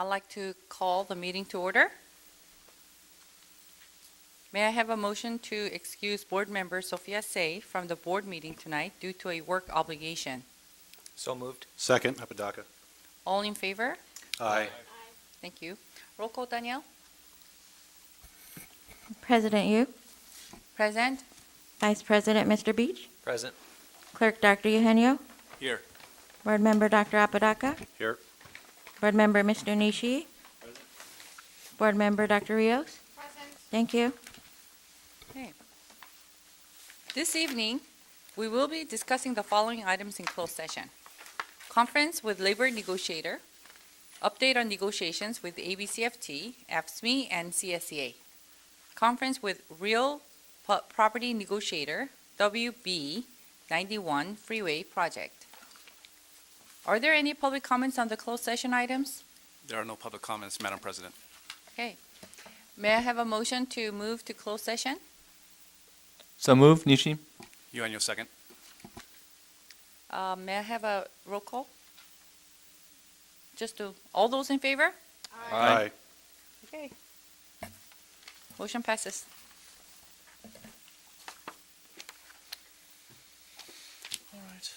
I'd like to call the meeting to order. May I have a motion to excuse Board Member Sophia Say from the board meeting tonight due to a work obligation? So moved. Second, Apodaca. All in favor? Aye. Thank you. Roll call, Danielle. President Yu, Present. Vice President Mr. Beach, Present. Clerk Dr. Eugenio, Here. Board Member Dr. Apodaca, Here. Board Member Mr. Nishi, Board Member Dr. Rios. Thank you. Okay. This evening, we will be discussing the following items in closed session. Conference with labor negotiator, update on negotiations with ABCFT, AFSCME, and CSEA. Conference with real property negotiator, WB 91 Freeway Project. Are there any public comments on the closed session items? There are no public comments, Madam President. Okay. May I have a motion to move to closed session? So move, Nishi. Eugenio, second. May I have a roll call? All those in favor? Aye. Okay. Motion passes. All right.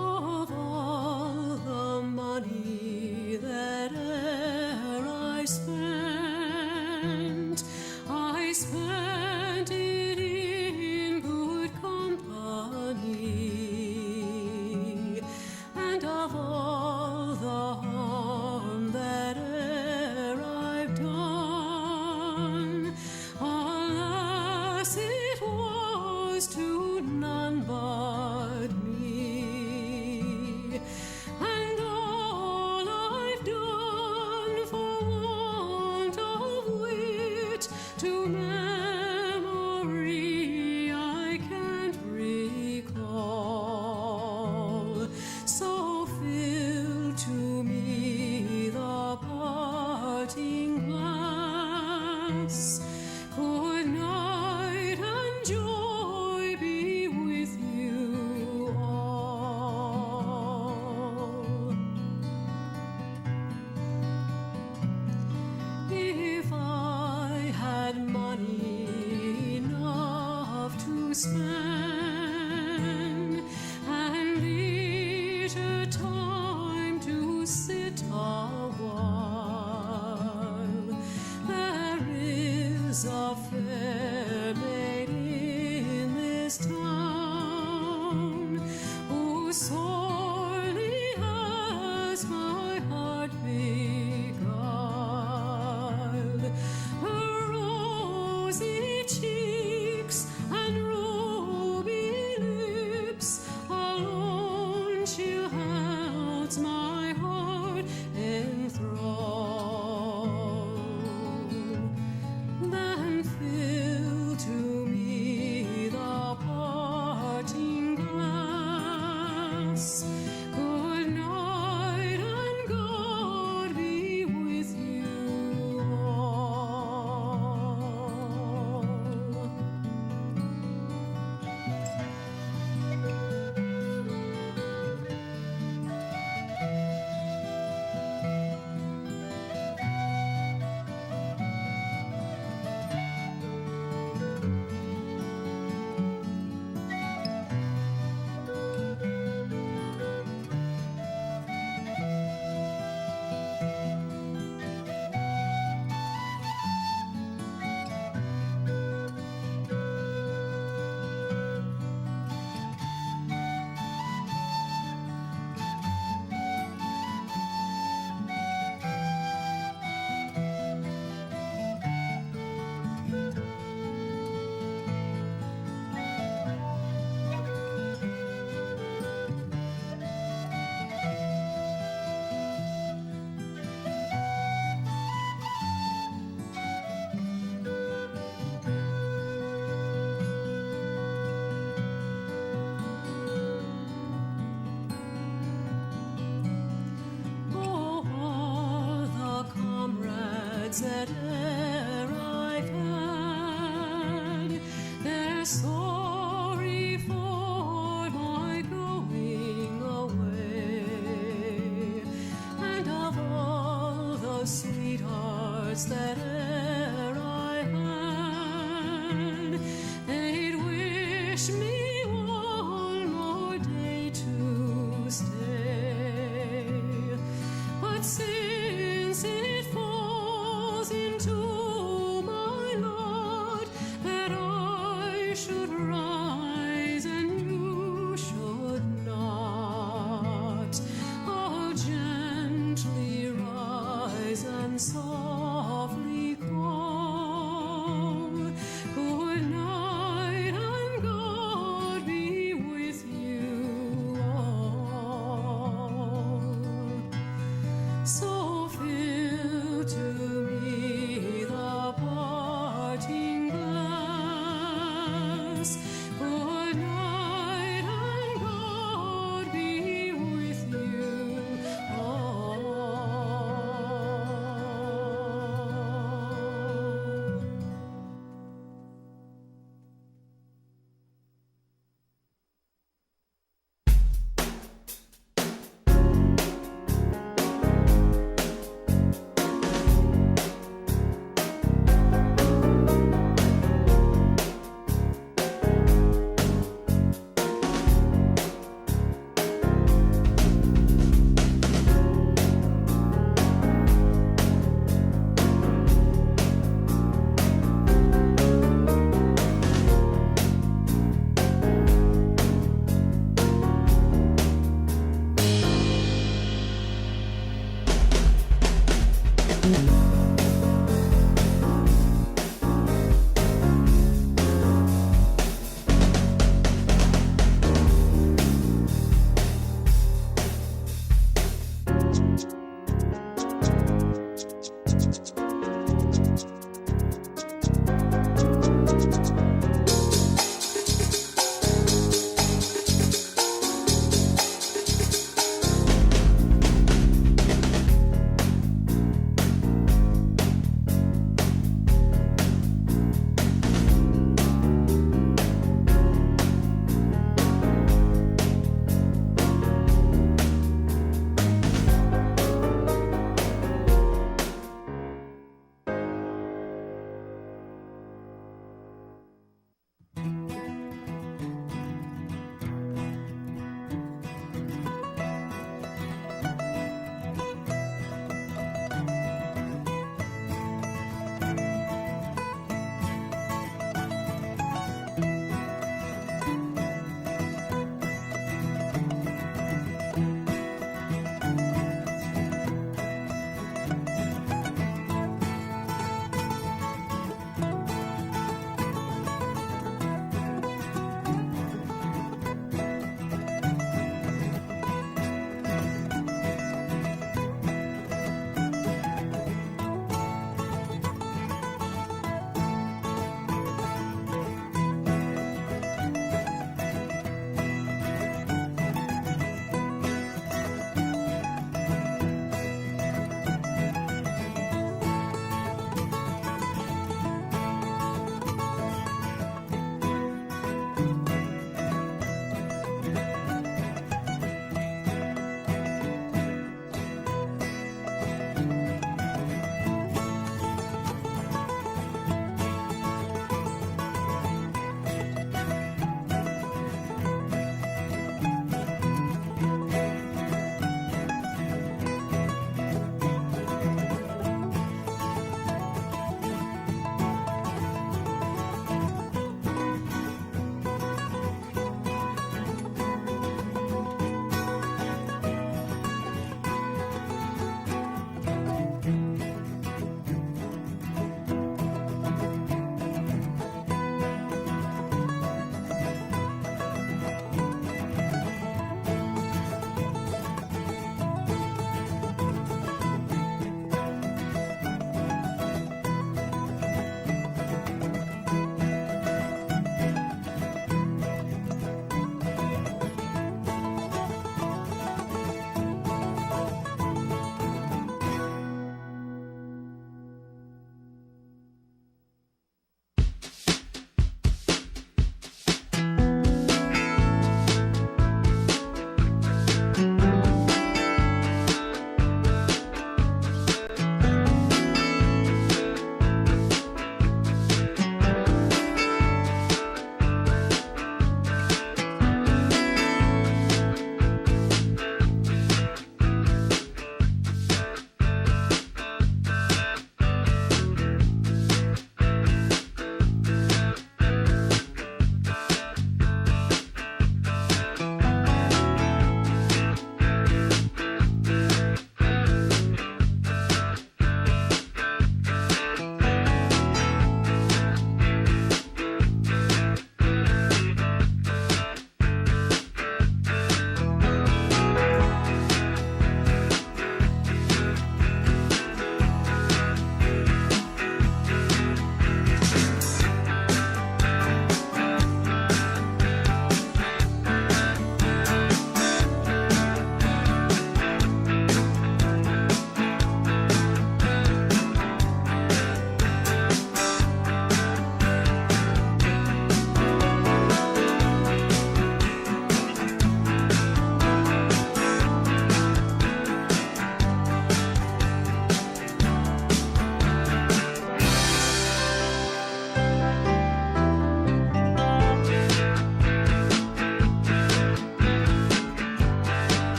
Of all the money that e'er I spent it in good company, and of all the harm that e'er I've done, alas, it was to none but me. And all I've done for want of wit to memory I can't recall. So fill to me the parting glass. Good night and joy be with you all. If I had money enough to spend and leisure time to sit a while, there is a fair maid in this town who sorely has my heart beguiled. Her rosy cheeks and ruby lips alone she holds my heart enthralled. Then fill to me the parting glass. Good night and God be with you all. Oh, all the comrades that e'er I've had, they're sorry for my going away. And of all the sweethearts that e'er I had, they'd wish me one more day to stay. But since it falls into my lot that I should rise and you should not, I'll gently rise and softly call. Good night and God be with you all. So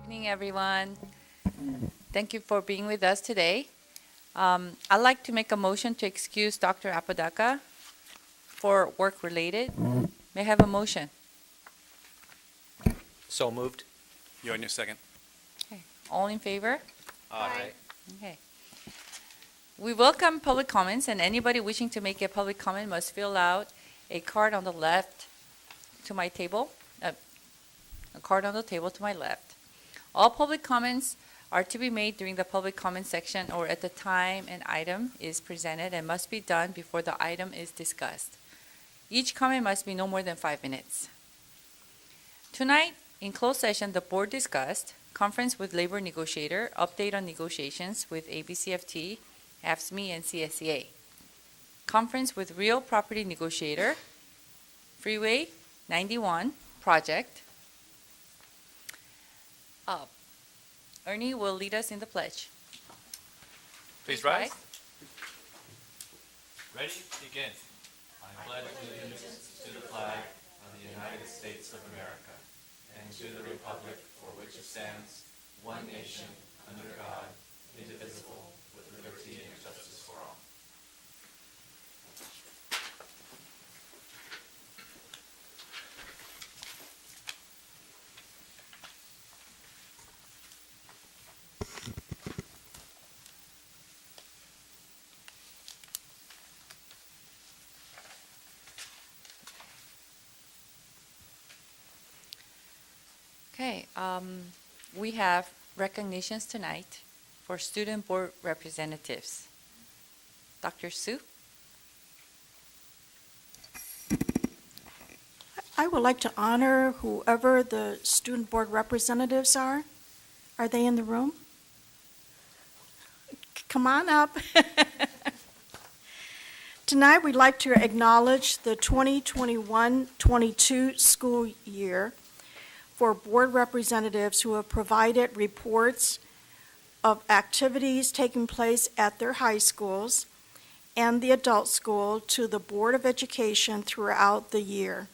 Evening, everyone. Thank you for being with us today. I'd like to make a motion to excuse Dr. Apodaca for work-related. May I have a motion? So moved. You on your second? Okay. All in favor? Aye. Okay. We welcome public comments, and anybody wishing to make a public comment must fill out a card on the left to my table, a card on the table to my left. All public comments are to be made during the public comment section or at the time an item is presented and must be done before the item is discussed. Each comment must be no more than 5 minutes. Tonight, in closed session, the board discussed conference with labor negotiator, update on negotiations with ABCFT, AFSCME, and CSEA. Conference with real property negotiator, Freeway 91 project. Ernie will lead us in the pledge. Please Please rise. rise. Ready? Begin. I pledge allegiance to the flag of the United States of America and to the republic for which it stands, one nation, under God, indivisible, with liberty and justice for all. Okay, we have recognitions tonight for student board representatives. Dr. Su? I would like to honor whoever the student board representatives are. Are they in the room? Come on up. Tonight, we'd like to acknowledge the 2021-22 school year for board representatives who have provided reports of activities taking place at their high schools and the adult school to the Board of Education throughout the year.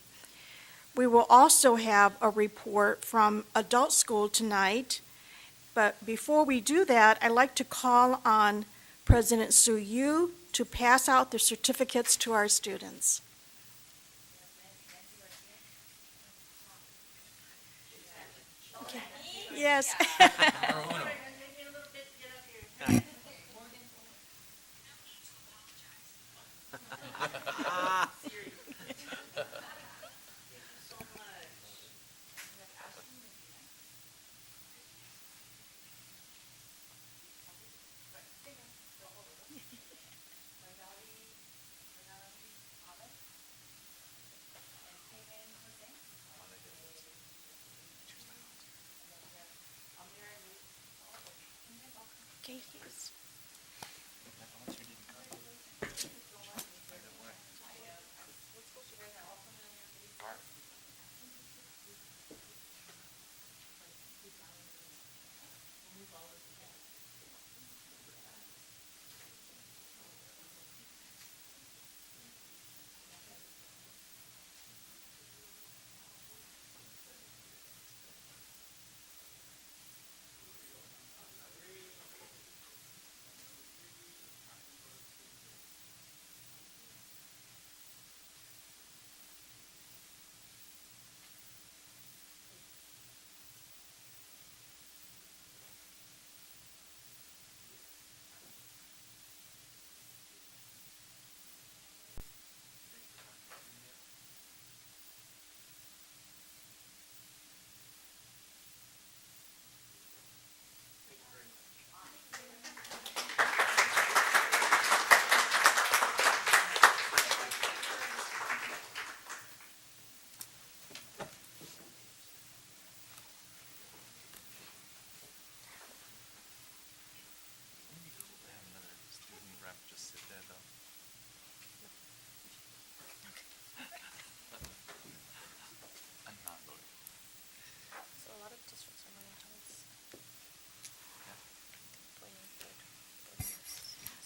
We will also have a report from adult school tonight, but before we do that, I'd like to call on President Su Yu to pass out the certificates to our students. Okay. Yes. Okay, yes.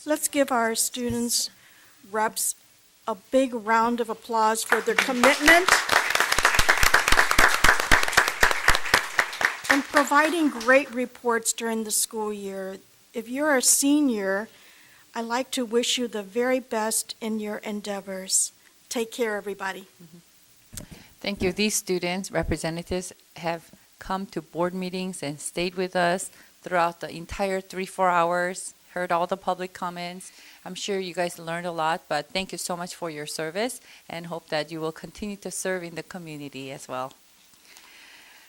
Let's give our students reps a big round of applause for their commitment and providing great reports during the school year. If you're a senior, I'd like to wish you the very best in your endeavors. Take care, everybody. Thank you. These students, representatives, have come to board meetings and stayed with us throughout the entire 3-4 hours, heard all the public comments. I'm sure you guys learned a lot, but thank you so much for your service and hope that you will continue to serve in the community as well.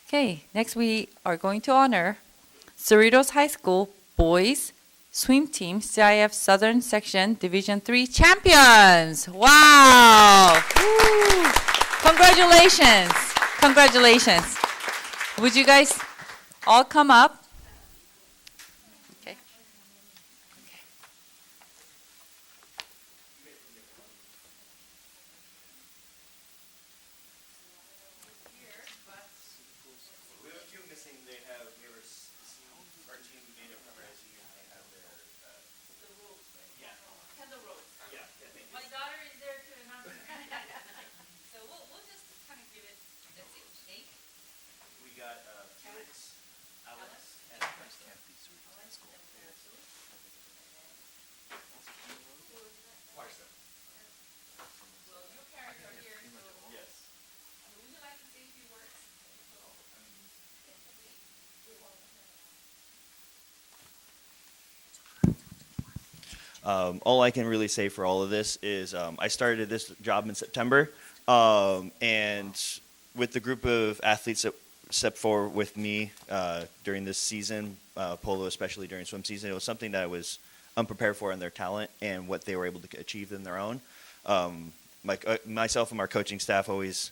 Okay, next we are going to honor Cerritos High School Boys Swim Team CIF Southern Section Division III champions. Wow! Woo. Congratulations! Congratulations! Would you guys all come up? Okay. We have a few missing. They have, our team made up from our seniors. They have their, yeah. Yeah, thank you. My daughter is there to announce. So we'll just kind of give it, let's see, name? We got, Felix, Alex, and Preston. Marcel. Well, your parents are here, so Yes. would you like to say a few words? All I can really say for all of this is I started this job in September, and with the group of athletes that stepped forward with me during this season, polo especially during swim season, it was something that I was unprepared for in their talent and what they were able to achieve in their own. Myself and our coaching staff always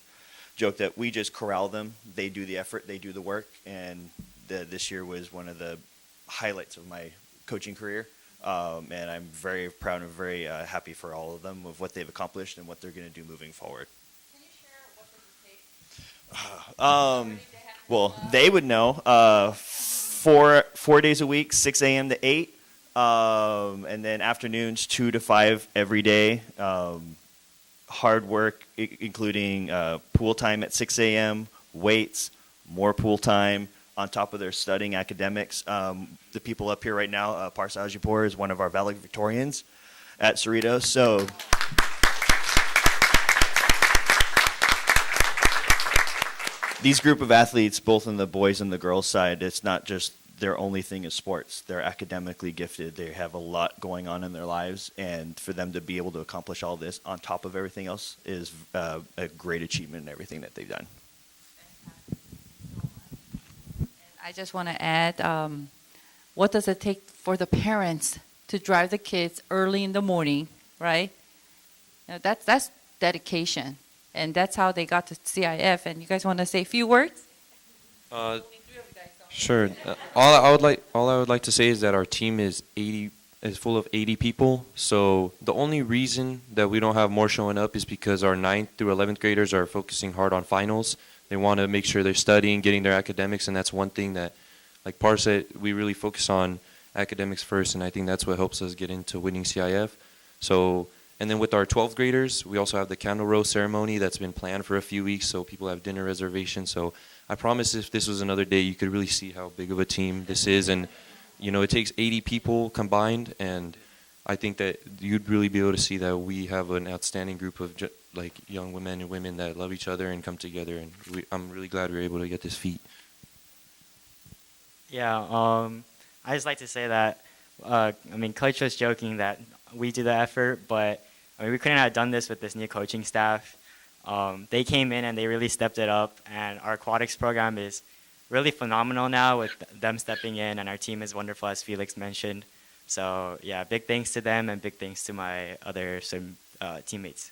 joke that we just corral them. They do the effort, they do the work, and this year was one of the highlights of my coaching career. And I'm very proud and very happy for all of them of what they've accomplished and what they're going to do moving forward. Can you share what does it take? Well, they would know. 4 days a week, 6 a.m. to 8, and then afternoons 2 to 5 every day. Hard work, including pool time at 6 a.m., weights, more pool time, on top of their studying academics. The people up here right now, Parsa Ajipur is one of our valedictorians at Cerritos. So these group of athletes, both on the boys and the girls side, it's not just their only thing is sports. They're academically gifted. They have a lot going on in their lives, and for them to be able to accomplish all this on top of everything else is a great achievement in everything that they've done. I just want to add, what does it take for the parents to drive the kids early in the morning, right? That's dedication, and that's how they got to CIF. And you guys want to say a few words? Sure. All I would like to say is that our team is full of 80 people. So the only reason that we don't have more showing up is because our 9th through 11th graders are focusing hard on finals. They want to make sure they're studying, getting their academics, and that's one thing that, like Par said, we really focus on academics first, and I think that's what helps us get into winning CIF. So, and then with our 12th graders, we also have the candle rose ceremony that's been planned for a few weeks, so people have dinner reservations. So I promise if this was another day, you could really see how big of a team this is. And, you know, it takes 80 people combined, and I think that you'd really be able to see that we have an outstanding group of young women and women that love each other and come together. And I'm really glad we were able to get this feat. Yeah, I just like to say that, Coach was joking that we do the effort, but we couldn't have done this with this new coaching staff. They came in and they really stepped it up, and our aquatics program is really phenomenal now with them stepping in, and our team is wonderful, as Felix mentioned. So yeah, big thanks to them and big thanks to my other teammates.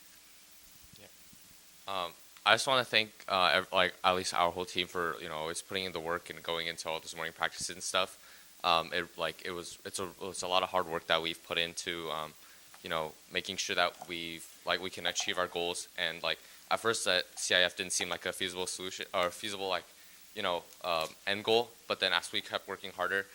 I just want to thank at least our whole team for always putting in the work and going into all this morning practices and stuff. It's a lot of hard work that we've put into making sure that we can achieve our goals. And at first that CIF didn't seem like a feasible solution or feasible end goal, but then as we kept working harder,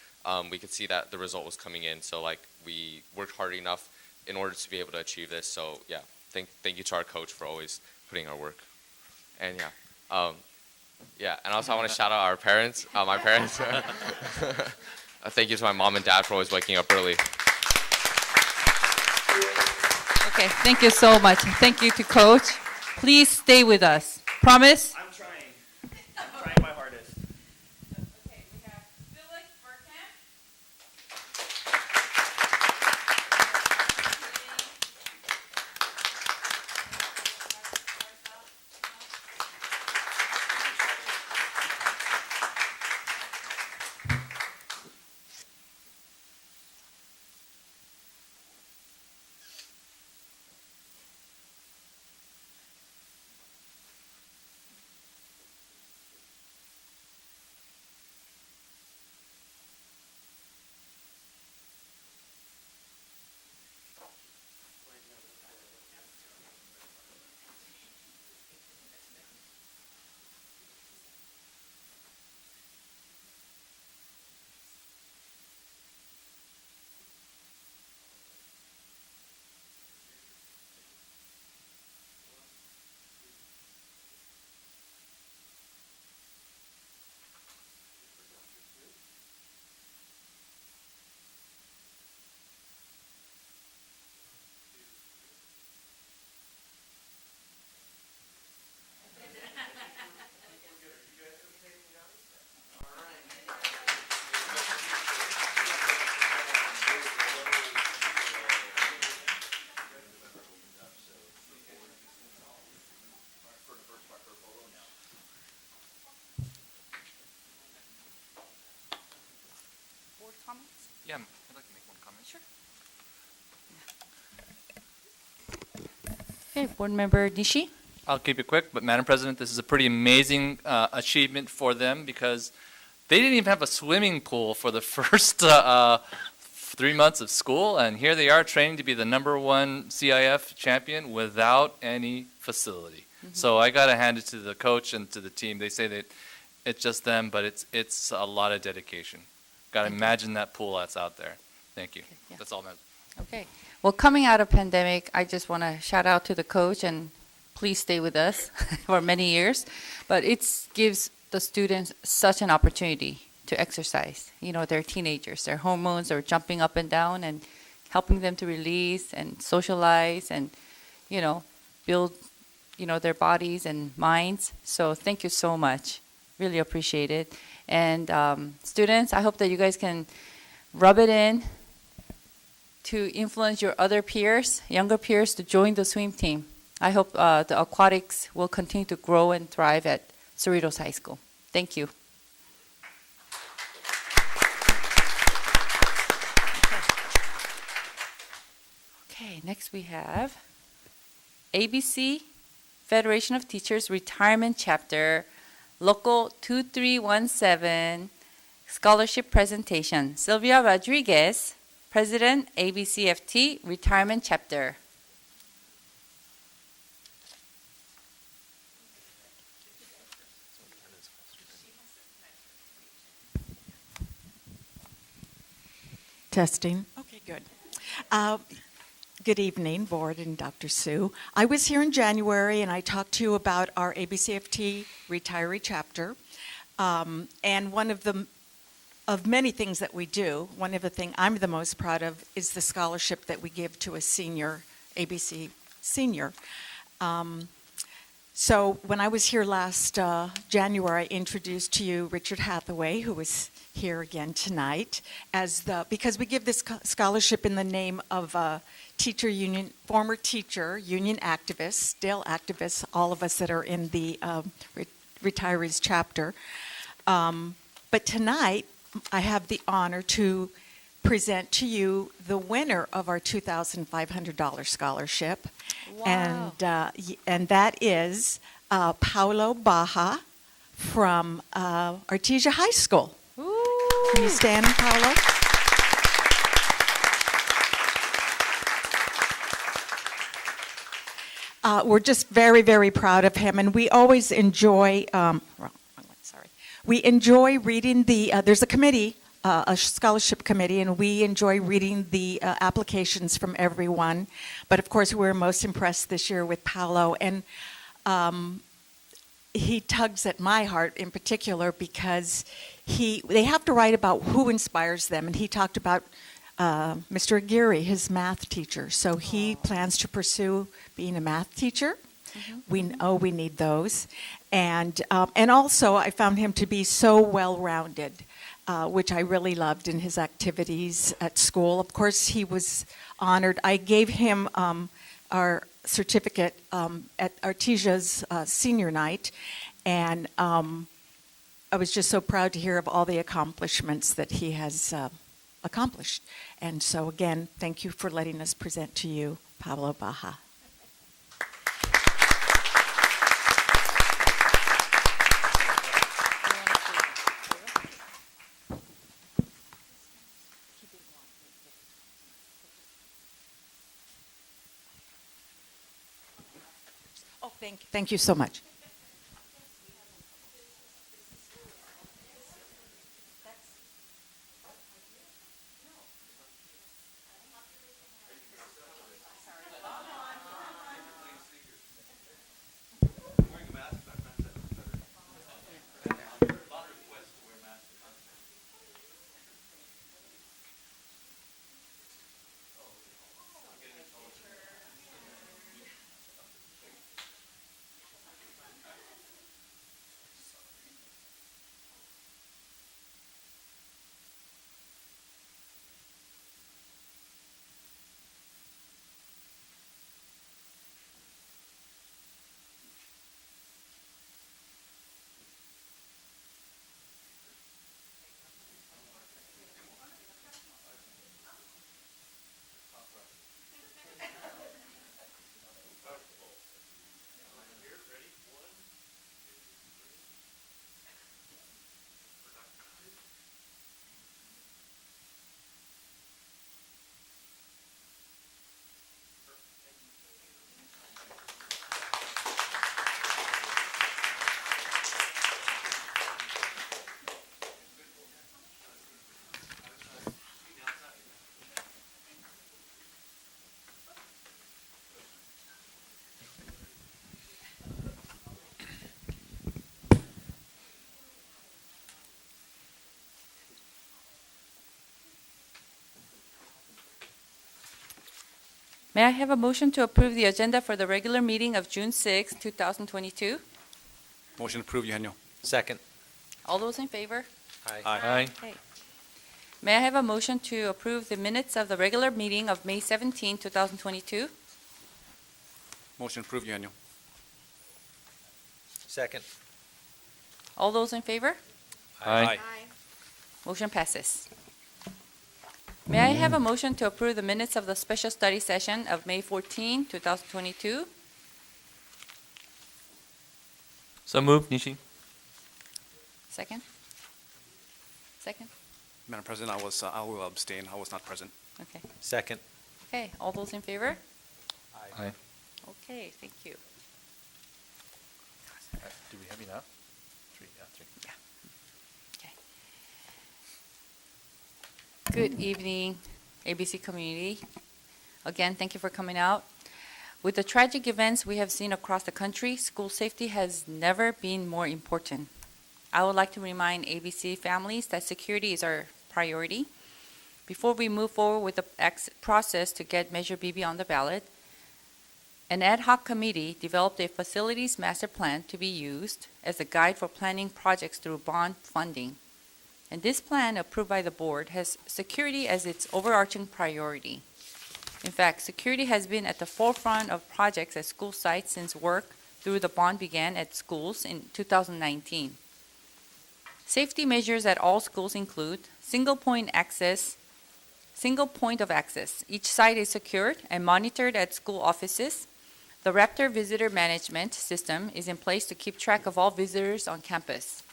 we could see that the result was coming in. So we worked hard enough in order to be able to achieve this. So yeah, thank you to our coach for always putting our work. And yeah, Yeah, and also I want to shout out our parents, my parents. Thank you to my mom and dad for always waking up early. Okay, thank you so much. Thank you to Coach. Please stay with us. Promise? I'm trying. I'm trying my hardest. Okay, we have Phyllis Burkamp. Board comments? Yeah, I'd like to make one comment. Sure. Okay, Board Member Nishi? I'll keep it quick, but Madam President, this is a pretty amazing achievement for them because they didn't even have a swimming pool for the first 3 months of school, and here they are training to be the #1 CIF champion without any facility. So I got to hand it to the coach and to the team. They say that it's just them, but it's a lot of dedication. Got to imagine that pool that's out there. Thank you. yeah. That's all, Madam. Okay. Well, coming out of pandemic, I just want to shout out to the coach and please stay with us for many years. But it gives the students such an opportunity to exercise. You know, they're teenagers. Their hormones are jumping up and down and helping them to release and socialize and, you know, build, you know, their bodies and minds. So thank you so much. Really appreciate it. And students, I hope that you guys can rub it in to influence your other peers, younger peers, to join the swim team. I hope the aquatics will continue to grow and thrive at Cerritos High School. Thank you. Okay, next we have ABC Federation of Teachers Retirement Chapter, Local 2317, Scholarship Presentation. Sylvia Rodriguez, President, ABCFT Retirement Chapter. Testing. Okay, good. Good evening, Board and Dr. Sue. I was here in January and I talked to you about our ABCFT retiree chapter. And one of many things that we do, one of the things I'm the most proud of is the scholarship that we give to a senior, ABC senior. So when I was here last January, I introduced to you Richard Hathaway, who was here again tonight, because we give this scholarship in the name of a teacher union, former teacher, union activists, still activists, all of us that are in the retirees chapter. But tonight, I have the honor to present to you the winner of our $2,500 scholarship. Wow. And that is Paulo Baja from Artesia High School. Ooh. Can you stand, Paulo? We're just very, very proud of him, and we always enjoy. We enjoy reading there's a committee, a scholarship committee, and we enjoy reading the applications from everyone. But of course, we were most impressed this year with Paulo. And he tugs at my heart in particular because they have to write about who inspires them, and he talked about Mr. Aguirre, his math teacher. So he plans to pursue being a math teacher. We know we need those, and also I found him to be so well-rounded, which I really loved in his activities at school. Of course, he was honored. I gave him our certificate at Artesia's senior night, and I was just so proud to hear of all the accomplishments that he has accomplished. And so again, thank you for letting us present to you Pablo Baja. Oh, thank you so much. May I have a motion to approve the agenda for the regular meeting of June 6, 2022? Motion approved, Eugenio. Second. All those in favor? Aye. Okay. May I have a motion to approve the minutes of the regular meeting of May 17, 2022? Motion approved, Eugenio. Second. All those in favor? Aye. Motion passes. May I have a motion to approve the minutes of the special study session of May 14, 2022? So moved, Nishi. Second? Second? Madam President, I will abstain. I was not present. Okay. Second. Okay, all those in favor? Aye. Okay, thank you. Do we have enough? Three. Good evening, ABC community. Again, thank you for coming out. With the tragic events we have seen across the country, school safety has never been more important. I would like to remind ABC families that security is our priority. Before we move forward with the process to get Measure BB on the ballot, an ad hoc committee developed a facilities master plan to be used as a guide for planning projects through bond funding. And this plan, approved by the board, has security as its overarching priority. In fact, security has been at the forefront of projects at school sites since work through the bond began at schools in 2019. Safety measures at all schools include single point of access. Each site is secured and monitored at school offices. The Raptor Visitor Management System is in place to keep track of all visitors on campus.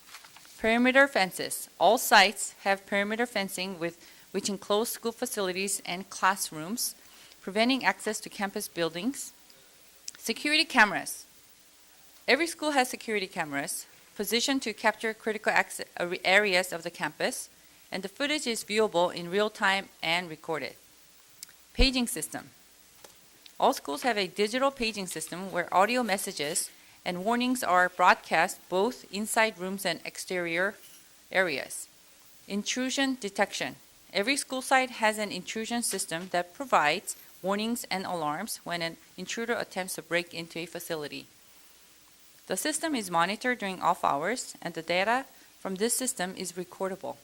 Perimeter fences. All sites have perimeter fencing which enclose school facilities and classrooms, preventing access to campus buildings. Security cameras. Every school has security cameras positioned to capture critical areas of the campus, and the footage is viewable in real time and recorded. Paging system. All schools have a digital paging system where audio messages and warnings are broadcast both inside rooms and exterior areas. Intrusion detection. Every school site has an intrusion system that provides warnings and alarms when an intruder attempts to break into a facility. The system is monitored during off hours, and the data from this system is recordable.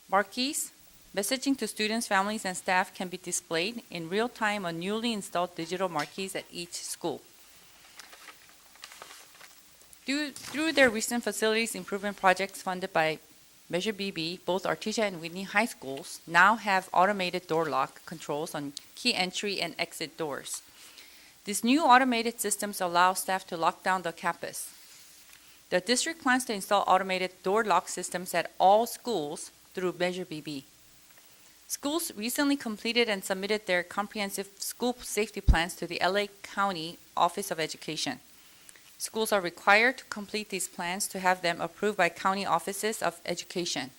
Marquees, messaging to students, families, and staff can be displayed in real time on newly installed digital marquees at each school. Through their recent facilities improvement projects funded by Measure BB, both Artesia and Whitney High Schools now have automated door lock controls on key entry and exit doors. These new automated systems allow staff to lock down the campus. The district plans to install automated door lock systems at all schools through Measure BB. Schools recently completed and submitted their comprehensive school safety plans to the LA County Office of Education. Schools are required to complete these plans to have them approved by county offices of education.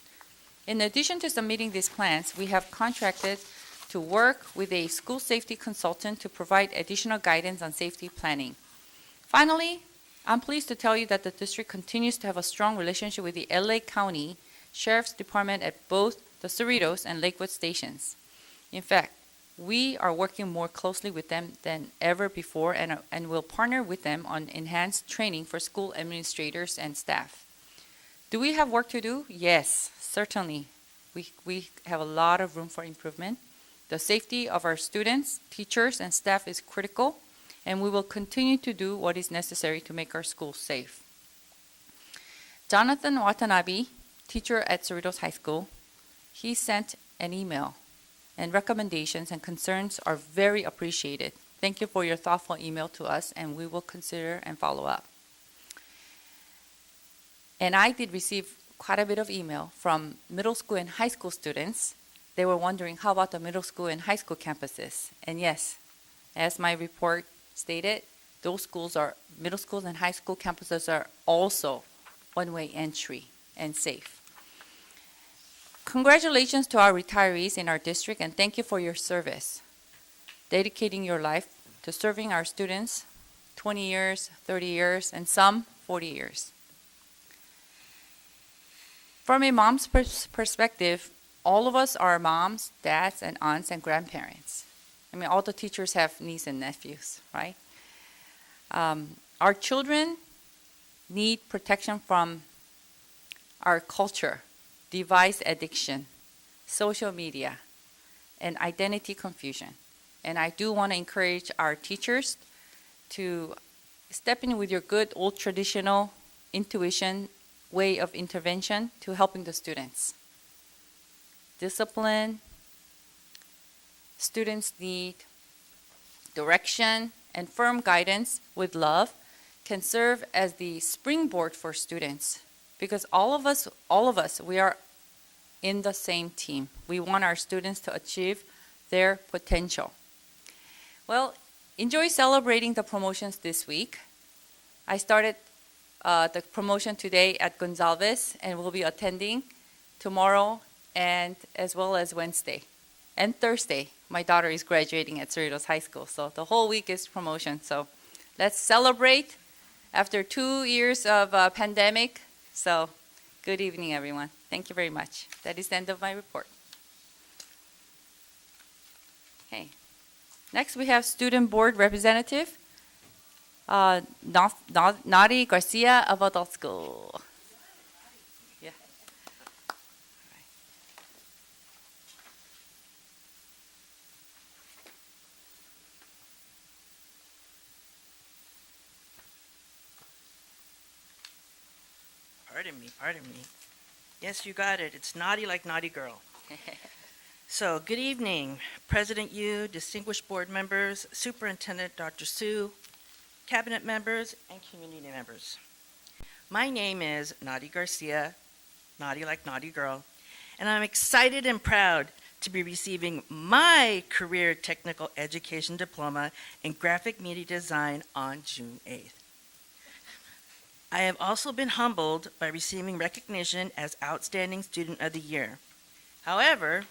In addition to submitting these plans, we have contracted to work with a school safety consultant to provide additional guidance on safety planning. Finally, I'm pleased to tell you that the district continues to have a strong relationship with the LA County Sheriff's Department at both the Cerritos and Lakewood stations. In fact, we are working more closely with them than ever before and will partner with them on enhanced training for school administrators and staff. Do we have work to do? Yes, certainly. We have a lot of room for improvement. The safety of our students, teachers, and staff is critical, and we will continue to do what is necessary to make our schools safe. Jonathan Watanabe, teacher at Cerritos High School, he sent an email, and recommendations and concerns are very appreciated. Thank you for your thoughtful email to us, and we will consider and follow up. And I did receive quite a bit of email from middle school and high school students. They were wondering, how about the middle school and high school campuses? And yes, as my report stated, those schools are, middle schools and high school campuses are also one-way entry and safe. Congratulations to our retirees in our district, and thank you for your service, dedicating your life to serving our students 20 years, 30 years, and some 40 years. From a mom's perspective, all of us are moms, dads, and aunts and grandparents. I mean, all the teachers have nieces and nephews, right? Our children need protection from our culture, device addiction, social media, and identity confusion. And I do want to encourage our teachers to step in with your good old traditional intuition way of intervention to helping the students. Discipline, students need direction, and firm guidance with love can serve as the springboard for students, because all of us, we are in the same team. We want our students to achieve their potential. Well, enjoy celebrating the promotions this week. I started the promotion today at Gonzalez, and will be attending tomorrow and as well as Wednesday and Thursday. My daughter is graduating at Cerritos High School, so the whole week is promotion. So let's celebrate after 2 years of pandemic. So good evening, everyone. Thank you very much. That is the end of my report. Okay. Next, we have Student Board Representative Nadi Garcia of Adult School. Yeah. Pardon me. Yes, you got it. It's naughty like naughty girl. So, good evening, President Yu, distinguished board members, Superintendent Dr. Su, cabinet members, and community members. My name is Nadi Garcia, naughty like naughty girl, and I'm excited and proud to be receiving my career technical education diploma in graphic media design on June 8th. I have also been humbled by receiving recognition as Outstanding Student of the Year. However,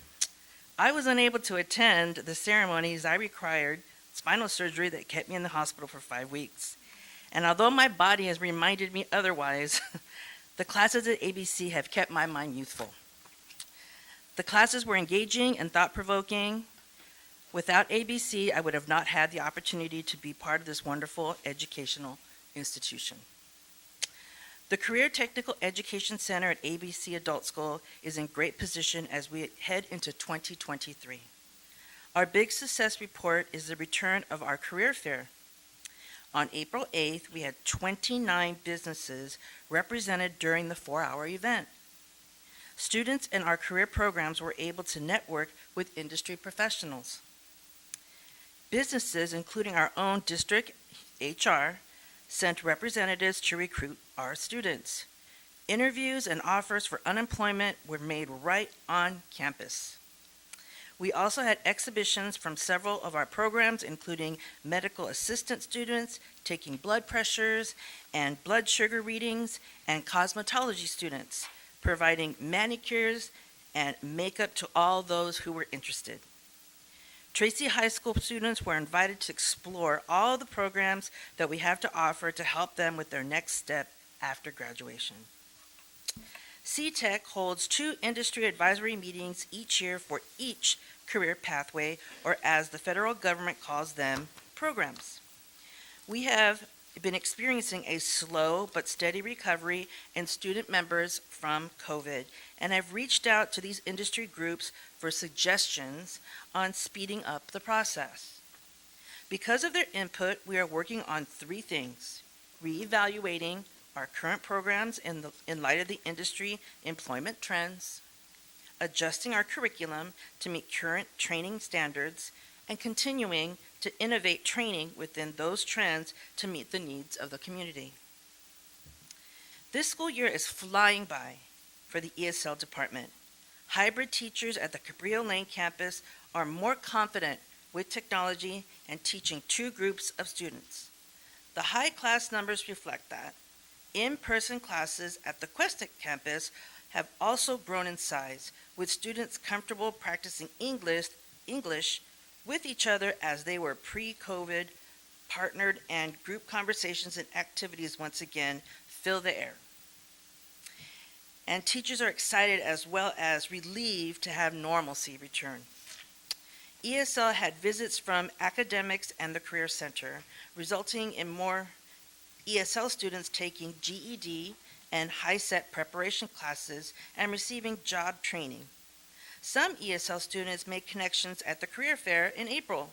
I was unable to attend the ceremony as I required spinal surgery that kept me in the hospital for 5 weeks. And although my body has reminded me otherwise, the classes at ABC have kept my mind youthful. The classes were engaging and thought-provoking. Without ABC, I would have not had the opportunity to be part of this wonderful educational institution. The Career Technical Education Center at ABC Adult School is in great position as we head into 2023. Our big success report is the return of our career fair. On April 8th, we had 29 businesses represented during the 4-hour event. Students in our career programs were able to network with industry professionals. Businesses, including our own district HR, sent representatives to recruit our students. Interviews and offers for unemployment were made right on campus. We also had exhibitions from several of our programs, including medical assistant students taking blood pressures and blood sugar readings, and cosmetology students providing manicures and makeup to all those who were interested. Tracy High School students were invited to explore all the programs that we have to offer to help them with their next step after graduation. CTEC holds 2 industry advisory meetings each year for each career pathway, or as the federal government calls them, programs. We have been experiencing a slow but steady recovery in student members from COVID, and have reached out to these industry groups for suggestions on speeding up the process. Because of their input, we are working on 3 things: reevaluating our current programs in light of the industry employment trends, adjusting our curriculum to meet current training standards, and continuing to innovate training within those trends to meet the needs of the community. This school year is flying by for the ESL department. Hybrid teachers at the Cabrillo Lane campus are more confident with technology and teaching 2 groups of students. The high class numbers reflect that. In-person classes at the Questic campus have also grown in size, with students comfortable practicing English with each other as they were pre-COVID, partnered, and group conversations and activities once again fill the air. And teachers are excited as well as relieved to have normalcy return. ESL had visits from academics and the Career Center, resulting in more ESL students taking GED and high-set preparation classes and receiving job training. Some ESL students made connections at the career fair in April.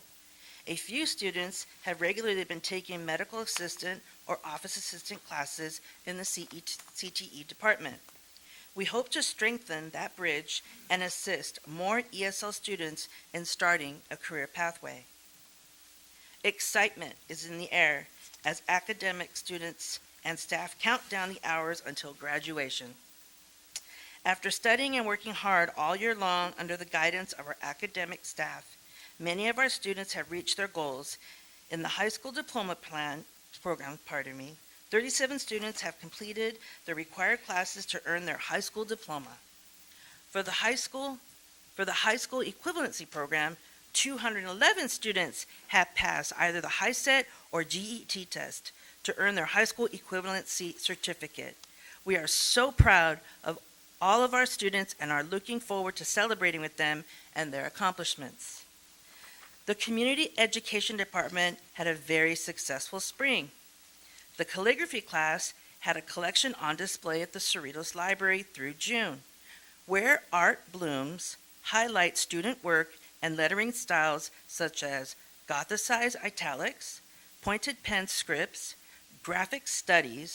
A few students have regularly been taking medical assistant or office assistant classes in the CTE department. We hope to strengthen that bridge and assist more ESL students in starting a career pathway. Excitement is in the air as academic students and staff count down the hours until graduation. After studying and working hard all year long under the guidance of our academic staff, many of our students have reached their goals. In the high school diploma program, 37 students have completed the required classes to earn their high school diploma. For the high school equivalency program, 211 students have passed either the HiSET or GET test to earn their high school equivalency certificate. We are so proud of all of our students and are looking forward to celebrating with them and their accomplishments. The Community Education Department had a very successful spring. The calligraphy class had a collection on display at the Cerritos Library through June. Where Art Blooms highlight student work and lettering styles such as Gothicized italics, pointed pen scripts, graphic study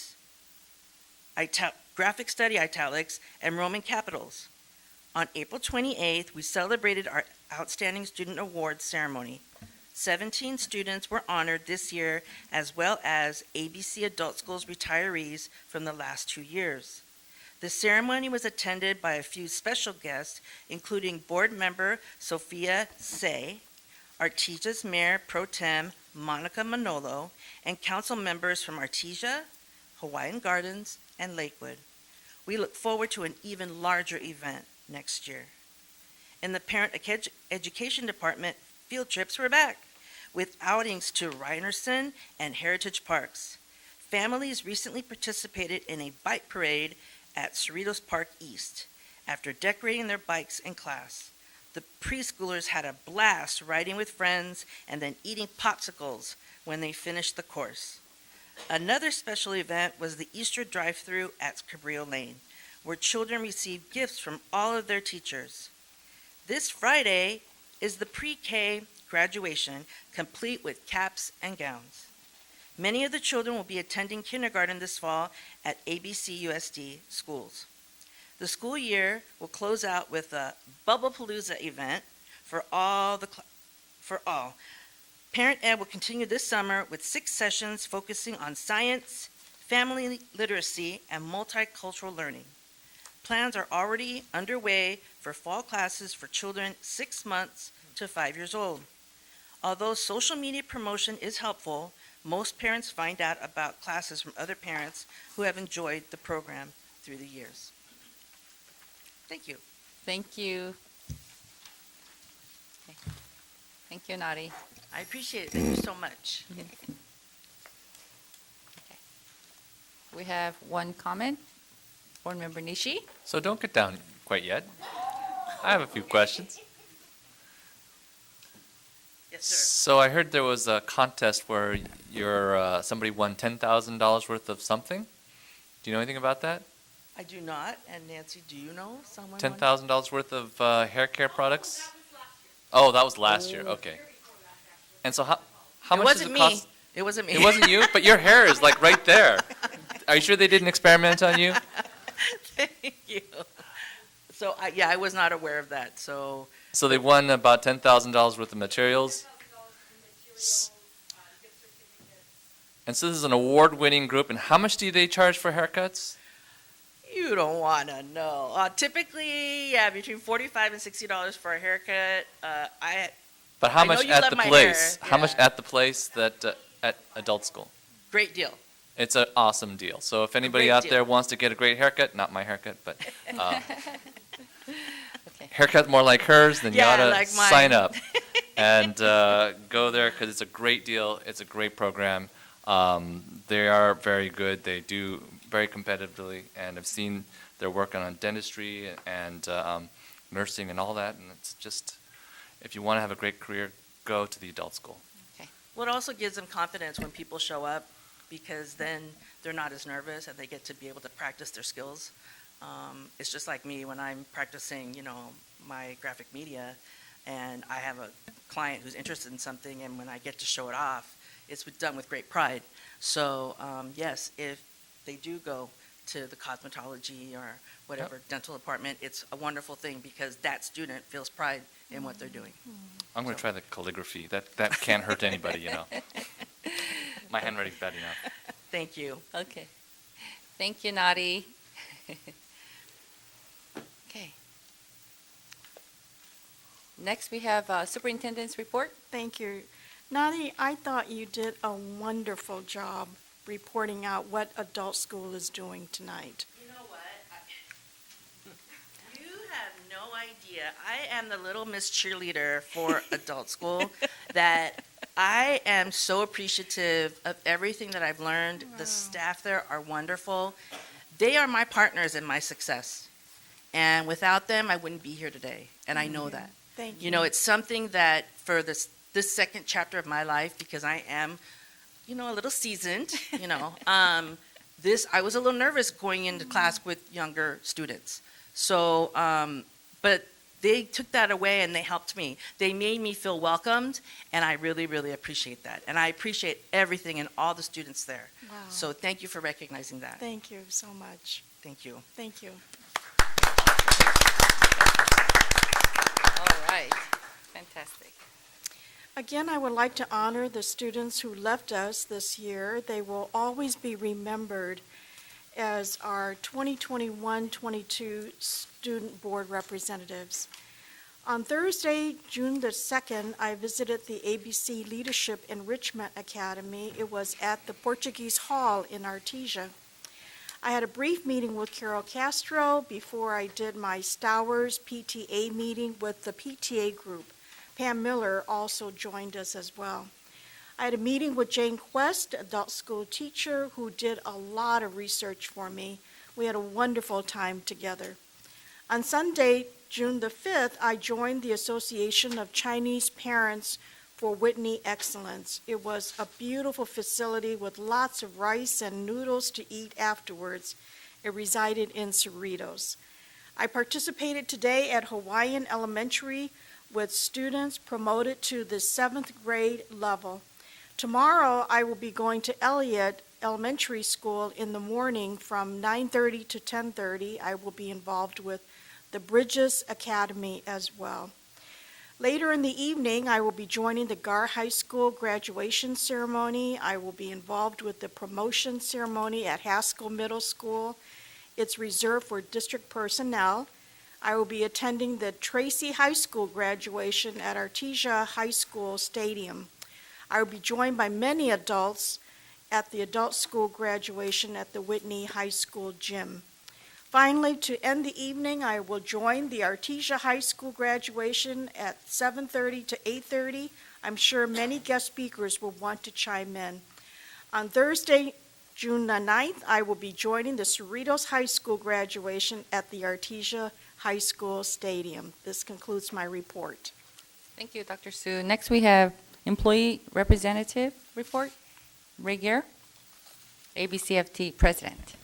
italics, and Roman capitals. On April 28th, we celebrated our Outstanding Student Awards ceremony. 17 students were honored this year, as well as ABC Adult School's retirees from the last 2 years. The ceremony was attended by a few special guests, including board member Sophia Say, Artesia's Mayor Pro Tem Monica Manolo, and council members from Artesia, Hawaiian Gardens, and Lakewood. We look forward to an even larger event next year. In the Parent Education Department, field trips were back, with outings to Ryerson and Heritage Parks. families recently participated in a bike parade at Cerritos Park East after decorating their bikes in class. The preschoolers had a blast riding with friends and then eating popsicles when they finished the course. Another special event was the Easter drive-thru at Cabrillo Lane, where children received gifts from all of their teachers. This Friday is the pre-K graduation, complete with caps and gowns. Many of the children will be attending kindergarten this fall at ABCUSD schools. The school year will close out with a Bubble-Palooza event for all. Parent Ed will continue this summer with 6 sessions focusing on science, family literacy, and multicultural learning. Plans are already underway for fall classes for children 6 months to 5 years old. Although social media promotion is helpful, most parents find out about classes from other parents who have enjoyed the program through the years. Thank you. Thank you. Okay. Thank you, Nari. I appreciate it. Thank you so much. We have one comment. Board Member Nishi. So don't get down quite yet. I have a few questions. Yes, sir. So I heard there was a contest where somebody won $10,000 worth of something. Do you know anything about that? I do not. And Nancy, do you know someone? $10,000 worth of hair care products? Oh, that was last year. Okay. And so how It much wasn't does it cost? me. It wasn't me. It wasn't you, but your hair is like right there. Are you sure they didn't experiment on you? Thank you. So, I was not aware of that. So they won about $10,000 worth of materials. And so this is an award-winning group. And how much do they charge for haircuts? you don't want to know. Typically, between $45 and $60 for a haircut. But how I know much you at love the my place? hair, How much yeah. at the place that at adult school? Great deal. It's an awesome deal. So if anybody Great out deal. there wants to get a great haircut, not my haircut, but haircut more like hers, then Yeah, you ought to like mine. sign up and go there because it's a great deal. It's a great program. They are very good. They do very competitively, and I've seen their work on dentistry and nursing and all that. And it's just, if you want to have a great career, go to the adult school. Well, it also gives them confidence when people show up, because then they're not as nervous and they get to be able to practice their skills. It's just like me when I'm practicing, my graphic media, and I have a client who's interested in something, and when I get to show it off, it's done with great pride. So, yes, if they do go to the cosmetology or whatever dental department, it's a wonderful thing because that student feels pride in what they're doing. I'm going to try the calligraphy. That can't hurt anybody, My handwriting's bad enough. Thank you. Okay. Thank you, Nadi. Okay. Next, we have Superintendent's report. Thank you. Nadi, I thought you did a wonderful job reporting out what adult school is doing tonight. You know what? You have no idea. I am the little Miss Cheerleader for adult school, that I am so appreciative of everything that I've learned. Wow. The staff there are wonderful. They are my partners in my success. And without them, I wouldn't be here today. And I know that. Thank You know, it's something that for this second chapter of my life, because I am, a little seasoned, I was a little nervous going into class with younger students. So, but they took that away and they helped me. They made me feel welcomed, and I really, really appreciate that. And I appreciate everything and all the students there. Wow. So thank you for recognizing that. Thank you so much. Thank you. Thank you. All right. Fantastic. Again, I would like to honor the students who left us this year. They will always be remembered as our 2021-22 student board representatives. On Thursday, June the 2nd, I visited the ABC Leadership Enrichment Academy. It was at the Portuguese Hall in Artesia. I had a brief meeting with Carol Castro before I did my Stowers PTA meeting with the PTA group. Pam Miller also joined us as well. I had a meeting with Jane Quest, adult school teacher, who did a lot of research for me. We had a wonderful time together. On Sunday, June the 5th, I joined the Association of Chinese Parents for Whitney Excellence. It was a beautiful facility with lots of rice and noodles to eat afterwards. It resided in Cerritos. I participated today at Hawaiian Elementary with students promoted to the 7th grade level. Tomorrow, I will be going to Elliott Elementary School in the morning from 9:30 to 10:30. I will be involved with the Bridges Academy as well. Later in the evening, I will be joining the Gar High School graduation ceremony. I will be involved with the promotion ceremony at Haskell Middle School. It's reserved for district personnel. I will be attending the Tracy High School graduation at Artesia High School Stadium. I will be joined by many adults at the adult school graduation at the Whitney High School gym. Finally, to end the evening, I will join the Artesia High School graduation at 7:30 to 8:30. I'm sure many guest speakers will want to chime in. On Thursday, June the 9th, I will be joining the Cerritos High School graduation at the Artesia High School Stadium. This concludes my report. Thank you, Dr. Su. Next, we have Employee Representative Report. Ray Gear, ABCFT President.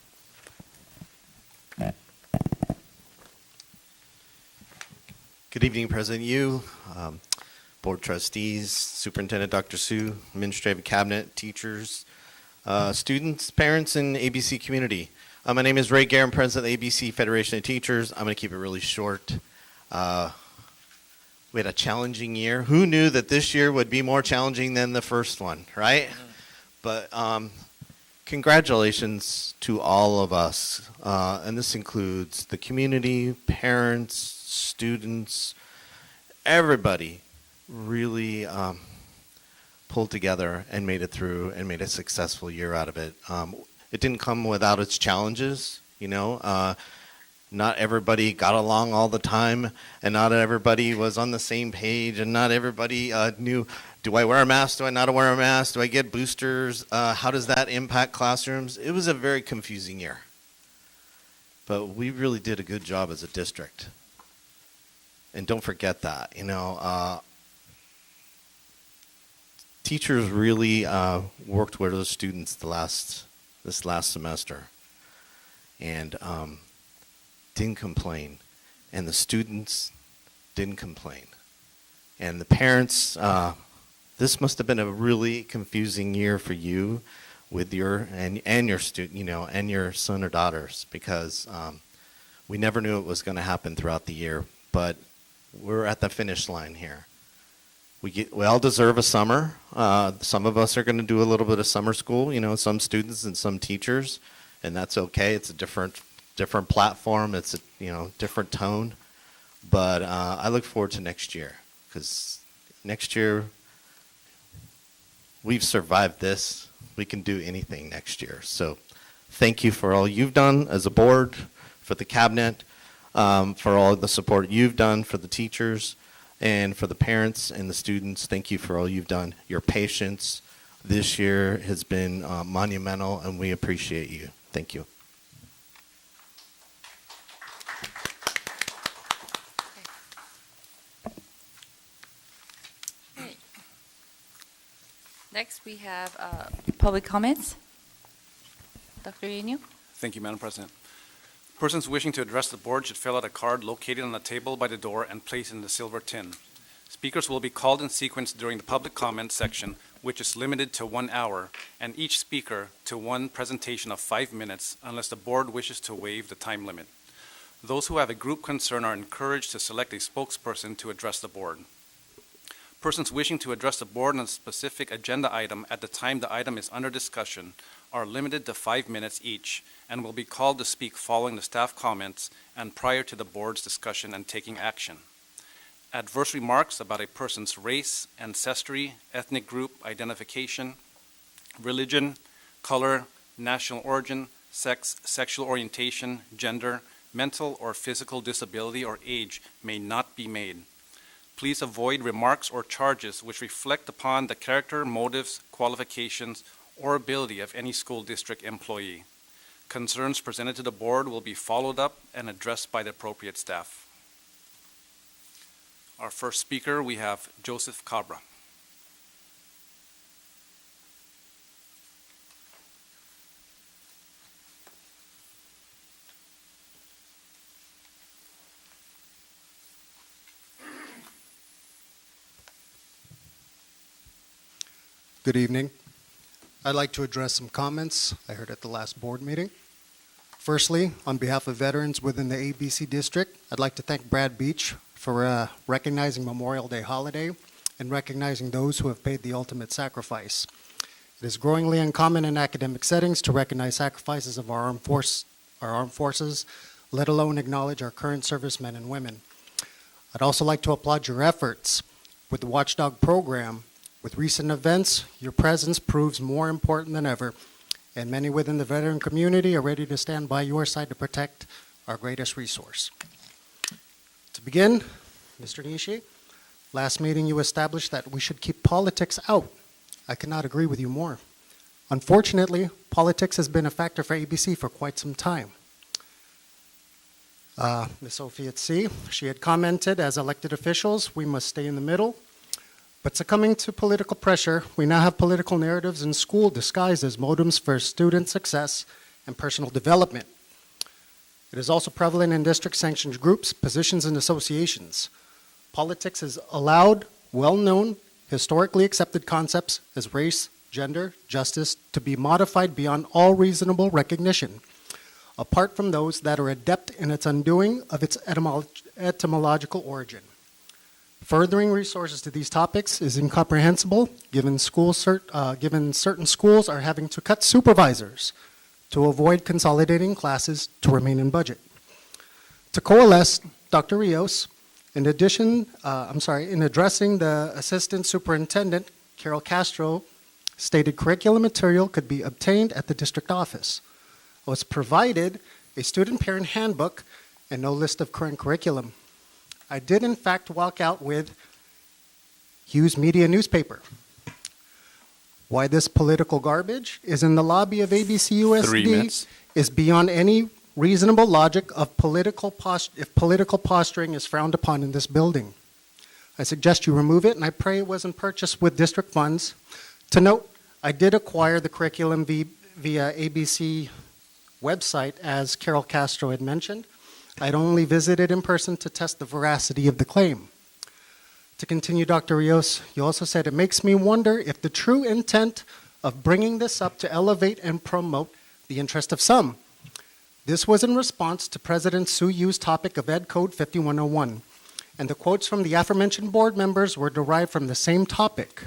Good evening, President Yu, Board Trustees, Superintendent Dr. Su, Administrative Cabinet, teachers, students, parents, and ABC community. My name is Ray Guerin, President of the ABC Federation of Teachers. I'm going to keep it really short. We had a challenging year. Who knew that this year would be more challenging than the first one, right? But congratulations to all of us, and this includes the community, parents, students, everybody really pulled together and made it through and made a successful year out of it. It didn't come without its challenges, you know. Not everybody got along all the time, and not everybody was on the same page, and not everybody knew, do I wear a mask, do I not wear a mask, do I get boosters, how does that impact classrooms? It was a very confusing year. But we really did a good job as a district. And don't forget that, you know, teachers really worked with the students this last semester, and didn't complain, and the students didn't complain, and the parents. This must have been a really confusing year for you, with your and your student, you know, and your son or daughters, because we never knew it was going to happen throughout the year, but we're at the finish line here. We all deserve a summer. Some of us are going to do a little bit of summer school, you know, some students and some teachers, and that's okay. It's a different platform. It's a, you know, different tone. But I look forward to next year, because next year we've survived this. We can do anything next year. So thank you for all you've done as a board, for the cabinet, for all the support you've done for the teachers and for the parents and the students. Thank you for all you've done. Your patience this year has been monumental, and we appreciate you. Thank you. Next, we have public comments. Dr. Inu? Thank you, Madam President. Persons wishing to address the board should fill out a card located on the table by the door and place in the silver tin. Speakers will be called in sequence during the public comment section, which is limited to 1 hour, and each speaker to one presentation of 5 minutes, unless the board wishes to waive the time limit. Those who have a group concern are encouraged to select a spokesperson to address the board. Persons wishing to address the board on a specific agenda item at the time the item is under discussion are limited to 5 minutes each and will be called to speak following the staff comments and prior to the board's discussion and taking action. Adverse remarks about a person's race, ancestry, ethnic group identification, religion, color, national origin, sex, sexual orientation, gender, mental or physical disability, or age may not be made. Please avoid remarks or charges which reflect upon the character, motives, qualifications, or ability of any school district employee. Concerns presented to the board will be followed up and addressed by the appropriate staff. Our first speaker, we have Joseph Cabra. Good evening. I'd like to address some comments I heard at the last board meeting. Firstly, on behalf of veterans within the ABC district, I'd like to thank Brad Beach for recognizing Memorial Day holiday and recognizing those who have paid the ultimate sacrifice. It is growingly uncommon in academic settings to recognize sacrifices of our armed forces, let alone acknowledge our current servicemen and women. I'd also like to applaud your efforts with the Watchdog program. With recent events, your presence proves more important than ever, and many within the veteran community are ready to stand by your side to protect our greatest resource. To begin, Mr. Nishi, last meeting you established that we should keep politics out. I cannot agree with you more. Unfortunately, politics has been a factor for ABC for quite some time. Ms. Sophia C., she had commented, as elected officials, we must stay in the middle. But succumbing to political pressure, we now have political narratives in school disguised as motives for student success and personal development. It is also prevalent in district-sanctioned groups, positions, and associations. Politics has allowed well-known, historically accepted concepts as race, gender, justice to be modified beyond all reasonable recognition, apart from those that are adept in its undoing of its etymological origin. Furthering resources to these topics is incomprehensible given certain schools are having to cut supervisors to avoid consolidating classes to remain in budget. To coalesce, Dr. Rios, in addressing the assistant superintendent, Carol Castro, stated curriculum material could be obtained at the district office. Was provided a student-parent handbook and no list of current curriculum. I did, in fact, walk out with Hughes Media newspaper. Why this political garbage is in the lobby of ABCUSD is beyond any reasonable logic of political posturing is frowned upon in this building. I suggest you remove it, and I pray it wasn't purchased with district funds. To note, I did acquire the curriculum via ABC website, as Carol Castro had mentioned. I'd only visited in person to test the veracity of the claim. To continue, Dr. Rios, you also said, it makes me wonder if the true intent of bringing this up to elevate and promote the interest of some. This was in response to President Sue Yu's topic of Ed Code 5101, and the quotes from the aforementioned board members were derived from the same topic.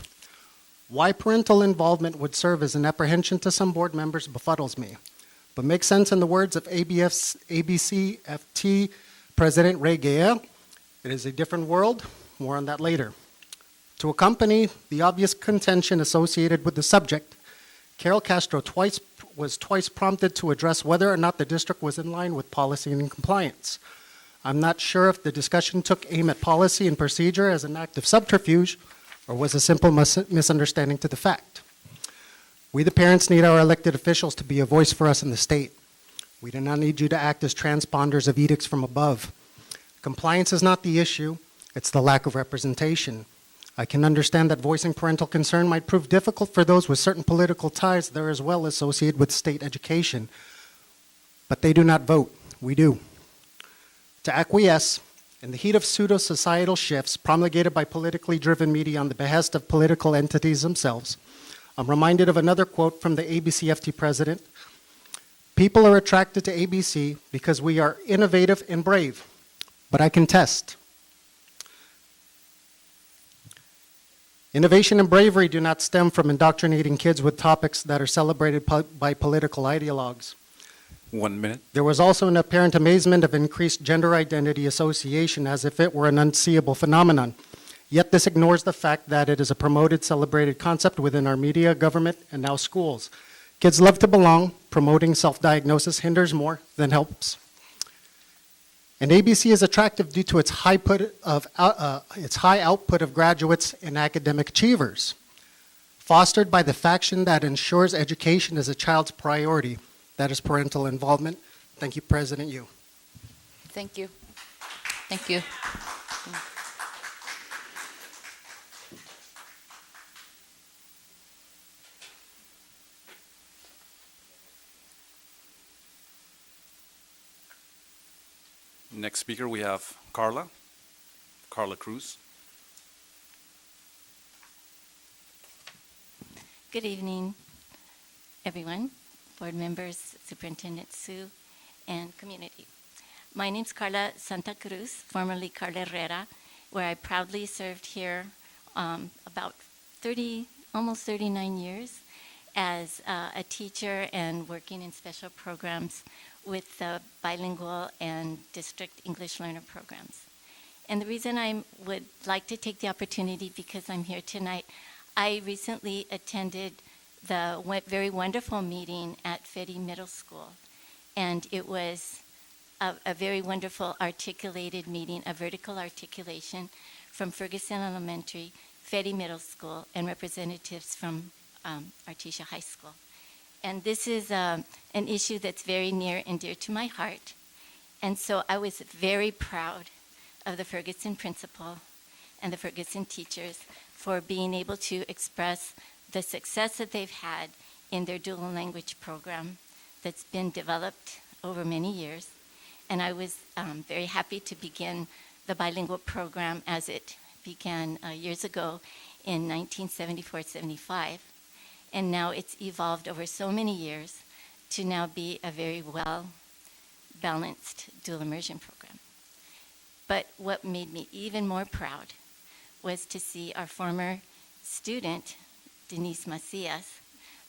Why parental involvement would serve as an apprehension to some board members befuddles me, but makes sense in the words of ABCFT President Ray Gaya. It is a different world. More on that later. To accompany the obvious contention associated with the subject, Carol Castro was twice prompted to address whether or not the district was in line with policy and compliance. I'm not sure if the discussion took aim at policy and procedure as an act of subterfuge or was a simple misunderstanding to the fact. We, the parents, need our elected officials to be a voice for us in the state. We do not need you to act as transponders of edicts from above. Compliance is not the issue, it's the lack of representation. I can understand that voicing parental concern might prove difficult for those with certain political ties that are as well associated with state education. But they do not vote. We do. To acquiesce, in the heat of pseudo-societal shifts promulgated by politically driven media on the behest of political entities themselves, I'm reminded of another quote from the ABCFT president. People are attracted to ABC because we are innovative and brave, but I contest. Innovation and bravery do not stem from indoctrinating kids with topics that are celebrated by political ideologues. 1 minute. There was also an apparent amazement of increased gender identity association as if it were an unseeable phenomenon. Yet this ignores the fact that it is a promoted, celebrated concept within our media, government, and now schools. Kids love to belong. Promoting self-diagnosis hinders more than helps. And ABC is attractive due to its high output of graduates and academic achievers, fostered by the faction that ensures education is a child's priority. That is parental involvement. Thank you, President Yu. Thank you. Thank you. Next speaker, we have Carla Cruz. Good evening, everyone, board members, Superintendent Sue, and community. My name's Carla Santa Cruz, formerly Carla Herrera, where I proudly served here about almost 39 years as a teacher and working in special programs with the bilingual and district English learner programs. And the reason I would like to take the opportunity, because I'm here tonight, I recently attended the very wonderful meeting at Ferry Middle School, and it was a very wonderful articulated meeting, a vertical articulation from Ferguson Elementary, Ferry Middle School, and representatives from Artesia High School. And this is an issue that's very near and dear to my heart. And so I was very proud of the Ferguson principal and the Ferguson teachers for being able to express the success that they've had in their dual language program that's been developed over many years. And I was very happy to begin the bilingual program as it began years ago in 1974-75. And now it's evolved over so many years to now be a very well-balanced dual immersion program. But what made me even more proud was to see our former student, Denise Macias,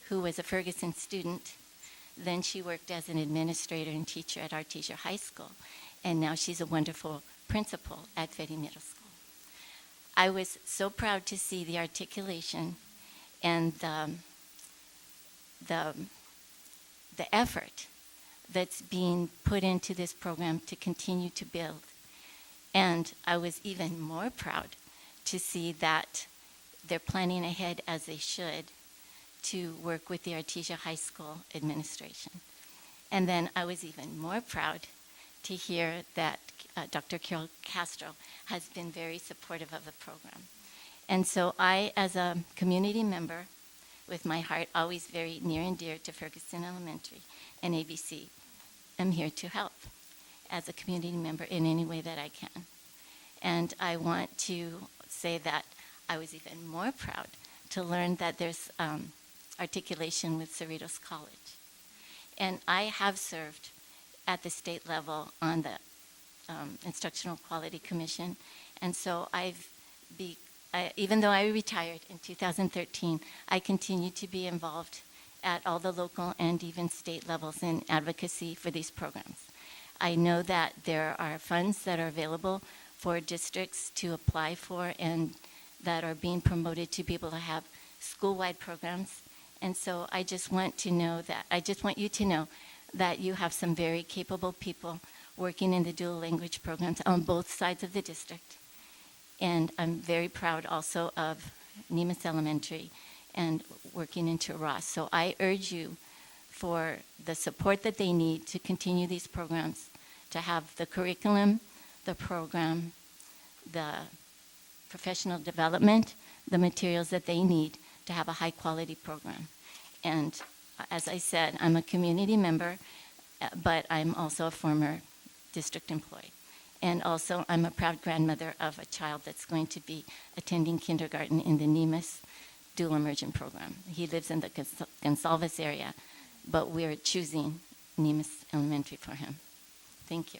who was a Ferguson student. Then she worked as an administrator and teacher at Artesia High School, and now she's a wonderful principal at Ferry Middle School. I was so proud to see the articulation and the effort that's being put into this program to continue to build. And I was even more proud to see that they're planning ahead, as they should, to work with the Artesia High School administration. And then I was even more proud to hear that Dr. Carol Castro has been very supportive of the program. And so I, as a community member, with my heart always very near and dear to Ferguson Elementary and ABC, am here to help as a community member in any way that I can. And I want to say that I was even more proud to learn that there's articulation with Cerritos College. And I have served at the state level on the Instructional Quality Commission. And so even though I retired in 2013, I continue to be involved at all the local and even state levels in advocacy for these programs. I know that there are funds that are available for districts to apply for and that are being promoted to be able to have school-wide programs. And so I just want you to know that you have some very capable people working in the dual language programs on both sides of the district. And I'm very proud also of Nemus Elementary and working into Ross. So I urge you for the support that they need to continue these programs, to have the curriculum, the program, the professional development, the materials that they need to have a high quality program. And as I said, I'm a community member, but I'm also a former district employee. And also I'm a proud grandmother of a child that's going to be attending kindergarten in the Nemus dual immersion program. He lives in the Gonsalves area, but we're choosing Nemus Elementary for him. Thank you.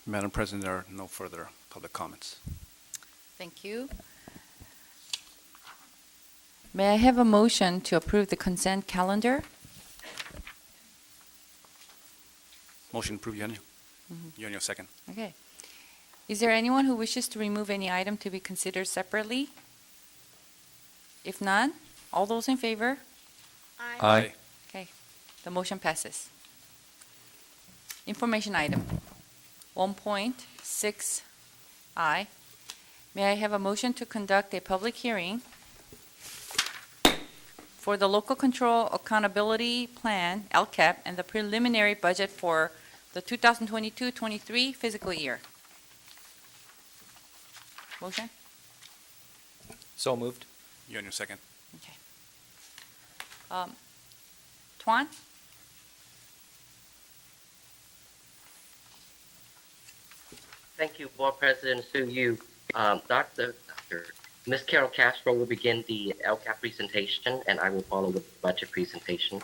Madam President, there are no further public comments. Thank you. May I have a motion to approve the consent calendar? Motion approved, Eugenio. Eugenio, second. Okay. Is there anyone who wishes to remove any item to be considered separately? If none, all those in favor? Aye. Okay, the motion passes. Information item 1.6I. May I have a motion to conduct a public hearing for the Local Control Accountability Plan, LCAP, and the preliminary budget for the 2022-23 fiscal year? Motion? So moved. You on your second. Okay. Tuan? Thank you, Board President Su Yu. Ms. Carol Castro will begin the LCAP presentation, and I will follow with the budget presentation.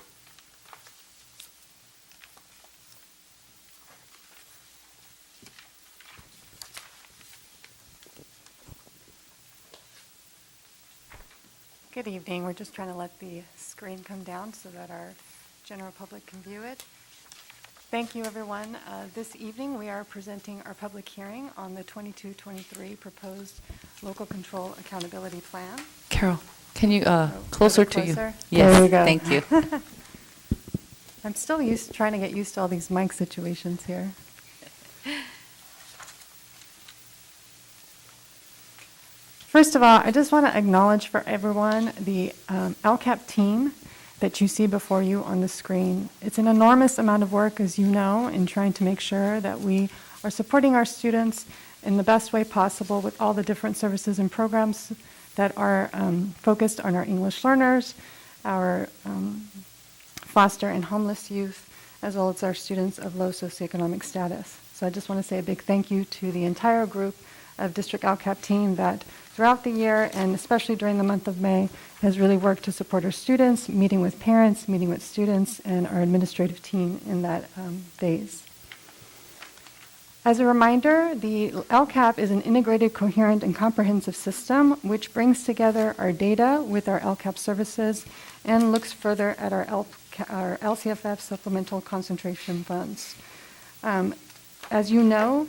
Good evening. We're just trying to let the screen come down so that our general public can view it. Thank you, everyone. This evening, we are presenting our public hearing on the 22-23 proposed local control accountability plan. Carol, can you, closer to you? Closer? Yes, There we go. thank you. I'm still trying to get used to all these mic situations here. First of all, I just want to acknowledge for everyone the LCAP team that you see before you on the screen. It's an enormous amount of work, as you know, in trying to make sure that we are supporting our students in the best way possible with all the different services and programs that are focused on our English learners, our foster and homeless youth, as well as our students of low socioeconomic status. So I just want to say a big thank you to the entire group of District LCAP team that throughout the year, and especially during the month of May, has really worked to support our students, meeting with parents, meeting with students, and our administrative team in that phase. As a reminder, the LCAP is an integrated, coherent, and comprehensive system which brings together our data with our LCAP services and looks further at our LCFF supplemental concentration funds. As you know,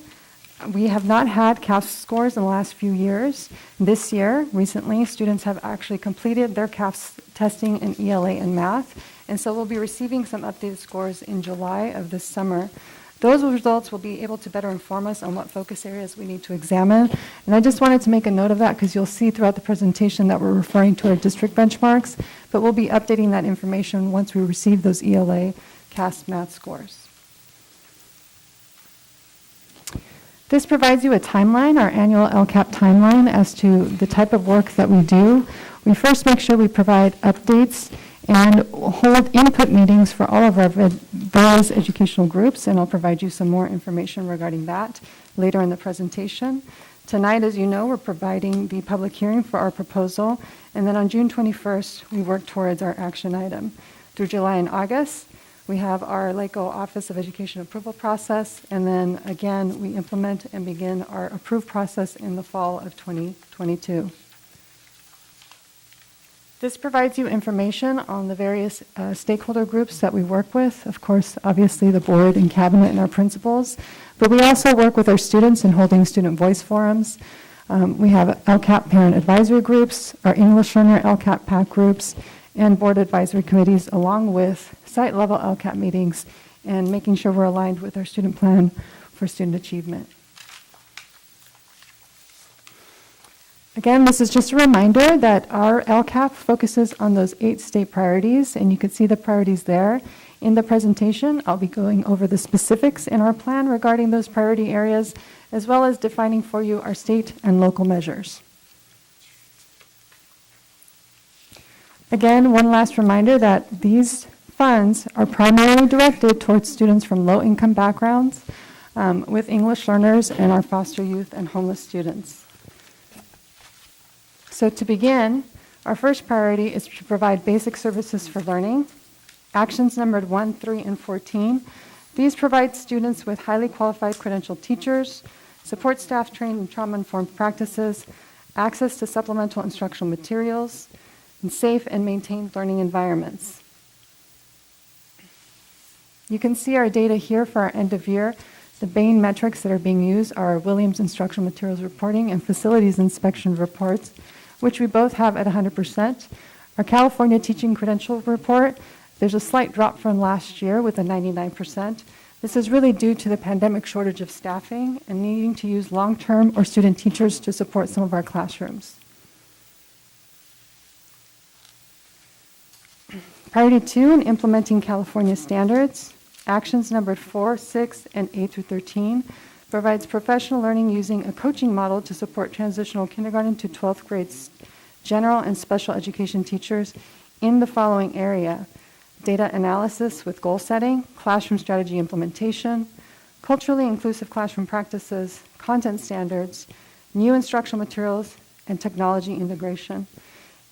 we have not had CAFS scores in the last few years. This year, recently, students have actually completed their CAFS testing in ELA and math, and so we'll be receiving some updated scores in July of this summer. Those results will be able to better inform us on what focus areas we need to examine. And I just wanted to make a note of that because you'll see throughout the presentation that we're referring to our district benchmarks, but we'll be updating that information once we receive those ELA CAFS math scores. This provides you a timeline, our annual LCAP timeline, as to the type of work that we do. We first make sure we provide updates and hold input meetings for all of our various educational groups, and I'll provide you some more information regarding that later in the presentation. Tonight, as you know, we're providing the public hearing for our proposal, and then on June 21st, we work towards our action item. Through July and August, we have our LACO Office of Education Approval process, and then again, we implement and begin our approved process in the fall of 2022. This provides you information on the various stakeholder groups that we work with. Of course, obviously the board and cabinet and our principals, but we also work with our students in holding student voice forums. We have LCAP parent advisory groups, our English learner LCAP PAC groups, and board advisory committees, along with site-level LCAP meetings and making sure we're aligned with our student plan for student achievement. Again, this is just a reminder that our LCAP focuses on those 8 state priorities, and you can see the priorities there. In the presentation, I'll be going over the specifics in our plan regarding those priority areas, as well as defining for you our state and local measures. Again, one last reminder that these funds are primarily directed towards students from low-income backgrounds with English learners and our foster youth and homeless students. So to begin, our first priority is to provide basic services for learning. Actions numbered 1, 3, and 14. These provide students with highly qualified credentialed teachers, support staff trained in trauma-informed practices, access to supplemental instructional materials, and safe and maintained learning environments. You can see our data here for our end of year. The main metrics that are being used are Williams Instructional Materials Reporting and Facilities Inspection Reports, which we both have at 100%. Our California Teaching Credential Report, there's a slight drop from last year with a 99%. This is really due to the pandemic shortage of staffing and needing to use long-term or student teachers to support some of our classrooms. Priority 2 in implementing California standards, actions numbered 4, 6, and 8 through 13 provides professional learning using a coaching model to support transitional kindergarten to 12th grade general and special education teachers in the following area: data analysis with goal setting, classroom strategy implementation, culturally inclusive classroom practices, content standards, new instructional materials, and technology integration.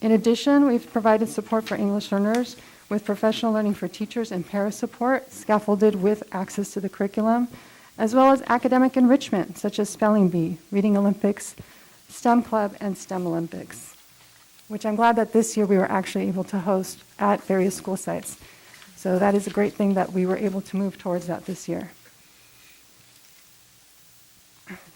In addition, we've provided support for English learners with professional learning for teachers and para support, scaffolded with access to the curriculum, as well as academic enrichment, such as Spelling Bee, Reading Olympics, STEM Club, and STEM Olympics, which I'm glad that this year we were actually able to host at various school sites. So that is a great thing that we were able to move towards that this year.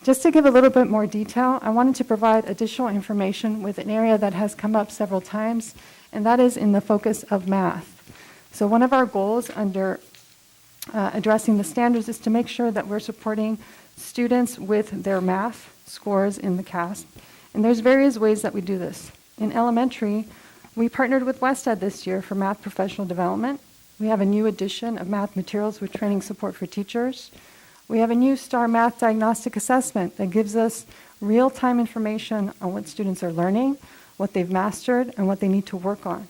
Just to give a little bit more detail, I wanted to provide additional information with an area that has come up several times, and that is in the focus of math. So one of our goals under addressing the standards is to make sure that we're supporting students with their math scores in the CASP. And there's various ways that we do this. In elementary, we partnered with WestEd this year for math professional development. We have a new edition of math materials with training support for teachers. We have a new STAR Math Diagnostic Assessment that gives us real-time information on what students are learning, what they've mastered, and what they need to work on.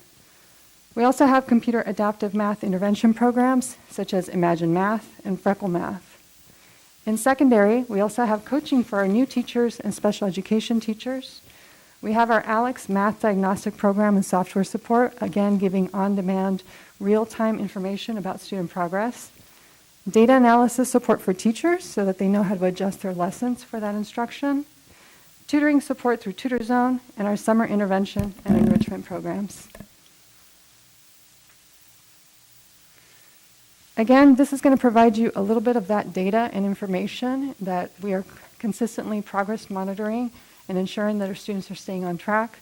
We also have computer adaptive math intervention programs, such as Imagine Math and Freckle Math. In secondary, we also have coaching for our new teachers and special education teachers. We have our ALEX Math Diagnostic Program and software support, again giving on-demand, real-time information about student progress. Data analysis support for teachers so that they know how to adjust their lessons for that instruction. Tutoring support through Tutor Zone, and our summer intervention and enrichment programs. Again, this is going to provide you a little bit of that data and information that we are consistently progress monitoring and ensuring that our students are staying on track.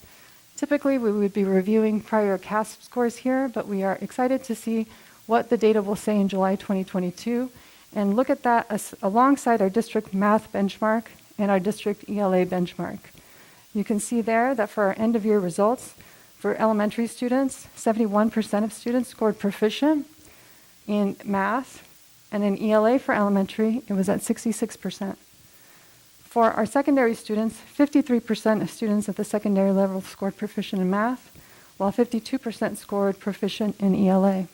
Typically, we would be reviewing prior CASP scores here, but we are excited to see what the data will say in July 2022 and look at that alongside our district math benchmark and our district ELA benchmark. You can see there that for our end of year results, for elementary students, 71% of students scored proficient in math, and in ELA for elementary, it was at 66%. For our secondary students, 53% of students at the secondary level scored proficient in math, while 52% scored proficient in ELA.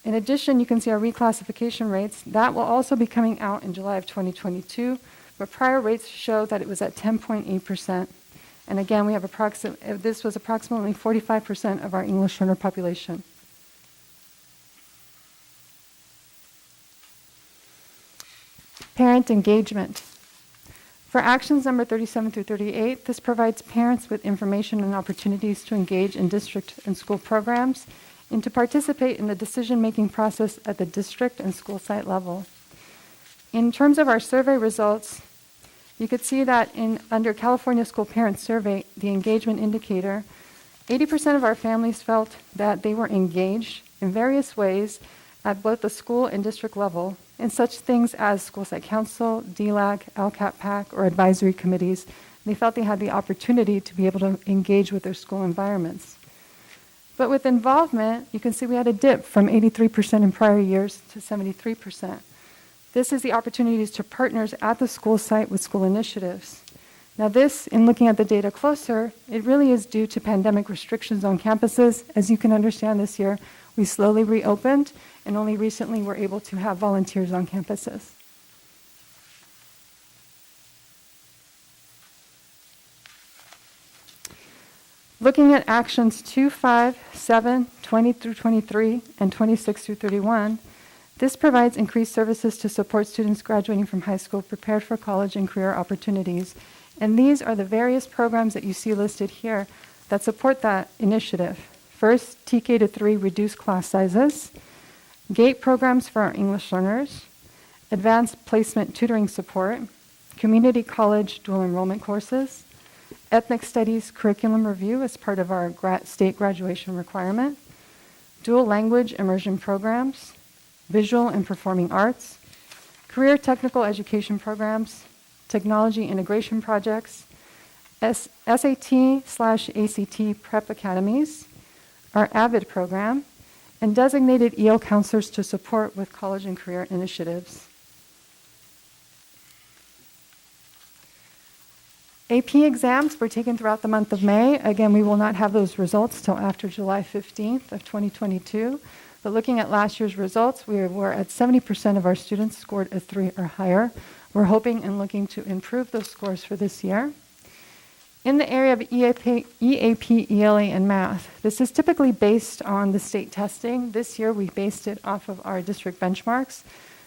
In addition, you can see our reclassification rates. That will also be coming out in July of 2022, but prior rates show that it was at 10.8%. And again, we have this was approximately 45% of our English learner population. Parent engagement. For actions number 37 through 38, this provides parents with information and opportunities to engage in district and school programs and to participate in the decision-making process at the district and school site level. In terms of our survey results, you could see that under California School Parent Survey, the engagement indicator, 80% of our families felt that they were engaged in various ways at both the school and district level in such things as school site council, DLAC, LCAP PAC, or advisory committees. They felt they had the opportunity to be able to engage with their school environments. But with involvement, you can see we had a dip from 83% in prior years to 73%. This is the opportunities to partners at the school site with school initiatives. Now this, in looking at the data closer, it really is due to pandemic restrictions on campuses. As you can understand this year, we slowly reopened and only recently were able to have volunteers on campuses. Looking at actions 2, 5, 7, 20 through 23, and 26 through 31, this provides increased services to support students graduating from high school prepared for college and career opportunities. And these are the various programs that you see listed here that support that initiative. First, TK to 3 reduced class sizes, GATE programs for our English learners, advanced placement tutoring support, community college dual enrollment courses, ethnic studies curriculum review as part of our state graduation requirement, dual language immersion programs, visual and performing arts, career technical education programs, technology integration projects, SAT/ACT prep academies, our AVID program, and designated EL counselors to support with college and career initiatives. AP exams were taken throughout the month of May. Again, we will not have those results till after July 15th of 2022. But looking at last year's results, we were at 70% of our students scored a 3 or higher. We're hoping and looking to improve those scores for this year. In the area of EAP, ELA, and math, this is typically based on the state testing. This year, we based it off of our district benchmarks.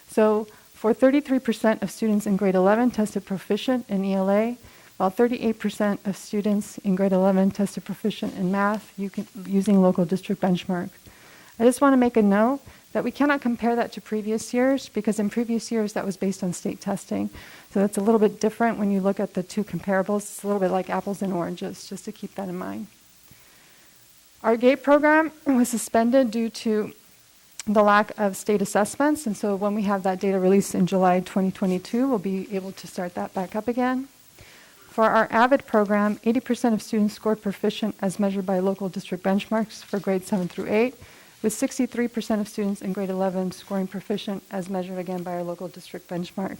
So for 33% of students in grade 11 tested proficient in ELA, while 38% of students in grade 11 tested proficient in math using local district benchmark. I just want to make a note that we cannot compare that to previous years because in previous years that was based on state testing. So that's a little bit different when you look at the two comparables. It's a little bit like apples and oranges, just to keep that in mind. Our GATE program was suspended due to the lack of state assessments, and so when we have that data released in July 2022, we'll be able to start that back up again. For our AVID program, 80% of students scored proficient as measured by local district benchmarks for grades 7 through 8, with 63% of students in grade 11 scoring proficient as measured again by our local district benchmark.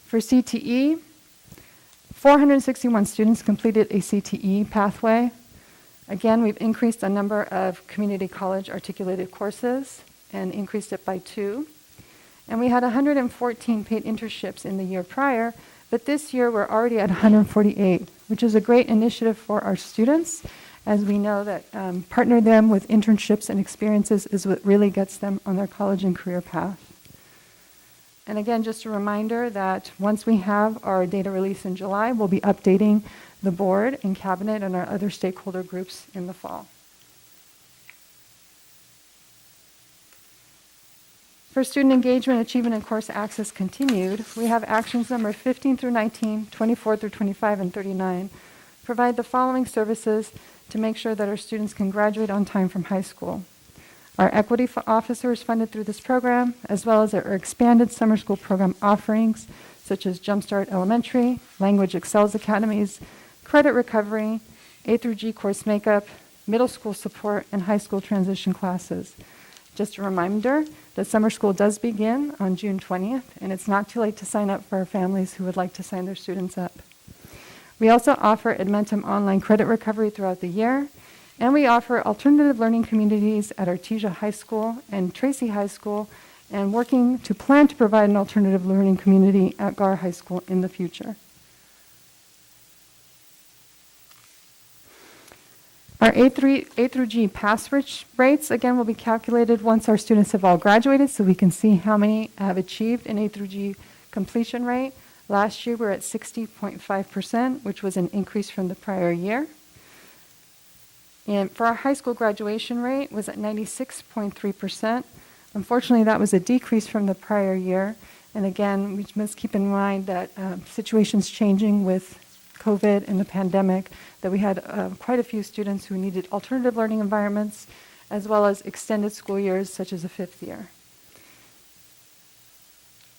For CTE, 461 students completed a CTE pathway. Again, we've increased the number of community college articulated courses and increased it by 2. And we had 114 paid internships in the year prior, but this year we're already at 148, which is a great initiative for our students, as we know that partner them with internships and experiences is what really gets them on their college and career path. And again, just a reminder that once we have our data release in July, we'll be updating the board and cabinet and our other stakeholder groups in the fall. For student engagement, achievement, and course access continued, we have actions number 15 through 19, 24 through 25, and 39 provide the following services to make sure that our students can graduate on time from high school. Our equity officer is funded through this program, as well as our expanded summer school program offerings, such as Jumpstart Elementary, Language Excels Academies, Credit Recovery, A through G course makeup, middle school support, and high school transition classes. Just a reminder that summer school does begin on June 20th, and it's not too late to sign up for our families who would like to sign their students up. We also offer Edmentum online credit recovery throughout the year, and we offer alternative learning communities at Artesia High School and Tracy High School, and working to plan to provide an alternative learning community at Gar High School in the future. Our A through G pass rates, again, will be calculated once our students have all graduated, so we can see how many have achieved an A through G completion rate. Last year, we were at 60.5%, which was an increase from the prior year. And for our high school graduation rate was at 96.3%. Unfortunately, that was a decrease from the prior year. And again, we must keep in mind that situations changing with COVID and the pandemic, that we had quite a few students who needed alternative learning environments, as well as extended school years, such as a 5th year.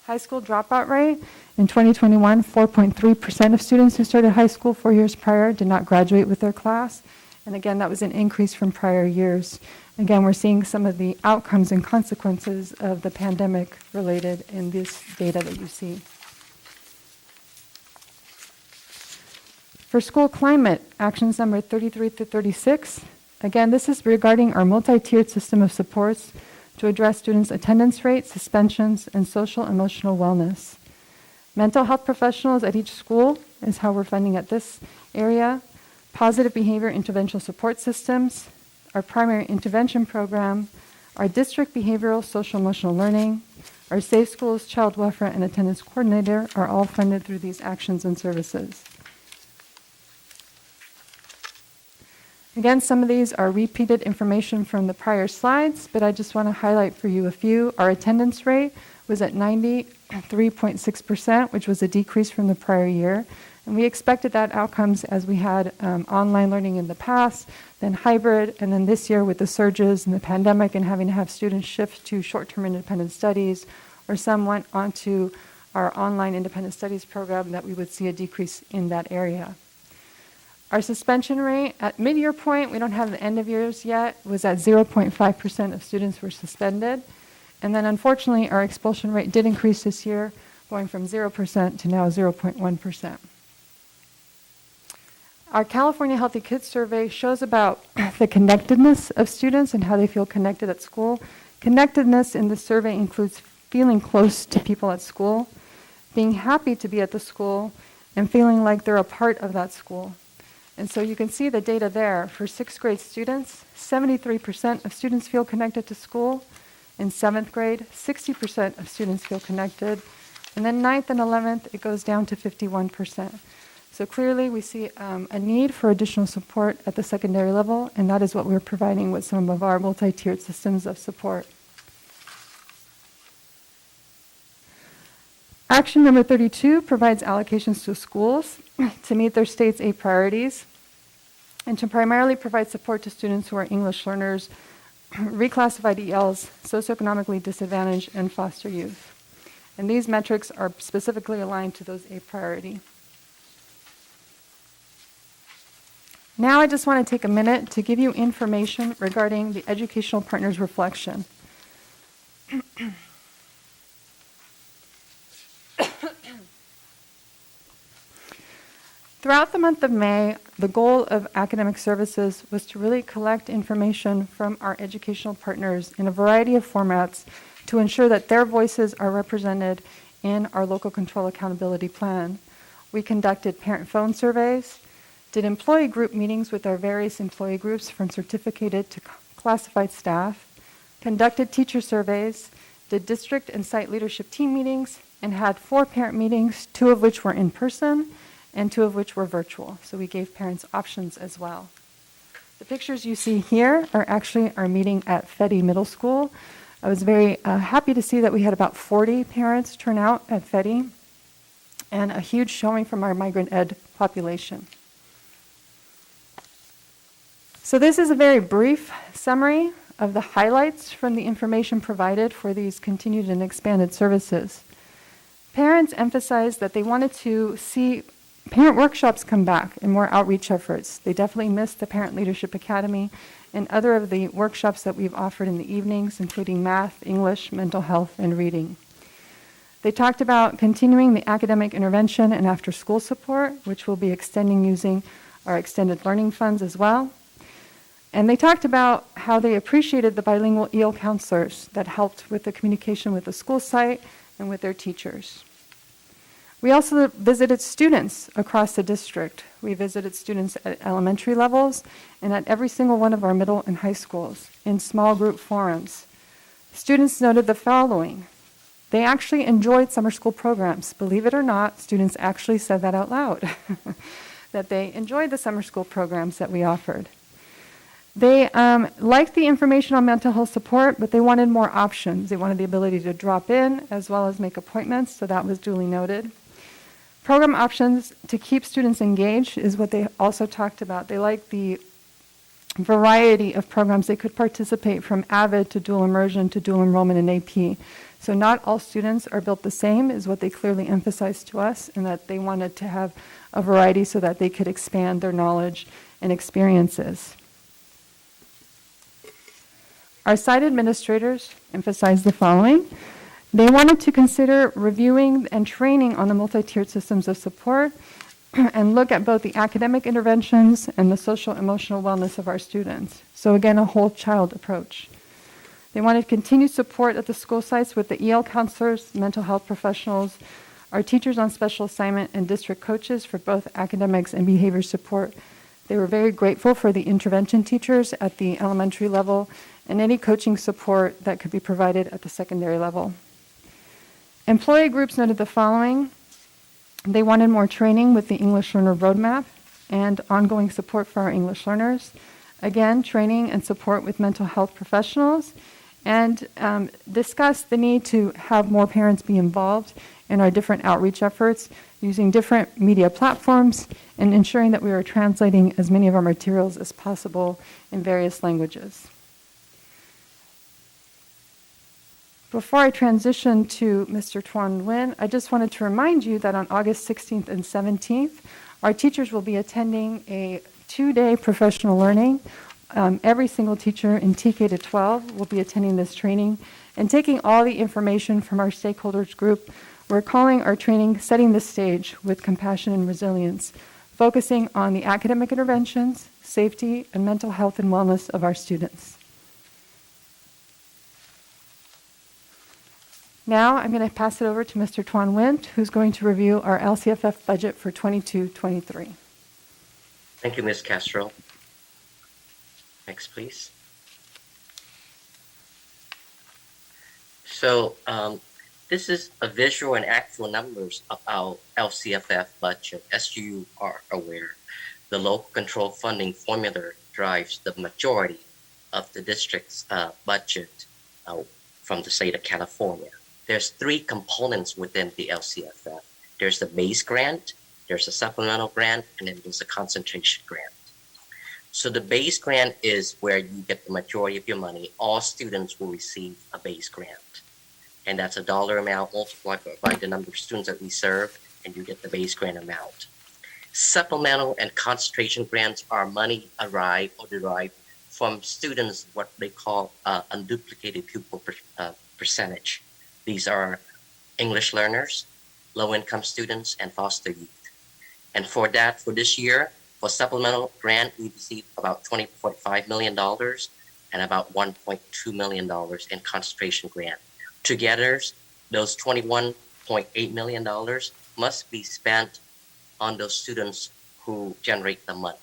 High school dropout rate in 2021, 4.3% of students who started high school 4 years prior did not graduate with their class. And again, that was an increase from prior years. Again, we're seeing some of the outcomes and consequences of the pandemic related in this data that you see. For school climate, actions number 33 through 36. Again, this is regarding our multi-tiered system of supports to address students' attendance rates, suspensions, and social emotional wellness. Mental health professionals at each school is how we're funding at this area. Positive behavior intervention support systems, our primary intervention program, our district behavioral social emotional learning, our Safe Schools child welfare and attendance coordinator are all funded through these actions and services. Again, some of these are repeated information from the prior slides, but I just want to highlight for you a few. Our attendance rate was at 93.6%, which was a decrease from the prior year. And we expected that outcomes as we had online learning in the past, then hybrid, and then this year with the surges and the pandemic and having to have students shift to short-term independent studies, or some went onto our online independent studies program, that we would see a decrease in that area. Our suspension rate at mid-year point, we don't have the end of years yet, was at 0.5% of students were suspended. And then unfortunately, our expulsion rate did increase this year, going from 0% to now 0.1%. Our California Healthy Kids Survey shows about the connectedness of students and how they feel connected at school. Connectedness in the survey includes feeling close to people at school, being happy to be at the school, and feeling like they're a part of that school. And so you can see the data there. For 6th grade students, 73% of students feel connected to school. In 7th grade, 60% of students feel connected. And then 9th and 11th, it goes down to 51%. So clearly we see a need for additional support at the secondary level, and that is what we're providing with some of our multi-tiered systems of support. Action number 32 provides allocations to schools to meet their state's 8 priorities and to primarily provide support to students who are English learners, reclassified ELs, socioeconomically disadvantaged, and foster youth. And these metrics are specifically aligned to those 8 priorities. Now I just want to take a minute to give you information regarding the Educational Partners Reflection. Throughout the month of May, the goal of academic services was to really collect information from our educational partners in a variety of formats to ensure that their voices are represented in our local control accountability plan. We conducted parent phone surveys, did employee group meetings with our various employee groups from certificated to classified staff, conducted teacher surveys, did district and site leadership team meetings, and had 4 parent meetings, 2 of which were in person and 2 of which were virtual. So we gave parents options as well. The pictures you see here are actually our meeting at Feddy Middle School. I was very happy to see that we had about 40 parents turn out at Feddy and a huge showing from our migrant ed population. So this is a very brief summary of the highlights from the information provided for these continued and expanded services. Parents emphasized that they wanted to see parent workshops come back and more outreach efforts. They definitely missed the Parent Leadership Academy and other of the workshops that we've offered in the evenings, including math, English, mental health, and reading. They talked about continuing the academic intervention and after-school support, which we'll be extending using our extended learning funds as well. And they talked about how they appreciated the bilingual EL counselors that helped with the communication with the school site and with their teachers. We also visited students across the district. We visited students at elementary levels and at every single one of our middle and high schools in small group forums. Students noted the following. They actually enjoyed summer school programs. Believe it or not, students actually said that out loud, that they enjoyed the summer school programs that we offered. They liked the information on mental health support, but they wanted more options. They wanted the ability to drop in as well as make appointments, so that was duly noted. Program options to keep students engaged is what they also talked about. They liked the variety of programs they could participate from AVID to dual immersion to dual enrollment in AP. So not all students are built the same is what they clearly emphasized to us, and that they wanted to have a variety so that they could expand their knowledge and experiences. Our site administrators emphasized the following. They wanted to consider reviewing and training on the multi-tiered systems of support and look at both the academic interventions and the social emotional wellness of our students. So again, a whole child approach. They wanted continued support at the school sites with the EL counselors, mental health professionals, our teachers on special assignment, and district coaches for both academics and behavior support. They were very grateful for the intervention teachers at the elementary level and any coaching support that could be provided at the secondary level. Employee groups noted the following. They wanted more training with the English Learner Roadmap and ongoing support for our English learners. Again, training and support with mental health professionals, and discussed the need to have more parents be involved in our different outreach efforts, using different media platforms, and ensuring that we are translating as many of our materials as possible in various languages. Before I transition to Mr. Tuan Nguyen, I just wanted to remind you that on August 16th and 17th, our teachers will be attending a 2-day professional learning. Every single teacher in TK to 12 will be attending this training and taking all the information from our stakeholders group. We're calling our training Setting the Stage with Compassion and Resilience, focusing on the academic interventions, safety, and mental health and wellness of our students. Now I'm going to pass it over to Mr. Tuan Nguyen, who's going to review our LCFF budget for 22-23. Thank you, Ms. Castro. Next, please. So this is a visual and actual numbers of our LCFF budget. As you are aware, the local control funding formula drives the majority of the district's budget from the state of California. There's 3 components within the LCFF. There's the base grant, there's a supplemental grant, and then there's a concentration grant. So the base grant is where you get the majority of your money. All students will receive a base grant. And that's a dollar amount multiplied by the number of students that we serve, and you get the base grant amount. Supplemental and concentration grants are money derived from students, what they call unduplicated pupil percentage. These are English learners, low-income students, and foster youth. And for this year, for supplemental grant, we received about $20.5 million and about $1.2 million in concentration grant. Together, those $21.8 million must be spent on those students who generate the money,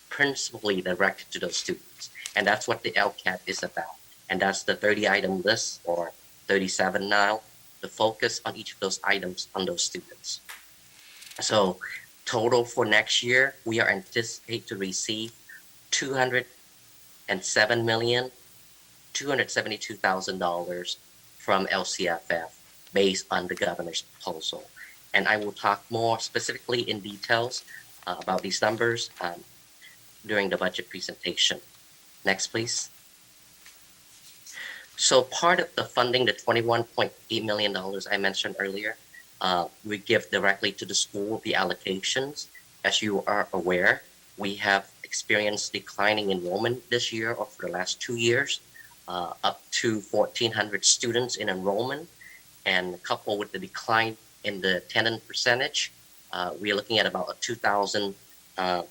principally directed to those students. And that's what the LCAP is about. And that's the 30-item list, or 37 now, the focus on each of those items on those students. So total for next year, we are anticipated to receive $207,272,000 from LCFF based on the governor's proposal. And I will talk more specifically in details about these numbers during the budget presentation. Next, please. So part of the funding, the $21.8 million I mentioned earlier, we give directly to the school the allocations. As you are aware, we have experienced declining enrollment this year or for the last 2 years, up to 1,400 students in enrollment. And coupled with the decline in the attendance percentage, we're looking at about a 2,000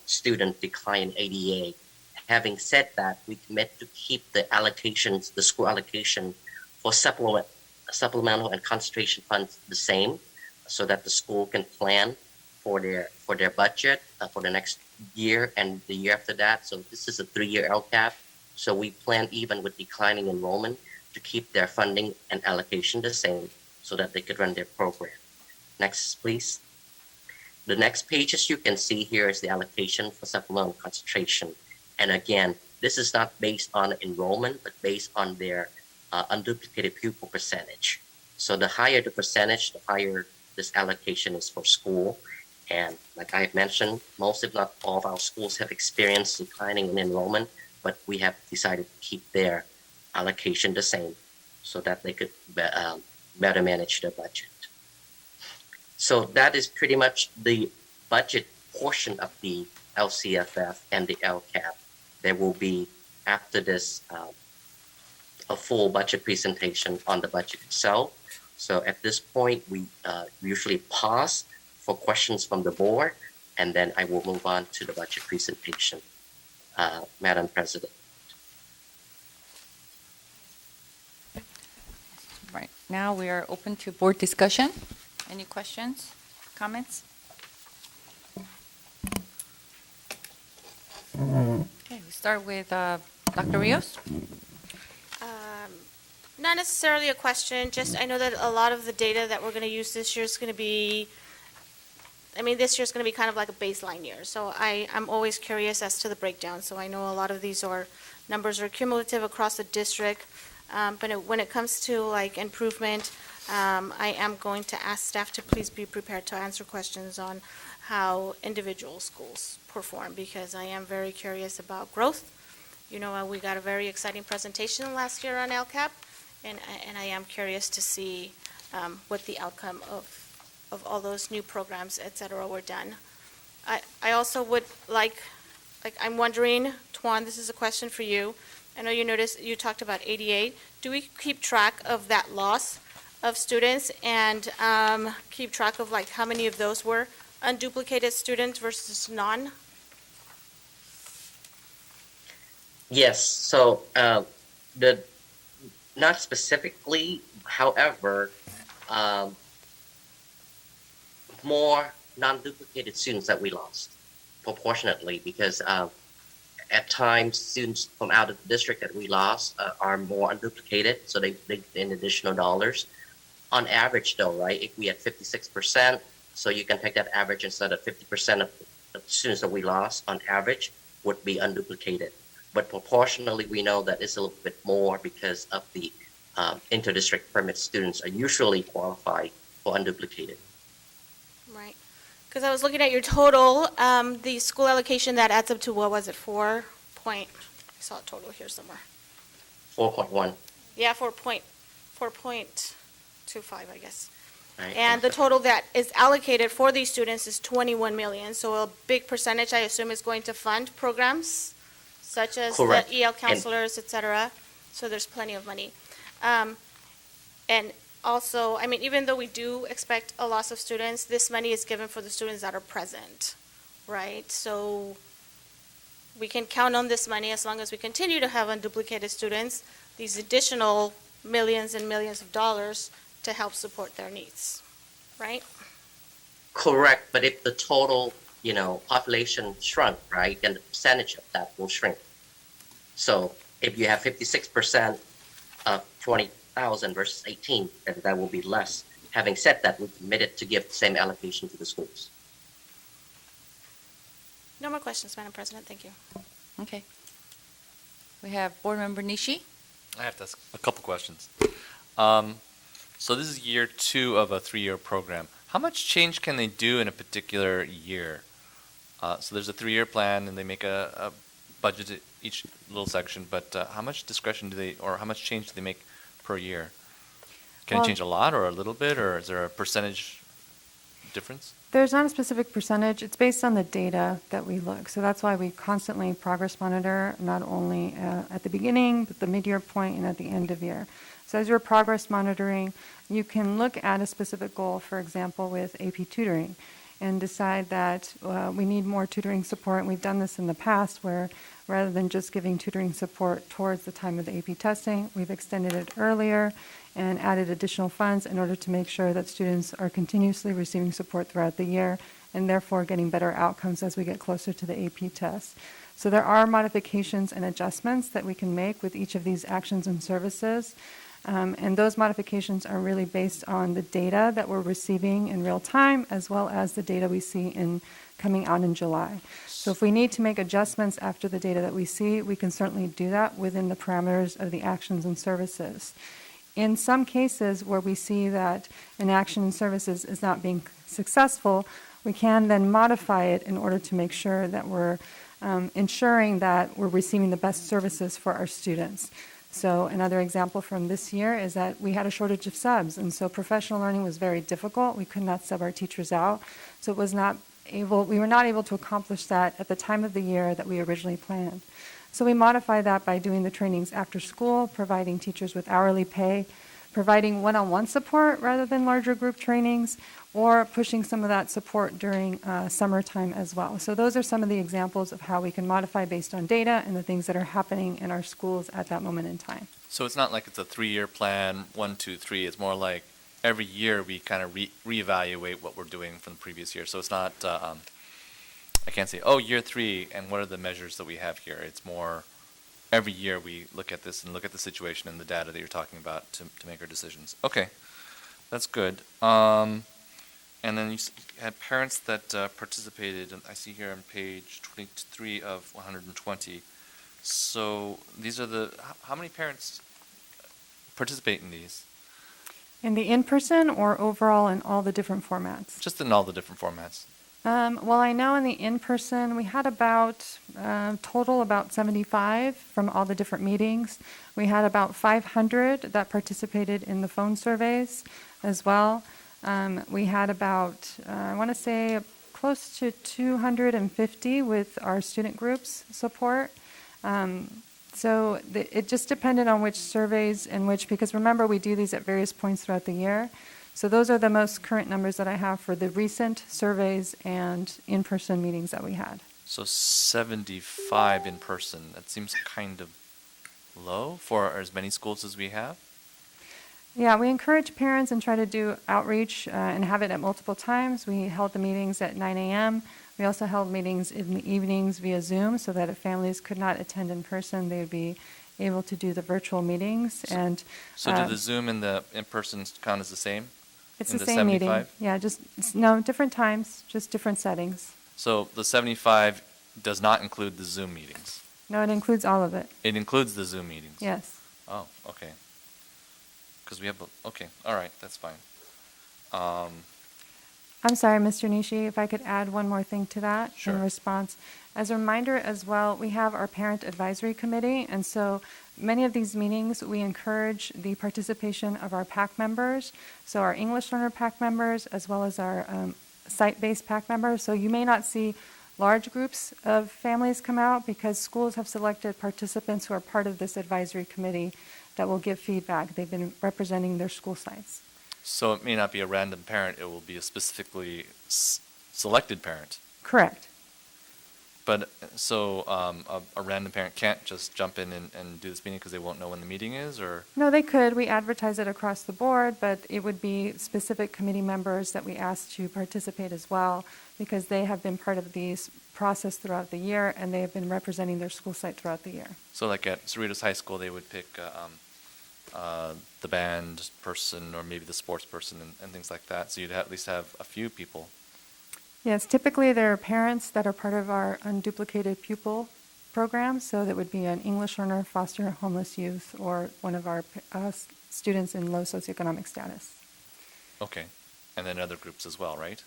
student decline in ADA. Having said that, we commit to keep the allocations, the school allocation for supplemental and concentration funds the same, so that the school can plan for their budget for the next year and the year after that. So this is a 3-year LCAP. So we plan, even with declining enrollment, to keep their funding and allocation the same so that they could run their program. Next, please. The next page, as you can see here, is the allocation for supplemental concentration. And again, this is not based on enrollment, but based on their unduplicated pupil percentage. So the higher the percentage, the higher this allocation is for school. And like I mentioned, most if not all of our schools have experienced declining in enrollment, but we have decided to keep their allocation the same so that they could better manage their budget. So that is pretty much the budget portion of the LCFF and the LCAP. There will be, after this, a full budget presentation on the budget itself. So at this point, we usually pause for questions from the board, and then I will move on to the budget presentation. Madam President. Right, now we are open to board discussion. Any questions, comments? Okay, we start with Dr. Rios. Not necessarily a question, just I know that a lot of the data that we're going to use this year is going to be, this year is going to be kind of like a baseline year. So I'm always curious as to the breakdown. So I know a lot of these numbers are cumulative across the district, but when it comes to like improvement, I am going to ask staff to please be prepared to answer questions on how individual schools perform, because I am very curious about growth. You know, we got a very exciting presentation last year on LCAP, and I am curious to see what the outcome of all those new programs, et cetera, were done. I also would I'm wondering, Tuan, this is a question for you. I know you talked about 88. Do we keep track of that loss of students and keep track of like how many of those were unduplicated students versus non? Yes, so the not specifically, however, more non-duplicated students that we lost proportionately, because at times students from out of the district that we lost are more unduplicated, so they get in additional dollars. On average though, right, if we had 56%, so you can take that average instead of 50% of the students that we lost on average would be unduplicated. But proportionally, we know that it's a little bit more because of the inter-district permit students are usually qualified for unduplicated. Right. Because I was looking at your total, the school allocation, that adds up to, what was it, 4 point, I saw a total here somewhere. 4.1. Yeah, 4.25, I guess. Right. And the total that is allocated for these students is 21 million. So a big percentage, I assume, is going to fund programs such as Correct. the EL counselors, et cetera. So there's plenty of money. And also, I mean, even though we do expect a loss of students, this money is given for the students that are present, right? So we can count on this money as long as we continue to have unduplicated students, these additional millions and millions of dollars to help support their needs, right? Correct, but if the total, population shrunk, right, then the percentage of that will shrink. So if you have 56% of 20,000 versus 18, then that will be less. Having said that, we committed to give the same allocation to the schools. No more questions, Madam President, thank you. Okay. We have Board Member Nishi. I have to ask a couple questions. So this is year 2 of a 3-year program. How much change can they do in a particular year? So there's a 3-year plan, and they make a budget at each little section. But how much discretion or how much change do they make per year? Can it change a lot, or a little bit, or is there a percentage difference? There's not a specific percentage. It's based on the data that we look. So that's why we constantly progress monitor, not only at the beginning, but the mid-year point and at the end of year. So as you're progress monitoring, you can look at a specific goal, for example, with AP tutoring, and decide that we need more tutoring support. And we've done this in the past where rather than just giving tutoring support towards the time of the AP testing, we've extended it earlier and added additional funds in order to make sure that students are continuously receiving support throughout the year and therefore getting better outcomes as we get closer to the AP test. So there are modifications and adjustments that we can make with each of these actions and services. And those modifications are really based on the data that we're receiving in real time, as well as the data we see coming out in July. So if we need to make adjustments after the data that we see, we can certainly do that within the parameters of the actions and services. In some cases where we see that an action and services is not being successful, we can then modify it in order to make sure that we're ensuring that we're receiving the best services for our students. So another example from this year is that we had a shortage of subs, and so professional learning was very difficult. We could not sub our teachers out, so we were not able to accomplish that at the time of the year that we originally planned. So we modify that by doing the trainings after school, providing teachers with hourly pay, providing one-on-one support rather than larger group trainings, or pushing some of that support during summertime as well. So those are some of the examples of how we can modify based on data and the things that are happening in our schools at that moment in time. So it's not like it's a 3-year plan, 1, 2, 3. It's more like every year we kind of reevaluate what we're doing from the previous year. So it's not, I can't say, year 3, and what are the measures that we have here? It's more every year we look at this and look at the situation and the data that you're talking about to make our decisions. Okay, that's good. And then you had parents that participated, and I see here on page 23 of 120. So these are how many parents participate in these? In the in-person or overall in all the different formats? Just in all the different formats. Well, I know in the in-person, we had about, total about 75 from all the different meetings. We had about 500 that participated in the phone surveys as well. We had about, I want to say, close to 250 with our student groups support. So it just depended on which surveys and which, because remember, we do these at various points throughout the year. So those are the most current numbers that I have for the recent surveys and in-person meetings that we had. So 75 in person. That seems kind of low for as many schools as we have. Yeah, we encourage parents and try to do outreach and have it at multiple times. We held the meetings at 9 a.m. We also held meetings in the evenings via Zoom so that if families could not attend in person, they would be able to do the virtual meetings. So do the Zoom and the in-person count as the same? It's in the the same 75? meeting. Yeah, no, different times, just different settings. So the 75 does not include the Zoom meetings. No, it includes all of it. It includes the Zoom meetings. Yes. Oh, okay. Because we have, okay, all right, that's fine. I'm sorry, Mr. Nishi, if I could add one more thing to that Sure. in response. As a reminder as well, we have our Parent Advisory Committee, and so many of these meetings, we encourage the participation of our PAC members, so our English learner PAC members, as well as our site-based PAC members. So you may not see large groups of families come out because schools have selected participants who are part of this advisory committee that will give feedback. They've been representing their school sites. So it may not be a random parent, it will be a specifically selected parent. Correct. But so a random parent can't just jump in and do this meeting because they won't know when the meeting is, or? No, they could. We advertise it across the board, but it would be specific committee members that we ask to participate as well because they have been part of this process throughout the year and they have been representing their school site throughout the year. So like at Cerritos High School, they would pick the band person or maybe the sports person and things like that. So you'd at least have a few people. Yes, typically there are parents that are part of our unduplicated pupil program, so that would be an English learner, foster homeless youth, or one of our students in low socioeconomic status. Okay. And then other groups as well, right?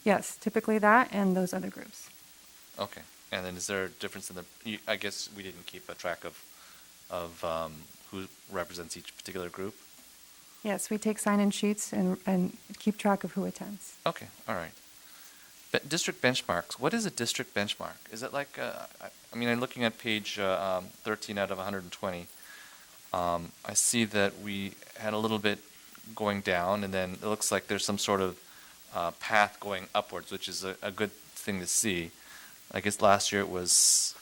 Yes, typically that and those other groups. Okay. And then is there a difference in the, I guess we didn't keep a track of who represents each particular group? Yes, we take sign-in sheets and keep track of who attends. Okay, all right. District benchmarks. What is a district benchmark? Is it like, I mean, I'm looking at page 13 out of 120. I see that we had a little bit going down, and then it looks like there's some sort of path going upwards, which is a good thing to see. I guess last year it was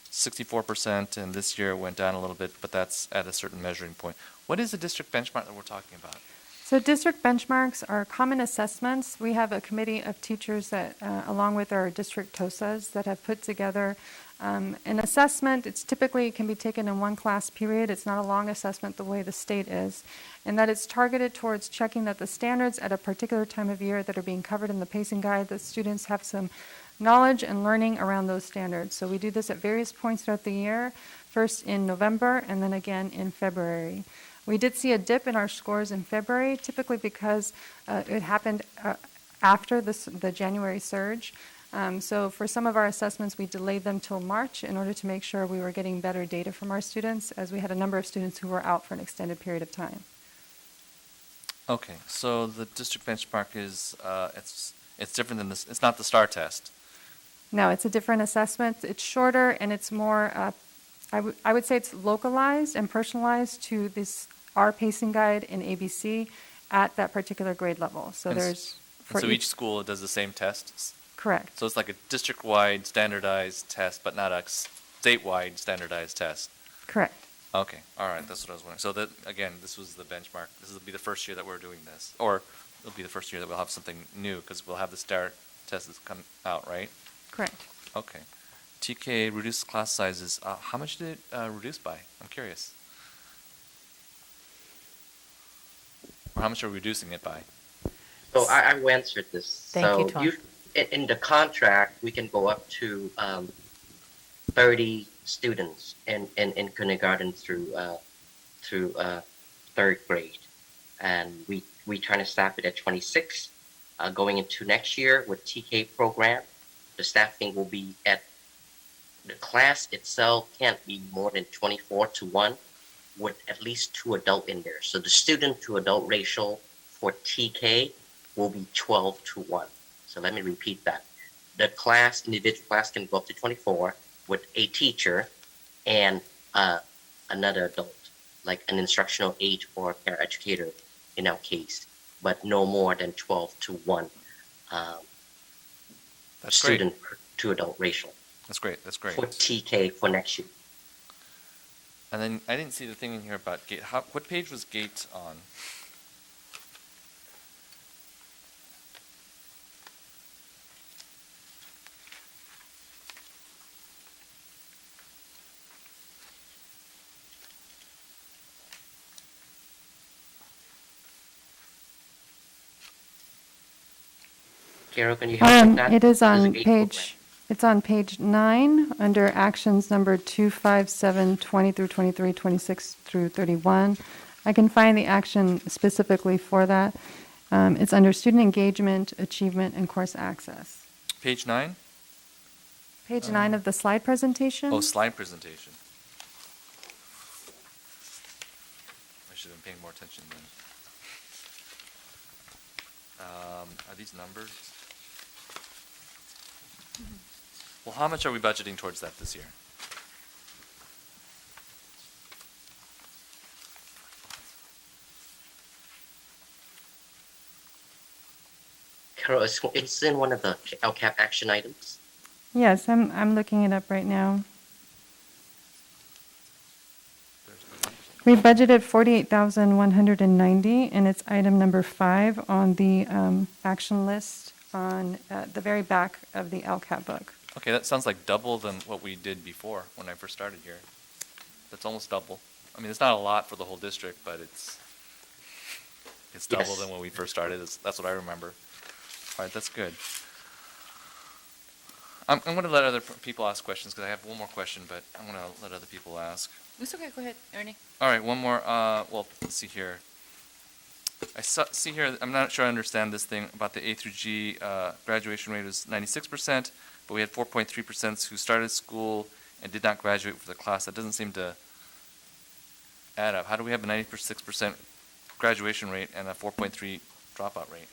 64%, and this year it went down a little bit, but that's at a certain measuring point. What is the district benchmark that we're talking about? So district benchmarks are common assessments. We have a committee of teachers that, along with our district TOSAs, that have put together an assessment. It's typically can be taken in one class period. It's not a long assessment the way the state is, and that it's targeted towards checking that the standards at a particular time of year that are being covered in the pacing guide, that students have some knowledge and learning around those standards. So we do this at various points throughout the year, first in November and then again in February. We did see a dip in our scores in February, typically because it happened after the January surge. So for some of our assessments, we delayed them till March in order to make sure we were getting better data from our students, as we had a number of students who were out for an extended period of time. Okay, so the district benchmark is, it's different than this, it's not the STAR test. No, it's a different assessment. It's shorter and it's more, I would say it's localized and personalized to our pacing guide in ABC at that particular grade level. So there's so each school does the same test? Correct. So it's like a district-wide standardized test, but not a statewide standardized test? Correct. Okay, all right, that's what I was wondering. So that, again, this was the benchmark. This will be the first year that we're doing this. Or it'll be the first year that we'll have something new, because we'll have the STAR test that's come out, right? Correct. Okay. TK reduced class sizes. How much did it reduce by? I'm curious. Or how much are we reducing it by? So I went through this. Thank you, So Tom. in the contract, we can go up to 30 students in kindergarten through third grade. and we trying to staff it at 26. Going into next year with TK program, the staffing will be at the class itself can't be more than 24-1 with at least 2 adult in there. So the student to adult ratio for TK will be 12-1. So let me repeat that. The class, individual class can go up to 24 with a teacher and another adult, like an instructional aide or paraeducator in our case, but no more than 12-1 That's student to adult ratio. That's great. That's great. For TK for next year. And then I didn't see the thing in here about gate. What page was gate on? Carol, can you help with that? It is There's a on gate page, it's on page 9, under actions number 2, 5, 7, 20 through 23, 26 through 31. I can find the action specifically for that. It's under student engagement, achievement, and course access. Page 9? Page 9 of the slide presentation. Oh, slide presentation. I should have been paying more attention then. Are these numbers? Well, how much are we budgeting towards that this year? Carol, it's in one of the LCAP action items. Yes, I'm looking it up right now. We budgeted 48,190, and it's item number 5 on the action list on the very back of the LCAP book. Okay, that sounds like double than what we did before when I first started here. That's almost double. I mean, it's not a lot for the whole district, but it's double Yes. than when we first started. That's what I remember. All right, that's good. I'm going to let other people ask questions because I have one more question, but I'm going to let other people ask. It's okay, go ahead, Ernie. All right, one more. Well, let's see here. See here, I'm not sure I understand this thing about the A through G graduation rate was 96%, but we had 4.3% who started school and did not graduate for the class. That doesn't seem to add up. How do we have a 96% graduation rate and a 4.3 dropout rate?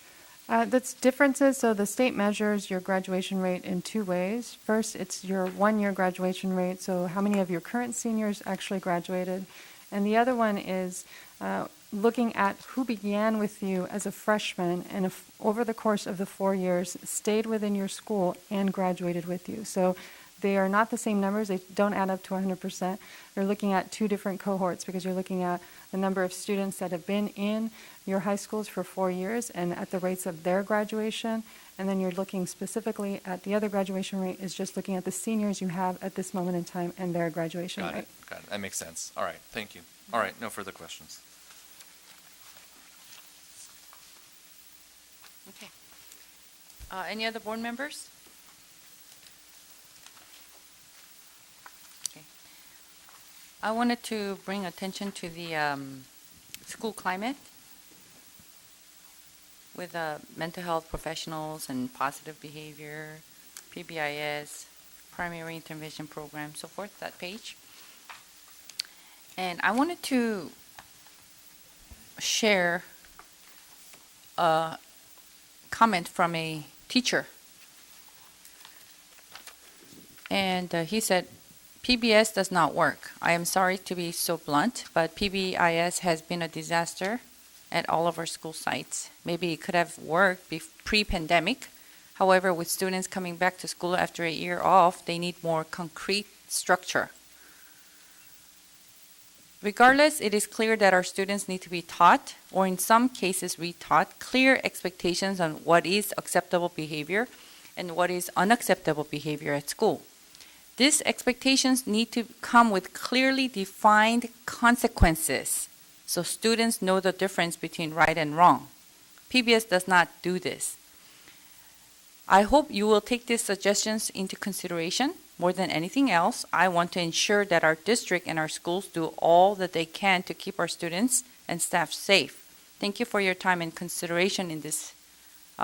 That's differences. So the state measures your graduation rate in 2 ways. First, it's your one-year graduation rate, so how many of your current seniors actually graduated. And the other one is looking at who began with you as a freshman and over the course of the 4 years stayed within your school and graduated with you. So they are not the same numbers. They don't add up to 100%. You're looking at 2 different cohorts because you're looking at the number of students that have been in your high schools for 4 years and at the rates of their graduation. And then you're looking specifically at the other graduation rate is just looking at the seniors you have at this moment in time and their graduation Got rate. it. Got it. That makes sense. All right. Thank you. All right. No further questions. Okay. Any other board members? Okay. I wanted to bring attention to the school climate with mental health professionals and positive behavior, PBIS, primary intervention program, so forth, that page. And I wanted to share a comment from a teacher. And he said, PBS does not work. I am sorry to be so blunt, but PBIS has been a disaster at all of our school sites. Maybe it could have worked pre-pandemic. However, with students coming back to school after a year off, they need more concrete structure. Regardless, it is clear that our students need to be taught, or in some cases retaught, clear expectations on what is acceptable behavior and what is unacceptable behavior at school. These expectations need to come with clearly defined consequences so students know the difference between right and wrong. PBS does not do this. I hope you will take these suggestions into consideration. More than anything else, I want to ensure that our district and our schools do all that they can to keep our students and staff safe. Thank you for your time and consideration in this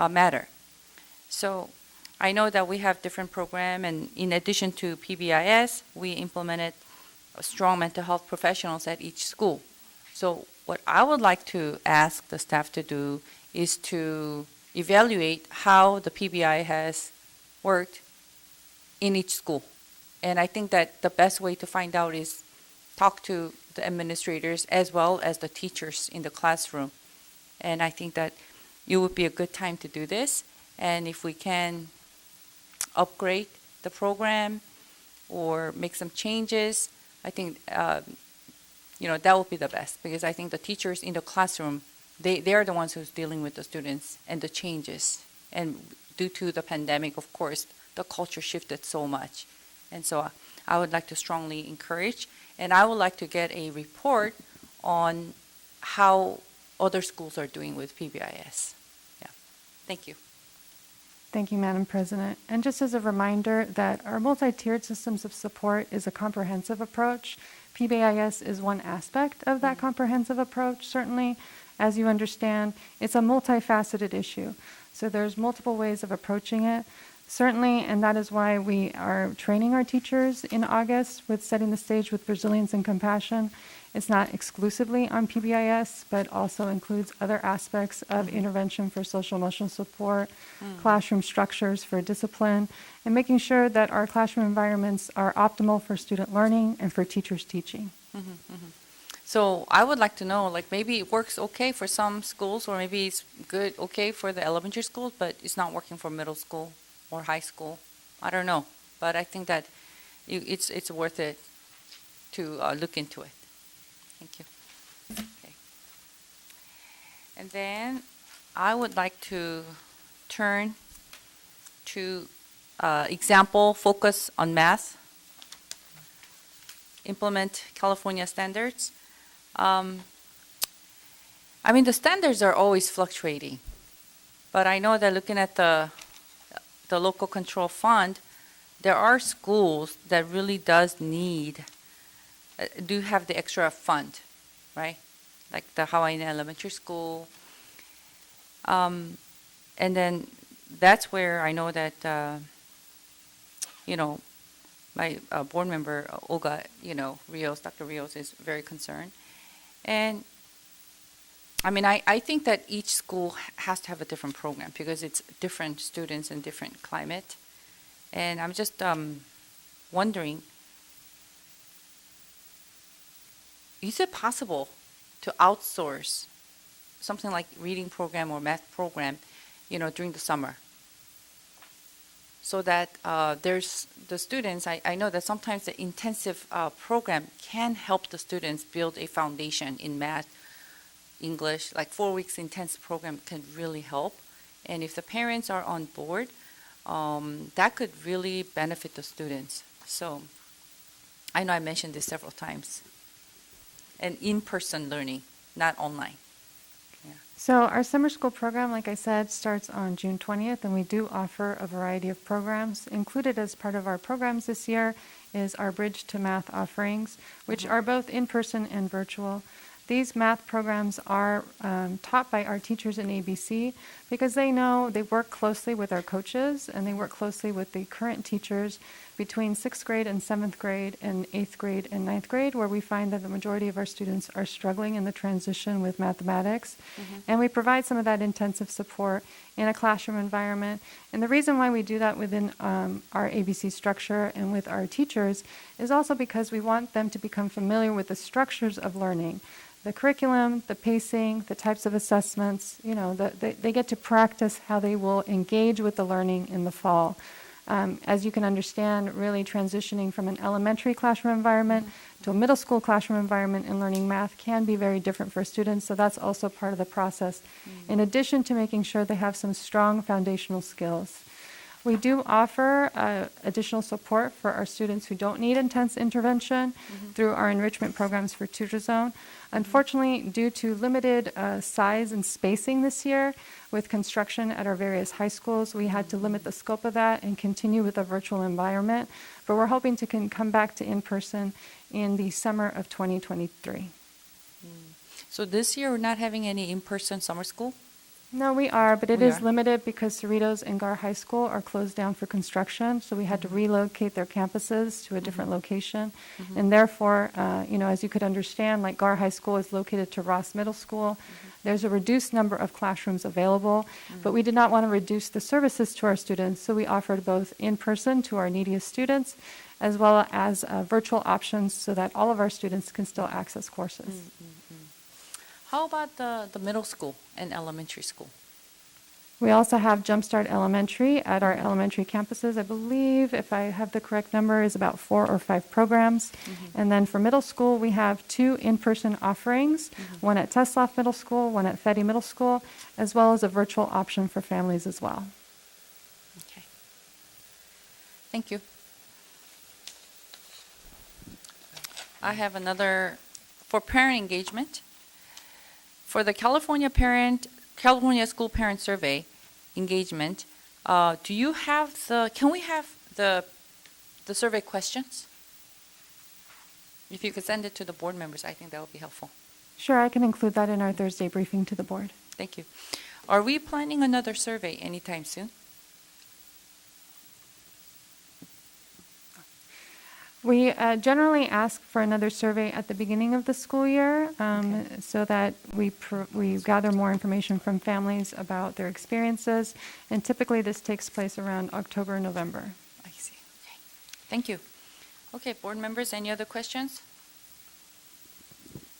matter. So I know that we have different program, and in addition to PBIS, we implemented strong mental health professionals at each school. So what I would like to ask the staff to do is to evaluate how the PBI has worked in each school. And I think that the best way to find out is talk to the administrators as well as the teachers in the classroom. And I think that it would be a good time to do this. And if we can upgrade the program or make some changes, I think that would be the best, because I think the teachers in the classroom, they are the ones who's dealing with the students and the changes. And due to the pandemic, of course, the culture shifted so much. And so I would like to strongly encourage, and I would like to get a report on how other schools are doing with PBIS. Yeah. Thank you. Thank you, Madam President. And just as a reminder that our multi-tiered systems of support is a comprehensive approach. PBIS is one aspect of that comprehensive approach, certainly. As you understand, it's a multifaceted issue. So there's multiple ways of approaching it. Certainly, and that is why we are training our teachers in August with Setting the Stage with Resilience and Compassion. It's not exclusively on PBIS, but also includes other aspects of intervention for social emotional support, classroom structures for discipline, and making sure that our classroom environments are optimal for student learning and for teachers teaching. So I would like to know, like, maybe it works okay for some schools, or maybe it's good, okay for the elementary schools, but it's not working for middle school or high school. I don't know, but I think that it's worth it to look into it. Thank you. Okay. And then I would like to turn to example focus on math, implement California standards. I mean, the standards are always fluctuating, but I know that looking at the local control fund, there are schools that really do have the extra fund, right? Like the Hawaiian Elementary School. And then that's where I know that, my board member, Olga, Rios, Dr. Rios is very concerned. And I mean, I think that each school has to have a different program because it's different students and different climate. And I'm just wondering, is it possible to outsource something like reading program or math program, during the summer? So that there's the students, I know that sometimes the intensive program can help the students build a foundation in math, English, like 4 weeks intensive program can really help. And if the parents are on board, that could really benefit the students. So I know I mentioned this several times. And in-person learning, not online. So our summer school program, like I said, starts on June 20th, and we do offer a variety of programs. Included as part of our programs this year is our Bridge to Math offerings, which are both in-person and virtual. These math programs are taught by our teachers in ABC because they work closely with our coaches, and they work closely with the current teachers between 6th grade and 7th grade and 8th grade and 9th grade, where we find that the majority of our students are struggling in the transition with mathematics. And we provide some of that intensive support in a classroom environment. And the reason why we do that within our ABC structure and with our teachers is also because we want them to become familiar with the structures of learning. The curriculum, the pacing, the types of assessments, they get to practice how they will engage with the learning in the fall. As you can understand, really transitioning from an elementary classroom environment to a middle school classroom environment and learning math can be very different for students, so that's also part of the process, in addition to making sure they have some strong foundational skills. We do offer additional support for our students who don't need intense intervention through our enrichment programs for Tutor Zone. Unfortunately, due to limited size and spacing this year with construction at our various high schools, we had to limit the scope of that and continue with a virtual environment. But we're hoping to come back to in-person in the summer of 2023. So this year, we're not having any in-person summer school? No, we are, but it We is are. limited because Cerritos and Gar High School are closed down for construction, so we had to relocate their campuses to a different location. And therefore, as you could understand, like Gar High School is located to Ross Middle School. There's a reduced number of classrooms available, but we did not want to reduce the services to our students, so we offered both in-person to our neediest students, as well as virtual options so that all of our students can still access courses. How about the middle school and elementary school? We also have Jumpstart Elementary at our elementary campuses. I believe, if I have the correct number, is about 4 or 5 programs. And then for middle school, we have 2 in-person offerings, one at Tesloff Middle School, one at Fetty Middle School, as well as a virtual option for families as well. Okay. Thank you. I have another, for parent engagement. For the California School Parent Survey engagement, can we have the survey questions? If you could send it to the board members, I think that would be helpful. Sure, I can include that in our Thursday briefing to the board. Thank you. Are we planning another survey anytime soon? We generally ask for another survey at the beginning of the school year so that we gather more information from families about their experiences. And typically this takes place around October, November. I see. Okay. Thank you. Okay, board members, any other questions?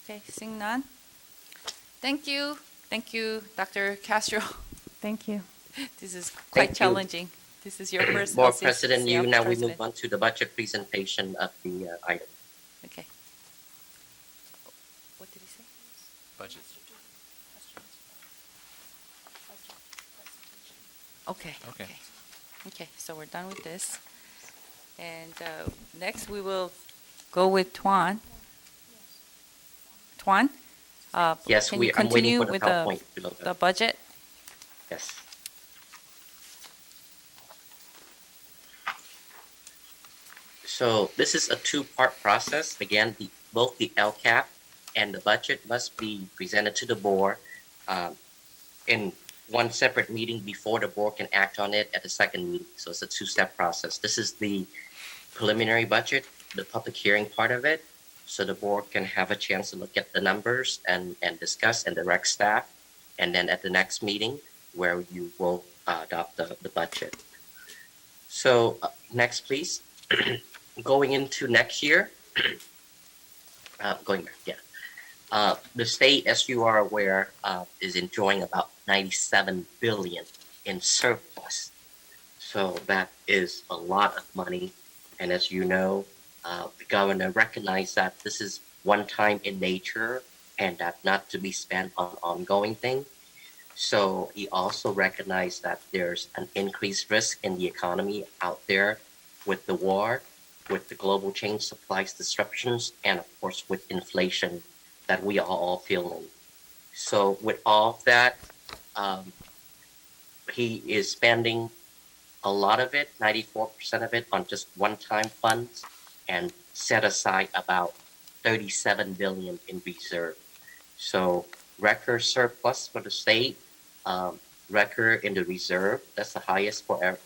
Okay, seeing none. Thank you. Thank you, Dr. Castro. Thank you. This is quite Thank you. challenging. This is your first Board LCCF President Yu, now we president. move on to the budget presentation of the item. Okay. What did he say? Budget. Okay. Okay. Okay, so we're done with this. And next, we will go with Tuan. Tuan? Yes, can you I'm waiting continue for the with PowerPoint below the that. budget? Yes. So this is a two-part process. Again, both the LCAP and the budget must be presented to the board in one separate meeting before the board can act on it at the second meeting. So it's a two-step process. This is the preliminary budget, the public hearing part of it, so the board can have a chance to look at the numbers and discuss and direct staff. And then at the next meeting, where you will adopt the budget. So next, please. Going into next year, the state, as you are aware, is enjoying about 97 billion in surplus. So that is a lot of money. And as you know, the governor recognized that this is one time in nature and that not to be spent on ongoing thing. So he also recognized that there's an increased risk in the economy out there with the war, with the global chain supplies disruptions, and of course with inflation that we are all feeling. So with all of that, he is spending a lot of it, 94% of it, on just one-time funds, and set aside about 37 billion in reserve. So record surplus for the state, record in the reserve, that's the highest for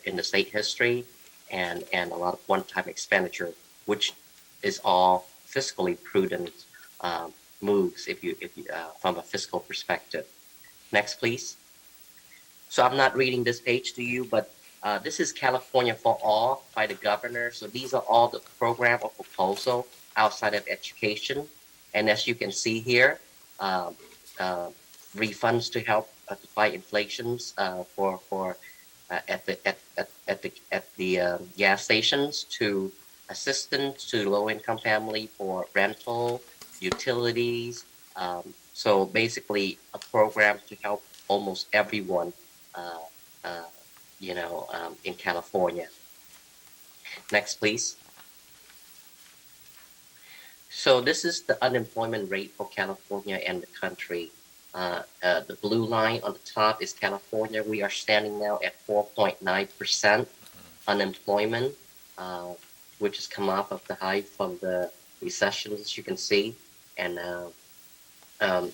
in the state history, and a lot of one-time expenditure, which is all fiscally prudent moves if you from a fiscal perspective. Next, please. So I'm not reading this page to you, but this is California for All by the governor. So these are all the program or proposal outside of education. And as you can see here, refunds to help to fight inflations at the gas stations, to assistance to low-income family for rental, utilities. So basically, a program to help almost everyone, in California. Next, please. So this is the unemployment rate for California and the country. The blue line on the top is California. We are standing now at 4.9% unemployment, which has come off of the high from the recession, as you can see. And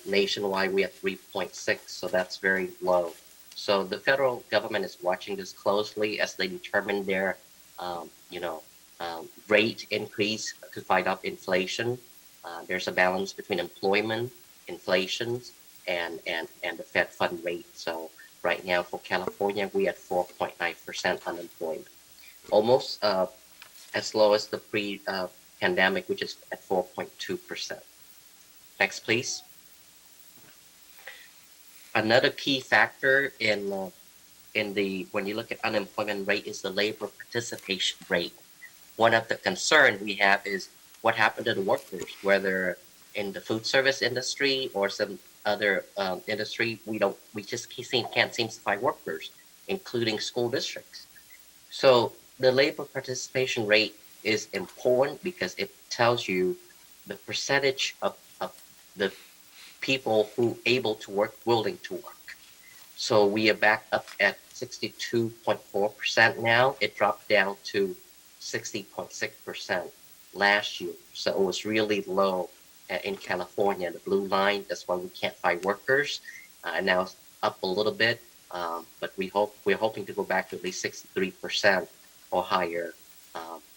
Nationwide, we have 3.6, so that's very low. So the federal government is watching this closely as they determine their, rate increase to fight off inflation. There's a balance between employment, inflation, and the Fed fund rate. So right now for California, we at 4.9% unemployment, almost as low as the pre-pandemic, which is at 4.2%. Next, please. Another key factor in the when you look at unemployment rate is the labor participation rate. One of the concerns we have is what happened to the workers, whether in the food service industry or some other industry. We just can't seem to find workers, including school districts. So the labor participation rate is important because it tells you the percentage of the people who able to work, willing to work. So we are back up at 62.4% now. It dropped down to 60.6% last year. So it was really low in California. The blue line, that's why we can't find workers. Now it's up a little bit, but we're hoping to go back to at least 63% or higher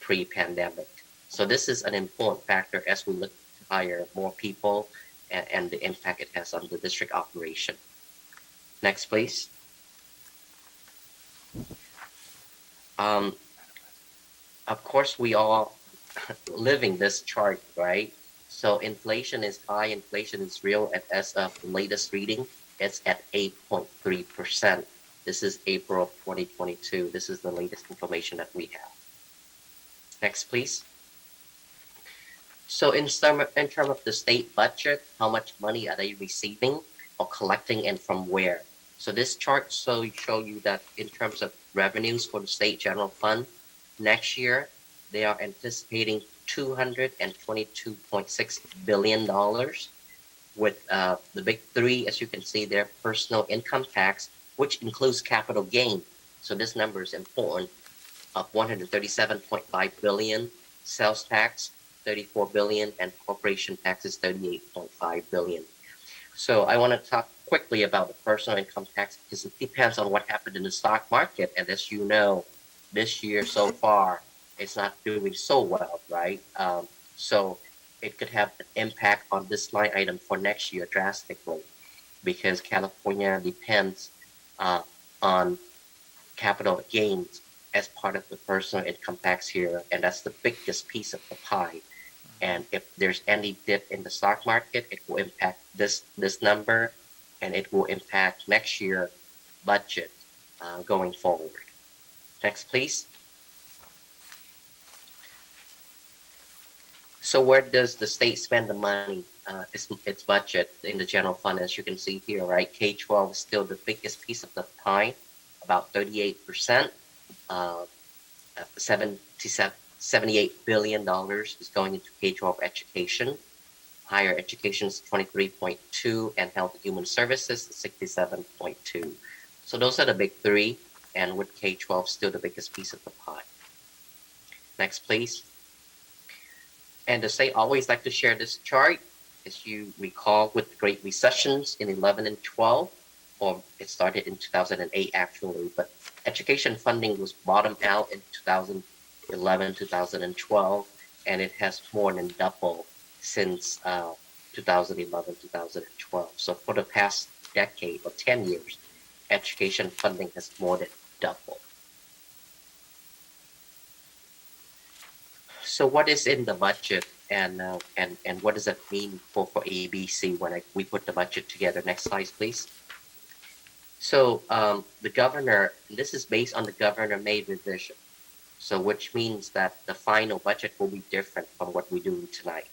pre-pandemic. So this is an important factor as we look to hire more people and the impact it has on the district operation. Next, please. Of course, we all living this chart, right? So inflation is high, inflation is real, and as of the latest reading, it's at 8.3%. This is April of 2022. This is the latest information that we have. Next, please. So in terms of the state budget, how much money are they receiving or collecting and from where? So this chart show you that in terms of revenues for the state general fund, next year they are anticipating $222.6 billion, with the big three, as you can see there, personal income tax, which includes capital gain. So this number is important, of $137.5 billion, sales tax, $34 billion, and corporation taxes, $38.5 billion. So I want to talk quickly about the personal income tax because it depends on what happened in the stock market. And as you know, this year so far, it's not doing so well, right? So it could have an impact on this line item for next year drastically because California depends on capital gains as part of the personal income tax here, and that's the biggest piece of the pie. And if there's any dip in the stock market, it will impact this number, and it will impact next year budget going forward. Next, please. So where does the state spend the money? Its budget in the general fund, as you can see here, right? K-12 is still the biggest piece of the pie, about 38%, $78 billion is going into K-12 education. Higher education is 23.2, and health and human services is 67.2. So those are the big three, and with K-12 still the biggest piece of the pie. Next, please. And the state always like to share this chart. As you recall, with the Great Recessions in 11 and 12, or it started in 2008 actually, but education funding was bottomed out in 2011, 2012, and it has more than doubled since 2011, 2012. So for the past decade or 10 years, education funding has more than doubled. So what is in the budget, and what does it mean for ABC when we put the budget together? Next slide, please. So the governor, this is based on the governor-made revision. So which means that the final budget will be different from what we're doing tonight,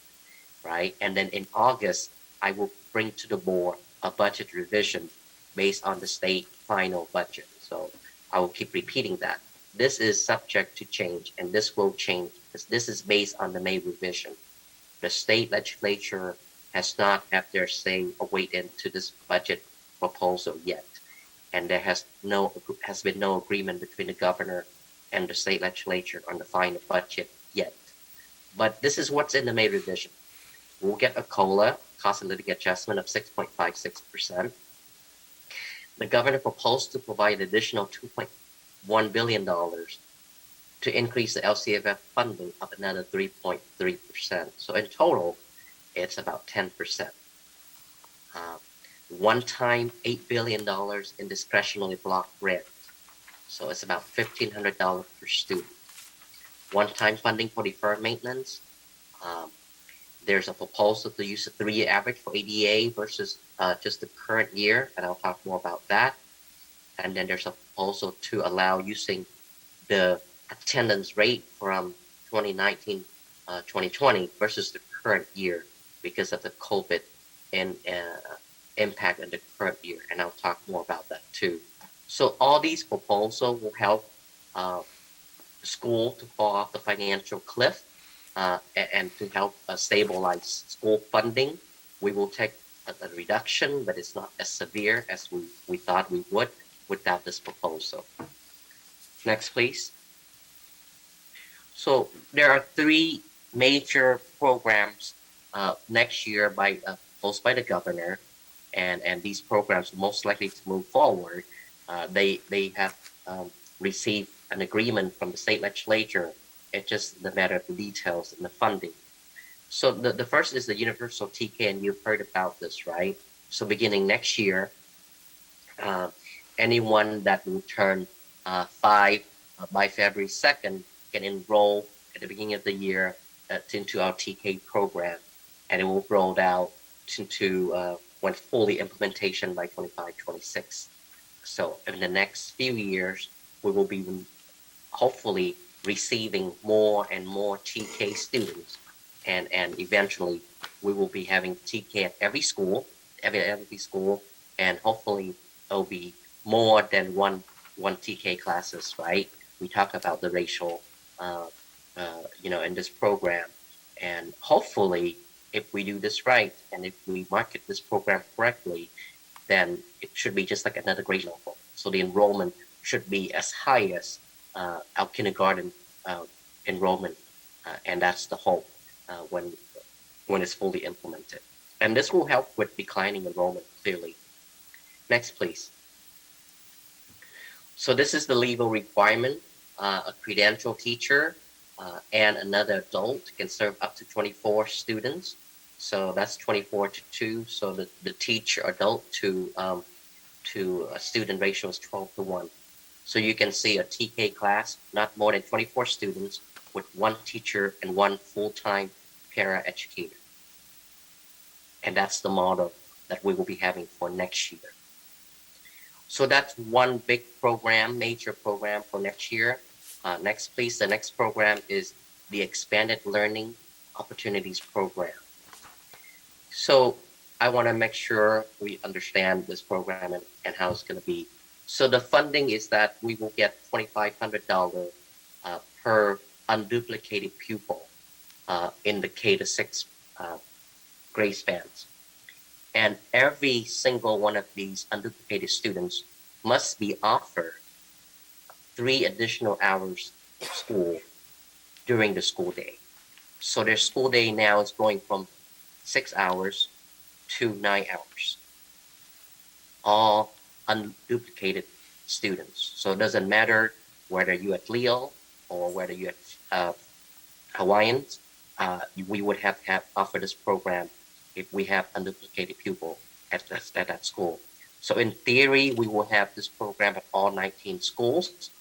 right? And then in August, I will bring to the board a budget revision based on the state final budget. So I will keep repeating that. This is subject to change, and this will change because this is based on the May revision. The state legislature has not had their say or weighed into this budget proposal yet, and there has been no agreement between the governor and the state legislature on the final budget yet. But this is what's in the May revision. We'll get a COLA. cost of living adjustment of 6.56%. The governor proposed to provide additional $2.1 billion to increase the LCFF funding of another 3.3%. So in total, it's about 10%. One-time $8 billion in discretionary block grant. So it's about $1,500 per student. One-time funding for deferred maintenance. There's a proposal to use a 3-year average for ADA versus just the current year, and I'll talk more about that. And then there's a proposal to allow using the attendance rate from 2019, 2020 versus the current year because of the COVID and impact in the current year, and I'll talk more about that too. So all these proposals will help school to fall off the financial cliff and to help stabilize school funding. We will take a reduction, but it's not as severe as we thought we would without this proposal. Next, please. So there are 3 major programs next year proposed by the governor, and these programs are most likely to move forward. They have received an agreement from the state legislature. It's just a matter of the details and the funding. So the first is the universal TK, and you've heard about this, right? So beginning next year, anyone that will turn 5 by February 2nd can enroll at the beginning of the year into our TK program, and it will roll out into when fully implementation by 25-26. So in the next few years, we will be hopefully receiving more and more TK students, and eventually we will be having TK at every school, every school, and hopefully there'll be more than one TK classes, right? We talk about the racial, in this program, and hopefully if we do this right and if we market this program correctly, then it should be just like another grade level. So the enrollment should be as high as our kindergarten enrollment, and that's the hope when it's fully implemented. And this will help with declining enrollment clearly. Next, please. So this is the legal requirement. A credentialed teacher and another adult can serve up to 24 students. So that's 24 to 2. So the teacher adult to a student ratio is 12 to 1. So you can see a TK class, not more than 24 students with 1 teacher and 1 full-time para-educator. And that's the model that we will be having for next year. So that's one big program, major program for next year. Next, please. The next program is the Expanded Learning Opportunities Program. So I want to make sure we understand this program and how it's going to be. So the funding is that we will get $2,500 per unduplicated pupil in the K-6 grade spans. And every single one of these unduplicated students must be offered 3 additional hours of school during the school day. So their school day now is going from 6 hours to 9 hours. All unduplicated students. So it doesn't matter whether you're at Leo or whether you're at Hawaiians, we would have to offer this program if we have unduplicated pupil at that school. So in theory, we will have this program at all 19 schools.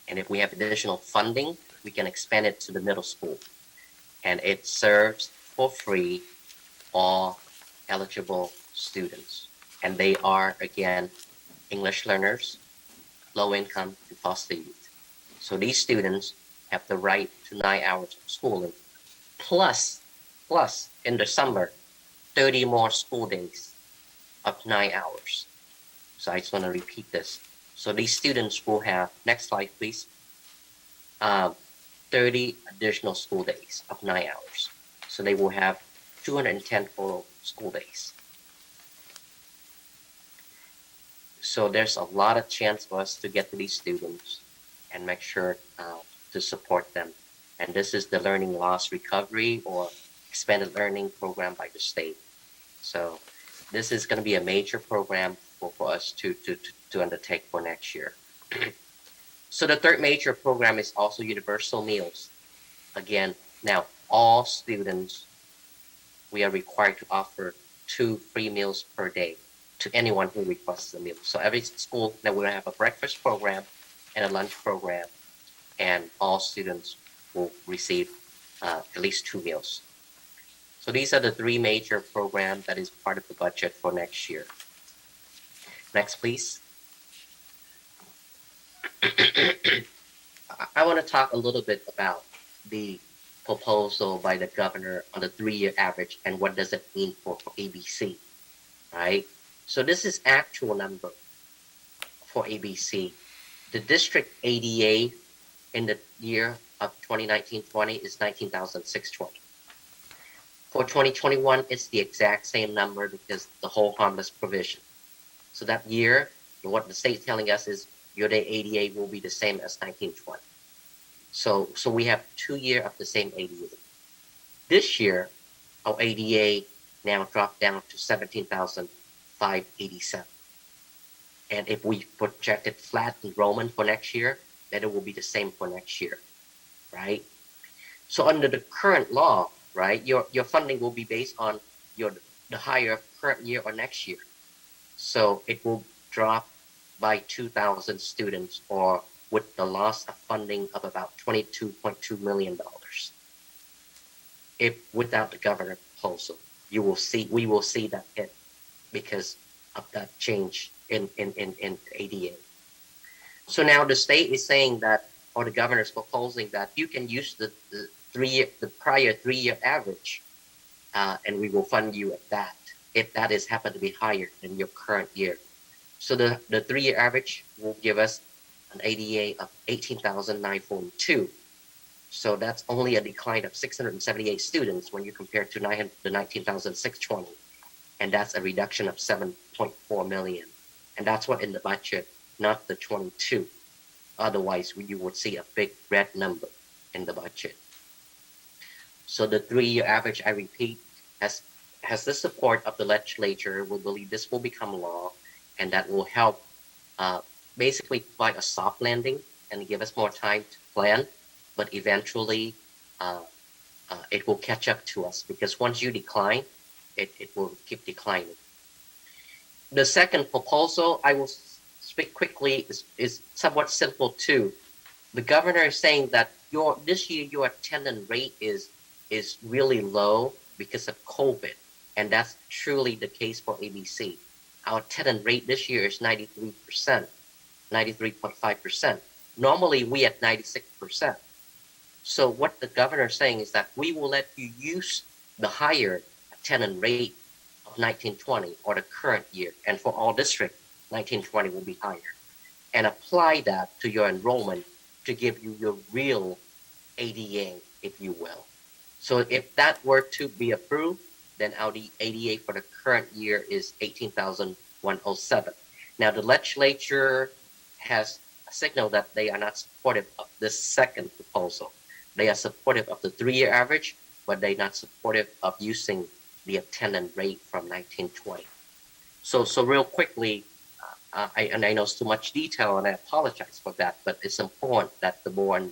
And if we have additional funding, we can expand it to the middle school. And it serves for free all eligible students. And they are, again, English learners, low income, and foster youth. So these students have the right to 9 hours of schooling, plus in the summer, 30 more school days of 9 hours. So I just want to repeat this. So these students will have, next slide please, 30 additional school days of 9 hours. So they will have 210 total school days. So there's a lot of chance for us to get to these students and make sure to support them. And this is the learning loss recovery or expanded learning program by the state. So this is going to be a major program for us to undertake for next year. So the third major program is also universal meals. Again, now all students, we are required to offer 2 free meals per day to anyone who requests a meal. So every school now we're going to have a breakfast program and a lunch program, and all students will receive at least 2 meals. So these are the 3 major programs that is part of the budget for next year. Next, please. I want to talk a little bit about the proposal by the governor on the 3-year average and what does it mean for ABC, right? So this is actual number for ABC. The district ADA in the year of 2019-20 is 19,620. For 2021, it's the exact same number because the whole harmless provision. So that year, what the state's telling us is your day ADA will be the same as 1920. So we have 2 years of the same ADA. This year, our ADA now dropped down to 17,587. And if we projected flat enrollment for next year, then it will be the same for next year, right? So under the current law, right, your funding will be based on the higher current year or next year. So it will drop by 2,000 students, or with the loss of funding of about $22.2 million. If without the governor proposal, we will see that hit because of that change in ADA. So now the state is saying that, or the governor is proposing that you can use the prior 3-year average, and we will fund you at that if that is happen to be higher than your current year. So the 3-year average will give us an ADA of 18,942. So that's only a decline of 678 students when you compare to the 19,620. And that's a reduction of 7.4 million. And that's what in the budget, not the 22. Otherwise, you would see a big red number in the budget. So the 3-year average, I repeat, has the support of the legislature. We believe this will become law, and that will help basically provide a soft landing and give us more time to plan. But eventually, it will catch up to us because once you decline, it will keep declining. The second proposal, I will speak quickly, is somewhat simple too. The governor is saying that this year your attendance rate is really low because of COVID, and that's truly the case for ABC. Our attendance rate this year is 93%, 93.5%. Normally we at 96%. So what the governor is saying is that we will let you use the higher attendance rate of 1920 or the current year, and for all districts, 1920 will be higher, and apply that to your enrollment to give you your real ADA, if you will. So if that were to be approved, then our ADA for the current year is 18,107. Now the legislature has signaled that they are not supportive of this second proposal. They are supportive of the 3-year average, but they're not supportive of using the attendance rate from 1920. So real quickly, I know it's too much detail, and I apologize for that, but it's important that the board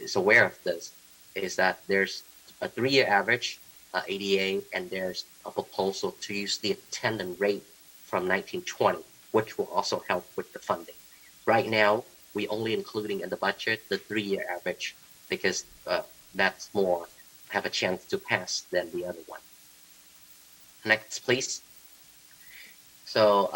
is aware of this, is that there's a 3-year average ADA, and there's a proposal to use the attendance rate from 1920, which will also help with the funding. Right now, we only including in the budget the 3-year average because that's more have a chance to pass than the other one. Next, please. So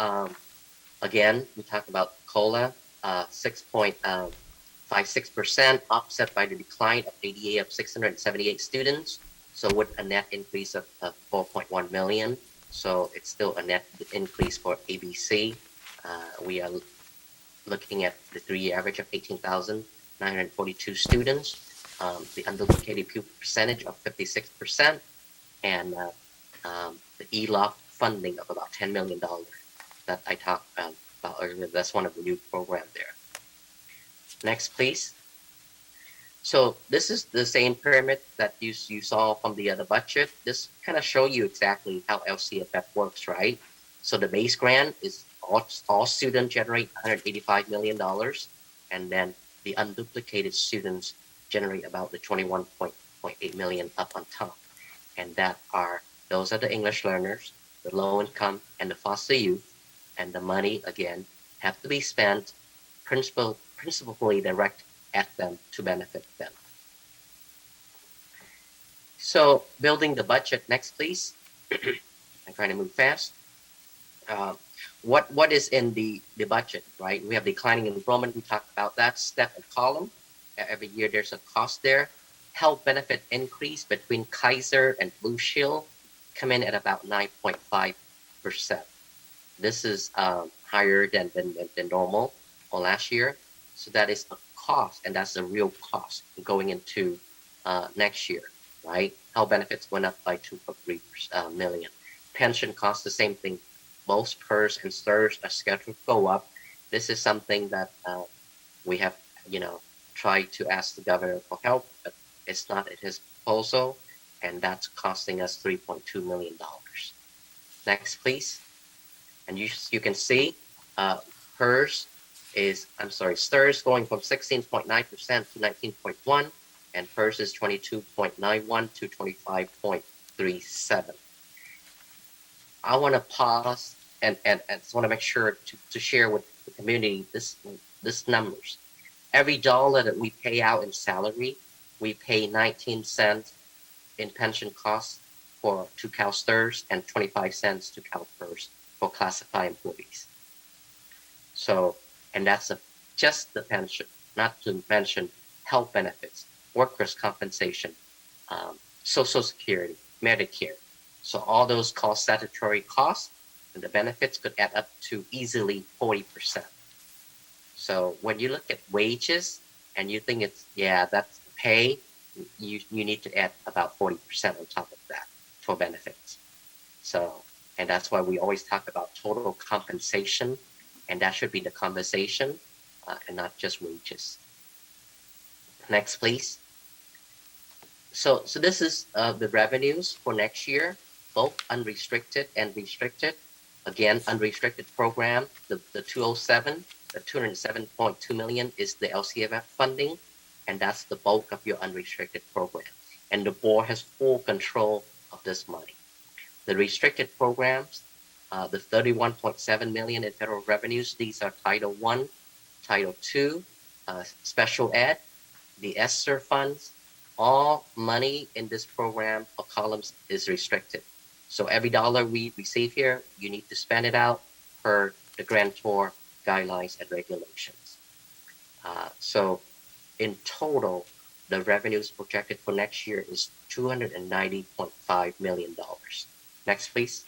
again, we talked about COLA, 6.56%, offset by the decline of ADA of 678 students. So with a net increase of 4.1 million. So it's still a net increase for ABC. We are looking at the 3-year average of 18,942 students, the unduplicated pupil percentage of 56%, and the ELOC funding of about $10 million that I talked about earlier. That's one of the new programs there. Next, please. So this is the same pyramid that you saw from the other budget. This kind of show you exactly how LCFF works, right? So the base grant is all students generate $185 million, and then the unduplicated students generate about the 21.8 million up on top. And those are the English learners, the low income, and the foster youth. And the money, again, have to be spent principally direct at them to benefit them. So building the budget, next please. I'm trying to move fast. What is in the budget, right? We have declining enrollment. We talked about that step and column. Every year there's a cost there. Health benefit increase between Kaiser and Blue Shield come in at about 9.5%. This is higher than normal or last year. So that is a cost, and that's a real cost going into next year, right? Health benefits went up by 2.3 million. Pension costs, the same thing. Both PERS and STIRS are scheduled to go up. This is something that we have, tried to ask the governor for help, but it's not at his proposal, and that's costing us $3.2 million. Next, please. And you can see PERS STIRS going from 16.9% to 19.1%, and PERS is 22.91 to 25.37. I want to pause and just want to make sure to share with the community this numbers. Every dollar that we pay out in salary, we pay 19 cents in pension costs to CalSTRS and 25 cents to CalPERS for classified employees. So, and that's just the pension, not to mention health benefits, workers' compensation, Social Security, Medicare. So all those statutory costs, and the benefits could add up to easily 40%. So when you look at wages and you think that's the pay, you need to add about 40% on top of that for benefits. So, and that's why we always talk about total compensation, and that should be the conversation and not just wages. Next, please. So this is the revenues for next year, both unrestricted and restricted. Again, unrestricted program, the 207, the 207.2 million is the LCFF funding, and that's the bulk of your unrestricted program. And the board has full control of this money. The restricted programs, the 31.7 million in federal revenues, these are Title I, Title II, special ed, the ESSER funds. All money in this program or columns is restricted. So every dollar we receive here, you need to spend it out per the grantor guidelines and regulations. So in total, the revenues projected for next year is $290.5 million. Next, please.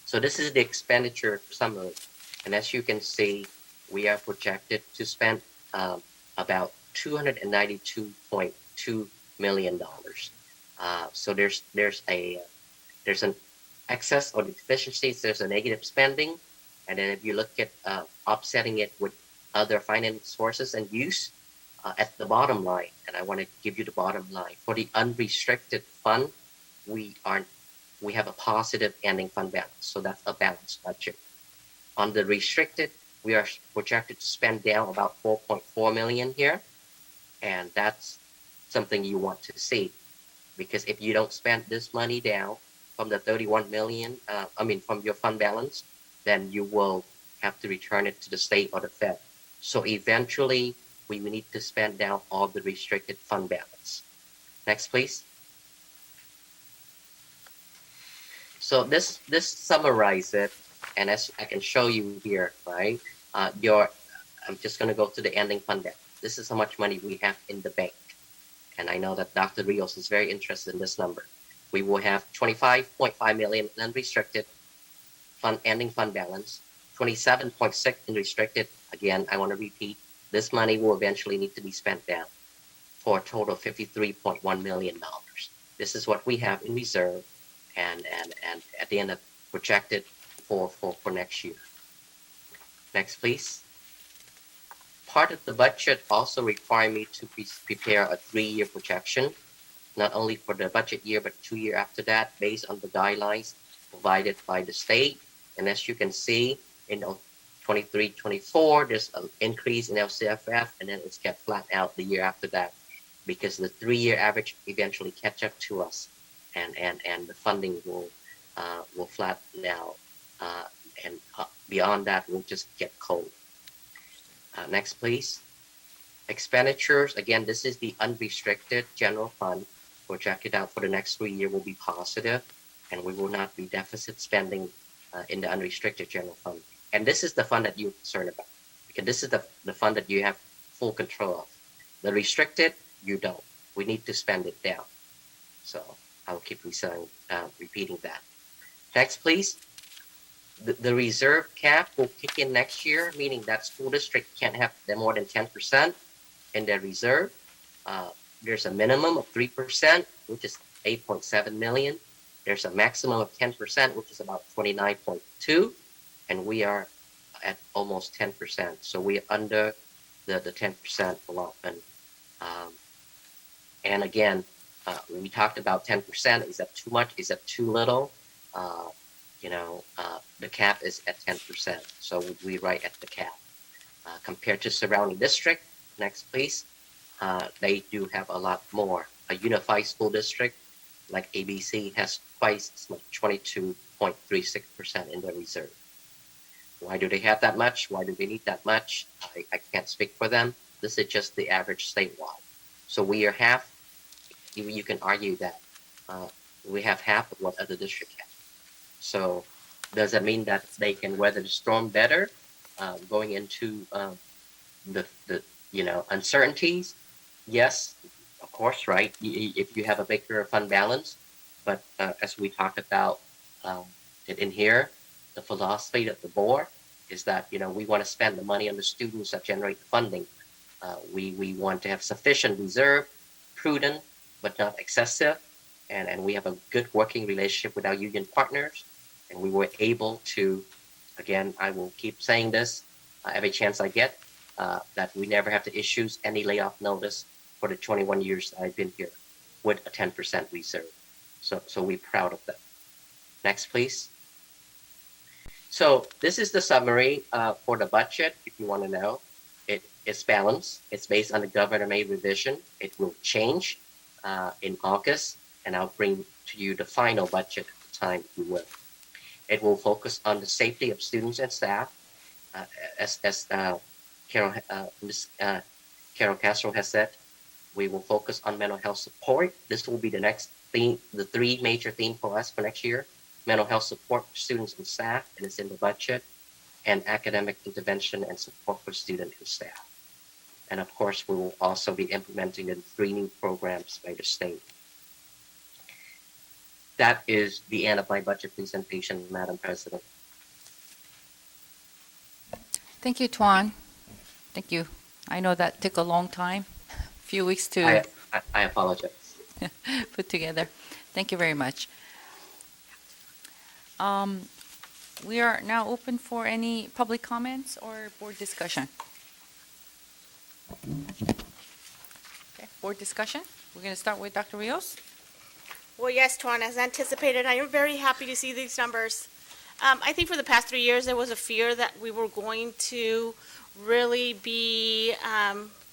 So this is the expenditure summary. And as you can see, we are projected to spend about $292.2 million. So there's an excess or deficiencies, there's a negative spending. And then if you look at offsetting it with other finance sources and use at the bottom line, and I want to give you the bottom line. For the unrestricted fund, we have a positive ending fund balance. So that's a balanced budget. On the restricted, we are projected to spend down about 4.4 million here. And that's something you want to see, because if you don't spend this money down from the 31 million, from your fund balance, then you will have to return it to the state or the Fed. So eventually, we will need to spend down all the restricted fund balance. Next, please. So this summarizes it, and as I can show you here, right? I'm just going to go to the ending fund balance. This is how much money we have in the bank. And I know that Dr. Rios is very interested in this number. We will have 25.5 million in unrestricted ending fund balance, 27.6 in restricted. Again, I want to repeat, this money will eventually need to be spent down for a total of $53.1 million. This is what we have in reserve and at the end of projected for next year. Next, please. part of the budget also require me to prepare a 3-year projection, not only for the budget year, but 2 year after that, based on the guidelines provided by the state. And as you can see, in 23-24, there's an increase in LCFF, and then it's kept flat out the year after that, because the 3-year average eventually catch up to us, and the funding will flatten out, and beyond that, we'll just get cold. Next, please. Expenditures, again, this is the unrestricted general fund. Projected out for the next 3 years will be positive, and we will not be deficit spending in the unrestricted general fund. And this is the fund that you're concerned about, because this is the fund that you have full control of. The restricted, you don't. We need to spend it down. So I'll keep repeating that. Next, please. The reserve cap will kick in next year, meaning that school district can't have more than 10% in their reserve. There's a minimum of 3%, which is 8.7 million. There's a maximum of 10%, which is about 29.2, and we are at almost 10%. So we are under the 10% allotment. And again, we talked about 10%. Is that too much? Is that too little? The cap is at 10%, so we're right at the cap. Compared to surrounding district, next please, they do have a lot more. A unified school district like ABC has twice as much, 22.36% in their reserve. Why do they have that much? Why do they need that much? I can't speak for them. This is just the average statewide. So we are half. You can argue that we have half of what other districts have. So does that mean that they can weather the storm better going into the uncertainties? Yes, of course, right? If you have a bigger fund balance, but as we talked about in here, the philosophy of the board is that we want to spend the money on the students that generate the funding. We want to have sufficient reserve, prudent but not excessive, and we have a good working relationship with our union partners, and we were able to, again, I will keep saying this every chance I get, that we never have to issue any layoff notice for the 21 years that I've been here with a 10% reserve. So we're proud of that. Next, please. So this is the summary for the budget, if you want to know. It's balanced. It's based on the governor-made revision. It will change in August, and I'll bring to you the final budget at the time, if you will. It will focus on the safety of students and staff, as Carol Castro has said. We will focus on mental health support. This will be the next theme, the 3 major themes for us for next year. Mental health support for students and staff, and it's in the budget, and academic intervention and support for students and staff. And of course, we will also be implementing the 3 new programs by the state. That is the end of my budget presentation, Madam President. Thank you, Tuan. Thank you. I know that took a long time, a few weeks to I apologize. put together. Thank you very much. We are now open for any public comments or board discussion. Okay, board discussion. We're going to start with Dr. Rios. Well, yes, Tuan, as anticipated, I am very happy to see these numbers. I think for the past 3 years, there was a fear that we were going to really be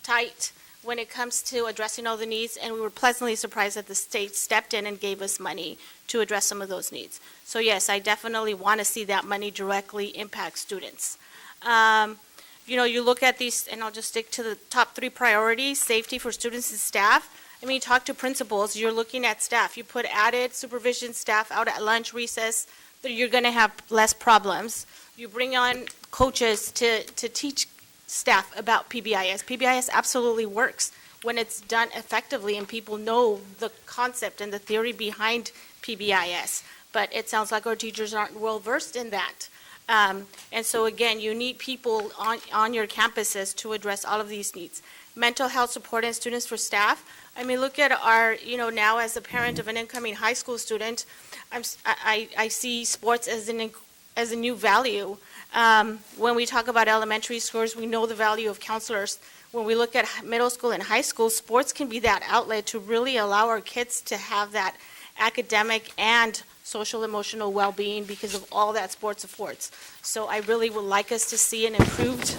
tight when it comes to addressing all the needs, and we were pleasantly surprised that the state stepped in and gave us money to address some of those needs. So yes, I definitely want to see that money directly impact students. You look at these, and I'll just stick to the top 3 priorities: safety for students and staff. I mean, you talk to principals, you're looking at staff. You put added supervision staff out at lunch, recess, you're going to have less problems. You bring on coaches to teach staff about PBIS. PBIS absolutely works when it's done effectively and people know the concept and the theory behind PBIS. But it sounds like our teachers aren't well versed in that. And so again, you need people on your campuses to address all of these needs. Mental health support and students for staff. I mean, look at our, now as a parent of an incoming high school student, I see sports as a new value. When we talk about elementary schools, we know the value of counselors. When we look at middle school and high school, sports can be that outlet to really allow our kids to have that academic and social emotional well-being because of all that sports affords. So I really would like us to see an improved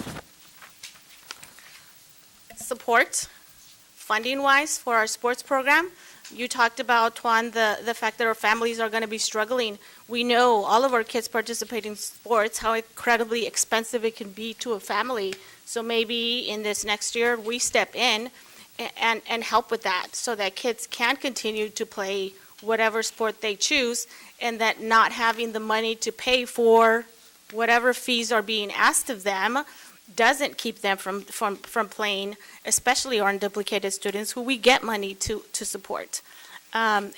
support, funding-wise, for our sports program. You talked about, Tuan, the fact that our families are going to be struggling. We know all of our kids participate in sports, how incredibly expensive it can be to a family. So maybe in this next year, we step in and help with that so that kids can continue to play whatever sport they choose, and that not having the money to pay for whatever fees are being asked of them doesn't keep them from playing, especially our unduplicated students who we get money to support.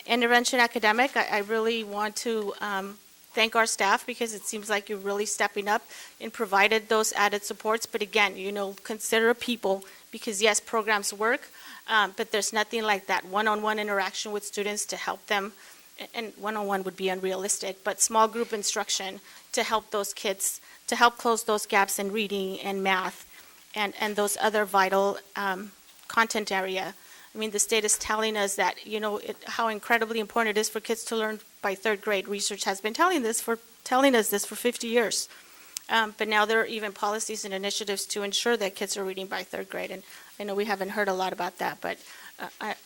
Intervention Academic, I really want to thank our staff because it seems like you're really stepping up and provided those added supports. But again, consider people, because yes, programs work, but there's nothing like that one-on-one interaction with students to help them. And one-on-one would be unrealistic, but small group instruction to help those kids, to help close those gaps in reading and math and those other vital content area. I mean, the state is telling us that, how incredibly important it is for kids to learn by third grade. Research has been telling us this for 50 years. But now there are even policies and initiatives to ensure that kids are reading by third grade. And I know we haven't heard a lot about that, but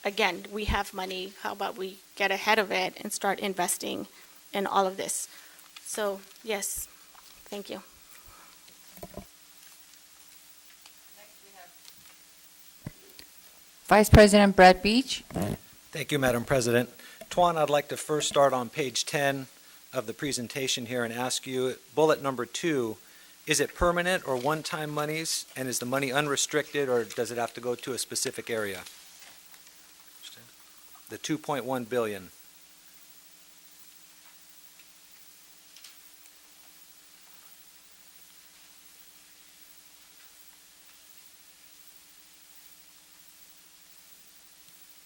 again, we have money. How about we get ahead of it and start investing in all of this? So, yes, thank you. Vice President Brad Beach. Thank you, Madam President. Tuan, I'd like to first start on page 10 of the presentation here and ask you, bullet number 2, is it permanent or one-time monies? And is the money unrestricted, or does it have to go to a specific area? The 2.1 billion.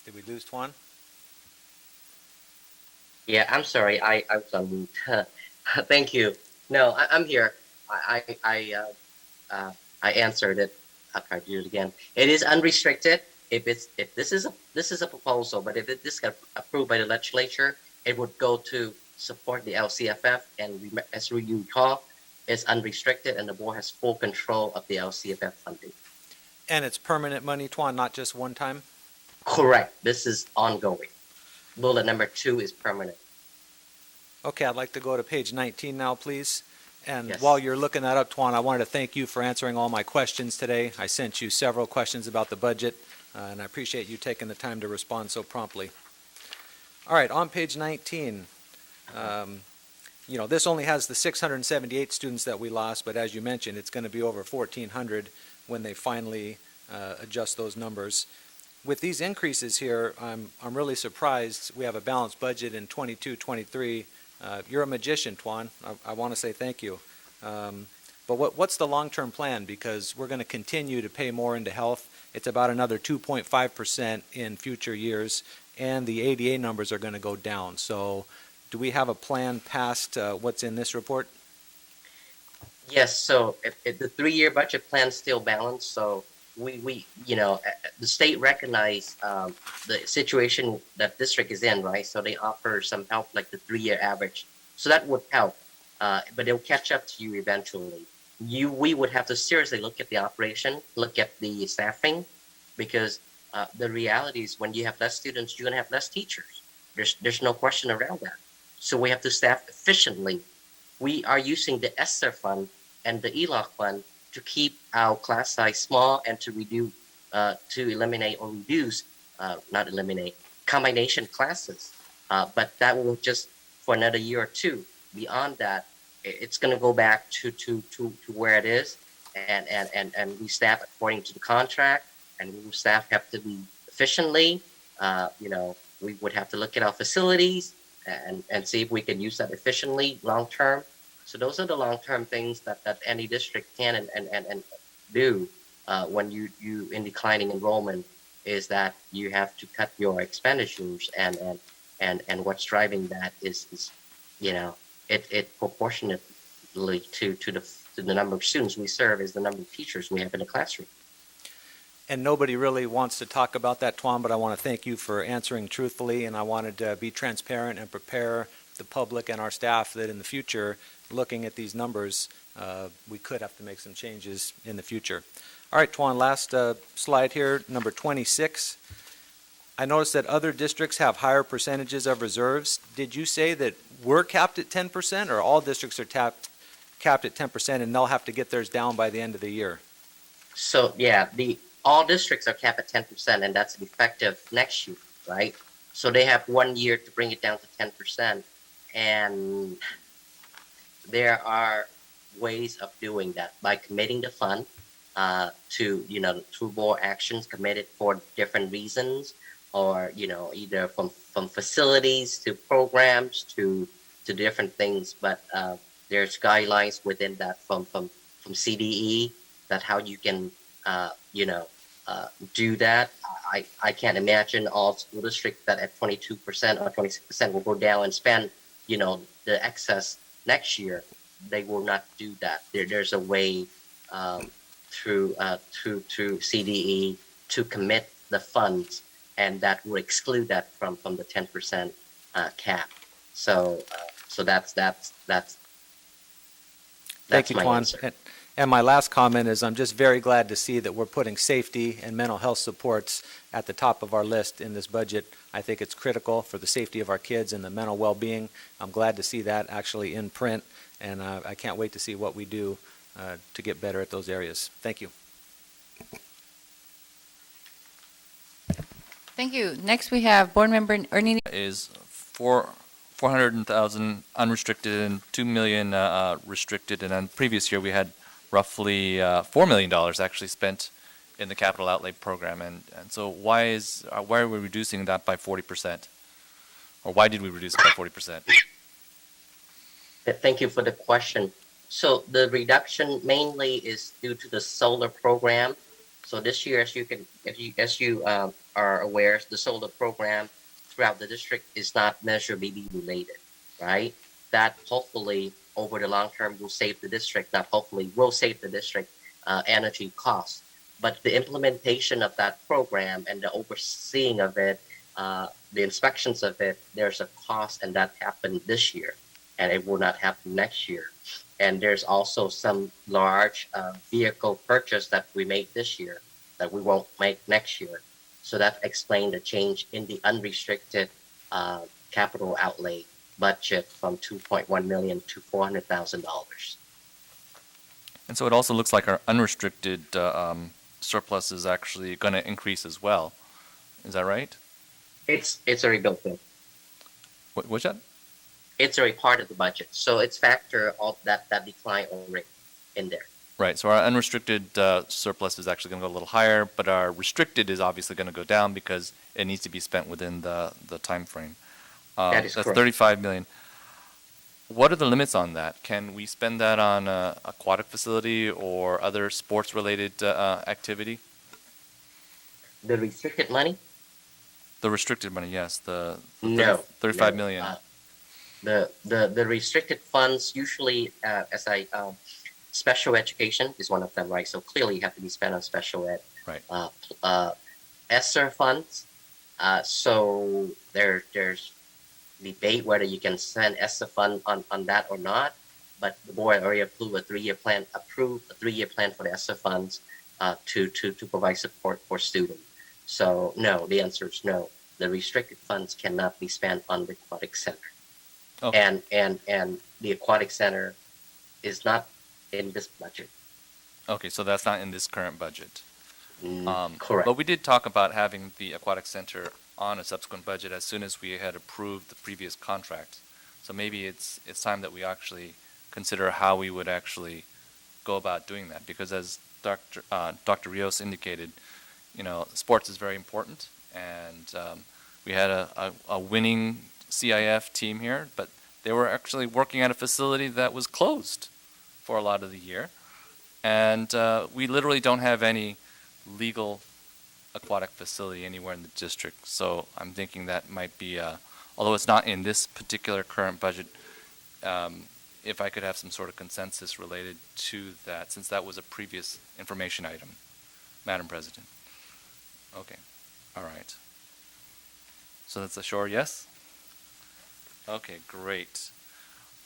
Did we lose Tuan? Yeah, I'm sorry. I was on mute. Thank you. No, I'm here. I answered it. I'll try to do it again. It is unrestricted. If this is a proposal, but if this got approved by the legislature, it would go to support the LCFF. And as you recall, it's unrestricted, and the board has full control of the LCFF funding. And it's permanent money, Tuan, not just one time? Correct. This is ongoing. Bullet number 2 is permanent. Okay, I'd like to go to page 19 now, please. And Yes. while you're looking that up, Tuan, I wanted to thank you for answering all my questions today. I sent you several questions about the budget, and I appreciate you taking the time to respond so promptly. All right, on page 19, this only has the 678 students that we lost, but as you mentioned, it's going to be over 1,400 when they finally adjust those numbers. With these increases here, I'm really surprised we have a balanced budget in 22-23. You're a magician, Tuan. I want to say thank you. But what's the long-term plan? Because we're going to continue to pay more into health. It's about another 2.5% in future years, and the ADA numbers are going to go down. So do we have a plan past what's in this report? Yes. So if the 3-year budget plan is still balanced, so we the state recognized the situation that district is in, right? So they offer some help, like the 3-year average. So that would help, but they'll catch up to you eventually. We would have to seriously look at the operation, look at the staffing, because the reality is when you have less students, you're gonna have less teachers. There's no question around that. So we have to staff efficiently. We are using the ESSER fund and the ELOC fund to keep our class size small and to reduce, to eliminate or reduce, not eliminate, combination classes. But that will just for another year or two. Beyond that, it's going to go back to where it is, and we staff according to the contract, and we staff have to be efficiently. We would have to look at our facilities and see if we can use that efficiently long term. So those are the long-term things that any district can and do when you in declining enrollment, is that you have to cut your expenditures, and what's driving that is it proportionately to to the number of students we serve is the number of teachers we have in the classroom. And nobody really wants to talk about that, Tuan, but I want to thank you for answering truthfully, and I wanted to be transparent and prepare the public and our staff that in the future, looking at these numbers, we could have to make some changes in the future. All right, Tuan, last slide here, number 26. I noticed that other districts have higher percentages of reserves. Did you say that we're capped at 10%, or all districts are capped at 10% and they'll have to get theirs down by the end of the year? So yeah, all districts are capped at 10%, and that's effective next year, right? So they have 1 year to bring it down to 10%, and there are ways of doing that by committing the fund to, through more actions committed for different reasons, or, either from facilities to programs to different things. But there's guidelines within that from CDE that how you can, do that. I can't imagine all school districts that at 22% or 26% will go down and spend, the excess next year. They will not do that. There's a way through CDE to commit the funds, and that will exclude that from the 10% cap. So that's Thank you, my Tuan. answer. And my last comment is I'm just very glad to see that we're putting safety and mental health supports at the top of our list in this budget. I think it's critical for the safety of our kids and the mental well-being. I'm glad to see that actually in print, and I can't wait to see what we do to get better at those areas. Thank you. Thank you. Next, we have Board Member Ernie. Is 400,000 unrestricted and 2 million restricted, and then previous year we had roughly $4 million actually spent in the capital outlay program, and so why are we reducing that by 40%, or why did we reduce it by 40%? Thank you for the question. So the reduction mainly is due to the solar program. So this year, as you are aware, the solar program throughout the district is not Measure BB related, right? That hopefully over the long term will save the district, not hopefully will save the district energy costs. But the implementation of that program and the overseeing of it, the inspections of it, there's a cost, and that happened this year, and it will not happen next year. And there's also some large vehicle purchase that we made this year that we won't make next year. So that explained the change in the unrestricted capital outlay budget from $2.1 million to $400,000. And so it also looks like our unrestricted surplus is actually going to increase as well. Is that right? It's already built in. What's that? It's already part of the budget, so it's factor all that decline already in there. Right. So our unrestricted surplus is actually going to go a little higher, but our restricted is obviously going to go down because it needs to be spent within the time frame. That is that's correct. $35 million. What are the limits on that? Can we spend that on aquatic facility or other sports-related activity? The restricted money? The restricted money, yes. The No. 35 no. million. The restricted funds usually, special education is one of them, right? So clearly you have to be spent on special ed. Right. ESSER funds. So there's debate whether you can send ESSER fund on that or not. But the board already approved a 3-year plan. For the ESSER funds to provide support for students. So no, the answer is no. The restricted funds cannot be spent on the aquatic center. Okay. And the aquatic center is not in this budget. Okay, so that's not in this current budget. Correct. But we did talk about having the aquatic center on a subsequent budget as soon as we had approved the previous contract. So maybe it's time that we actually consider how we would actually go about doing that, because as Dr. Rios indicated, sports is very important, and we had a winning CIF team here, but they were actually working at a facility that was closed for a lot of the year, and we literally don't have any legal aquatic facility anywhere in the district. So I'm thinking that might be, although it's not in this particular current budget, if I could have some sort of consensus related to that, since that was a previous information item, Madam President. Okay, all right. So that's a sure yes? Okay, great.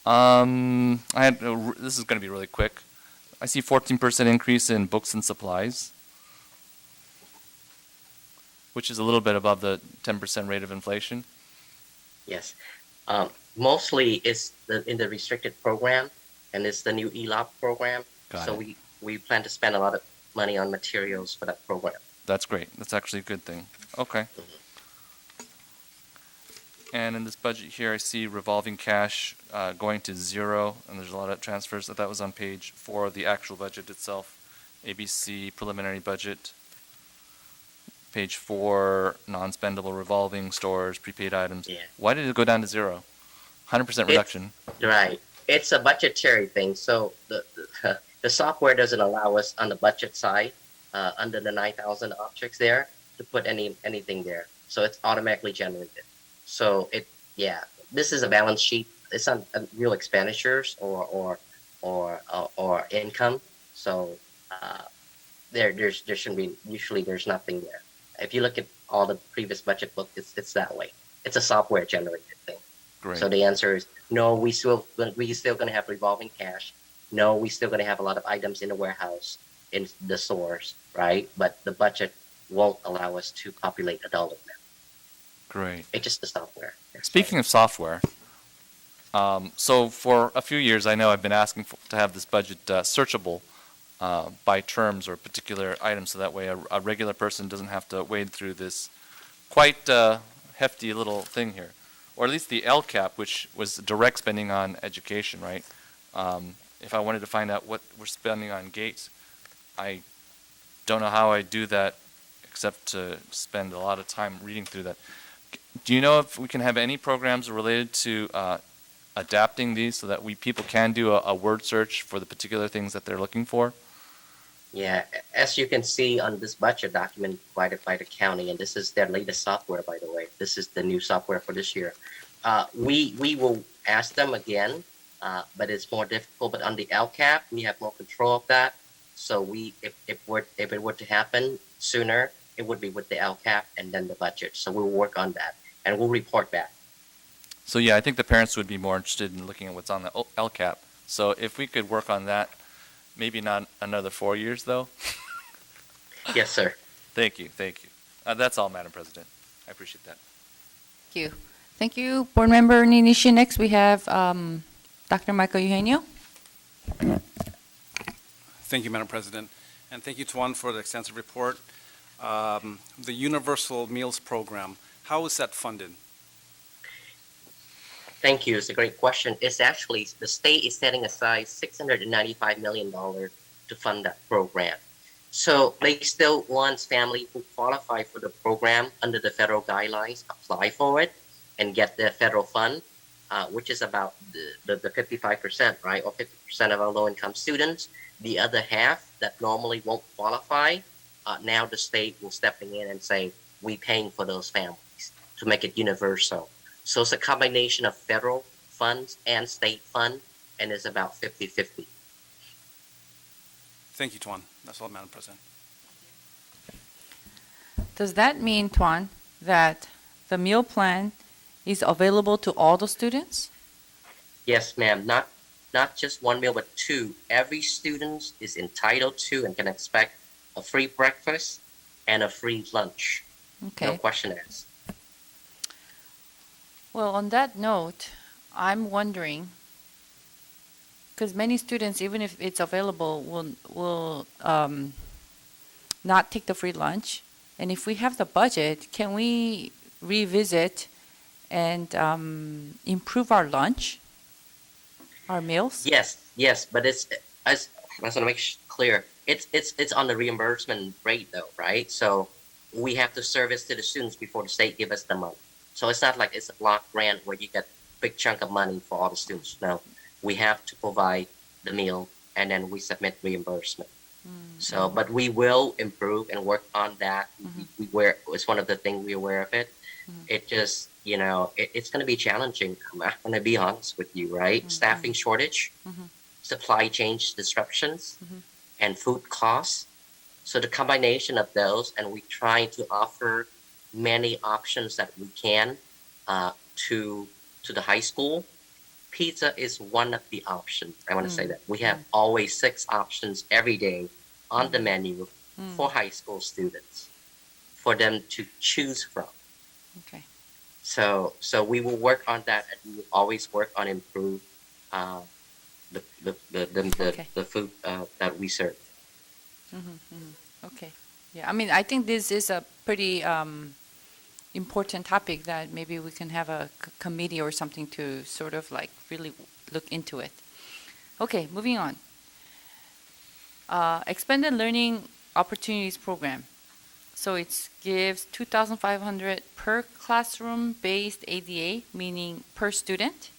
This is going to be really quick. I see 14% increase in books and supplies, which is a little bit above the 10% rate of inflation. Yes. Mostly it's in the restricted program, and it's the new ELOP program. Got So it. we plan to spend a lot of money on materials for that program. That's great. That's actually a good thing. Okay. And in this budget here, I see revolving cash going to zero, and there's a lot of transfers. That was on page 4 of the actual budget itself. ABC preliminary budget. Page 4, non-spendable revolving stores, prepaid items. Yeah. Why did it go down to zero? 100% reduction. Right. It's a budgetary thing. So the software doesn't allow us on the budget side, under the 9,000 objects there, to put anything there. So it's automatically generated. So this is a balance sheet. It's not real expenditures or income. So there shouldn't be. Usually there's nothing there. If you look at all the previous budget book, it's that way. It's a software generated thing. Great. So the answer is no. We still going to have revolving cash. No, we still going to have a lot of items in the warehouse, in the stores, right? But the budget won't allow us to populate a dollar amount. Great. It's just the software. Speaking of software, so for a few years, I know I've been asking to have this budget searchable by terms or particular items, so that way a regular person doesn't have to wade through this quite hefty little thing here. Or at least the LCAP, which was direct spending on education, right? If I wanted to find out what we're spending on gates, I don't know how I do that except to spend a lot of time reading through that. Do you know if we can have any programs related to adapting these so that people can do a word search for the particular things that they're looking for? Yeah, as you can see on this budget document provided by the county, and this is their latest software, by the way. This is the new software for this year. We will ask them again, but it's more difficult. But on the LCAP, we have more control of that. So if it were to happen sooner, it would be with the LCAP and then the budget. So we'll work on that, and we'll report back. So yeah, I think the parents would be more interested in looking at what's on the LCAP. So if we could work on that, maybe not another 4 years, though. Yes, sir. Thank you. That's all, Madam President. I appreciate that. Thank you. Thank you, Board Member Ninishi. Next, we have Dr. Michael Eugenio. Thank you, Madam President. And thank you, Tuan, for the extensive report. The Universal Meals Program, how is that funded? Thank you. It's a great question. It's actually, the state is setting aside $695 million to fund that program. So they still want families who qualify for the program under the federal guidelines, apply for it and get the federal fund, which is about the 55%, right? Or 50% of our low-income students. The other half that normally won't qualify, now the state will stepping in and say, we paying for those families to make it universal. So it's a combination of federal funds and state fund, and it's about 50-50. Thank you, Tuan. That's all, Madam President. Does that mean, Tuan, that the meal plan is available to all the students? Yes, ma'am. Not just one meal, but two. Every student is entitled to and can expect a free breakfast and a free lunch. Okay. No question asked. Well, on that note, I'm wondering, because many students, even if it's available, will not take the free lunch. And if we have the budget, can we revisit and improve our lunch, our meals? Yes, but I just want to make clear. It's on the reimbursement rate though, right? So we have to service to the students before the state give us the money. So it's not like it's a block grant where you get a big chunk of money for all the students. No, we have to provide the meal and then we submit reimbursement. So, but we will improve and work on that. It's one of the things we're aware of it. It just, it's going to be challenging. I'm going to be honest with you, right? Staffing shortage, supply chain disruptions, and food costs. So the combination of those, and we try to offer many options that we can to the high school. Pizza is one of the options. I want to say that we have always 6 options every day on the menu for high school students for them to choose from. Okay. So we will work on that, and we will always work on improve the food that we serve. Okay. Yeah, I mean, I think this is a pretty important topic that maybe we can have a committee or something to sort of like really look into it. Okay, moving on. Expanded Learning Opportunities Program. So it gives 2,500 per classroom-based ADA, meaning per student.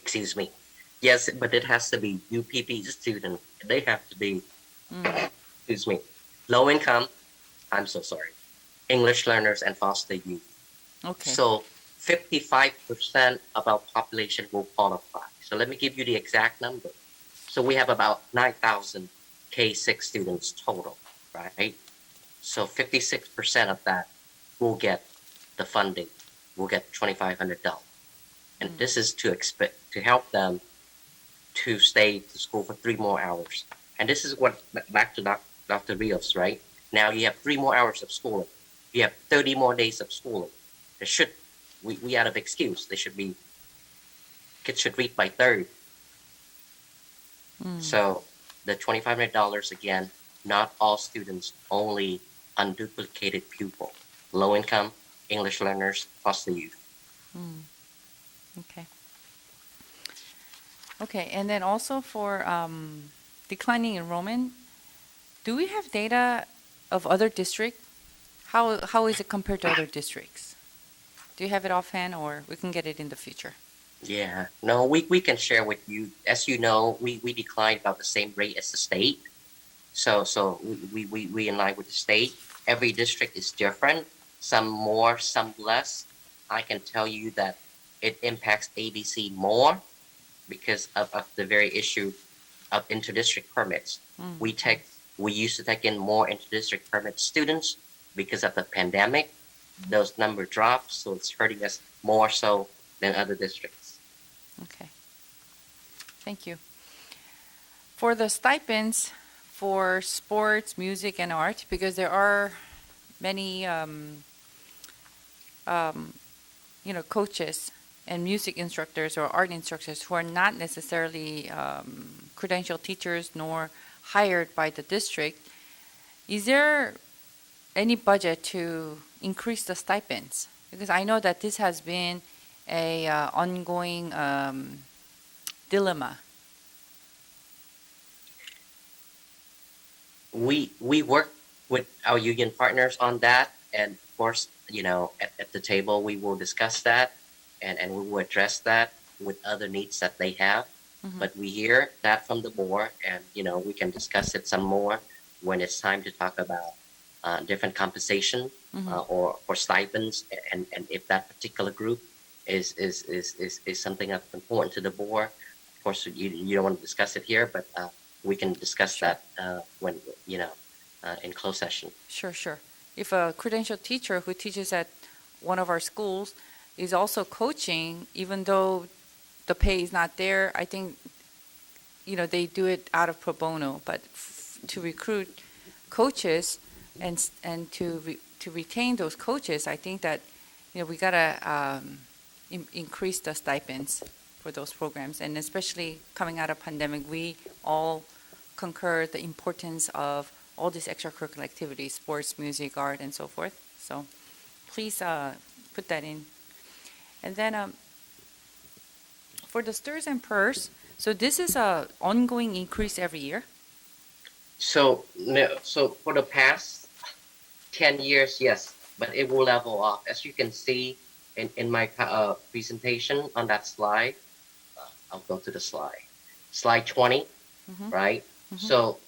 Excuse me. Yes, but it has to be UPP student. They have to be, excuse me, low income. I'm so sorry. English learners and foster youth. Okay. So 55% of our population will qualify. So let me give you the exact number. So we have about 9,000 K6 students total, right? So 56% of that will get the funding, will get $2,500. And this is to help them to stay to school for 3 more hours. And this is what, back to Dr. Rios, right? Now you have 3 more hours of schooling. You have 30 more days of schooling. We out of excuse. Kids should read by third. So the $2,500 again, not all students, only unduplicated pupil, low income, English learners, foster youth. Okay. Okay, and then also for declining enrollment, do we have data of other districts? How is it compared to other districts? Do you have it offhand, or we can get it in the future? Yeah, no, we can share with you. As you know, we decline about the same rate as the state. So we in line with the state. Every district is different. Some more, some less. I can tell you that it impacts ABC more because of the very issue of inter-district permits. We used to take in more inter-district permit students because of the pandemic. Those numbers dropped, so it's hurting us more so than other districts. Okay. Thank you. For the stipends for sports, music, and art, because there are many, coaches and music instructors or art instructors who are not necessarily credentialed teachers nor hired by the district. Is there any budget to increase the stipends? Because I know that this has been a ongoing dilemma. We work with our union partners on that, and of course, at the table we will discuss that, and we will address that with other needs that they have. But we hear that from the board, and we can discuss it some more when it's time to talk about different compensation or stipends, and if that particular group is something that's important to the board. Of course, you don't want to discuss it here, but we can discuss that when in closed session. Sure. If a credentialed teacher who teaches at one of our schools is also coaching, even though the pay is not there, I think they do it out of pro bono. But to recruit coaches and to retain those coaches, I think that we gotta increase the stipends for those programs, and especially coming out of pandemic, we all concur the importance of all these extracurricular activities, sports, music, art, and so forth. So please put that in. And then for the STIRS and PERS, so this is a ongoing increase every year? So for the past 10 years, yes, but it will level off. As you can see in my presentation on that slide, I'll go to the slide. Slide 20, right? So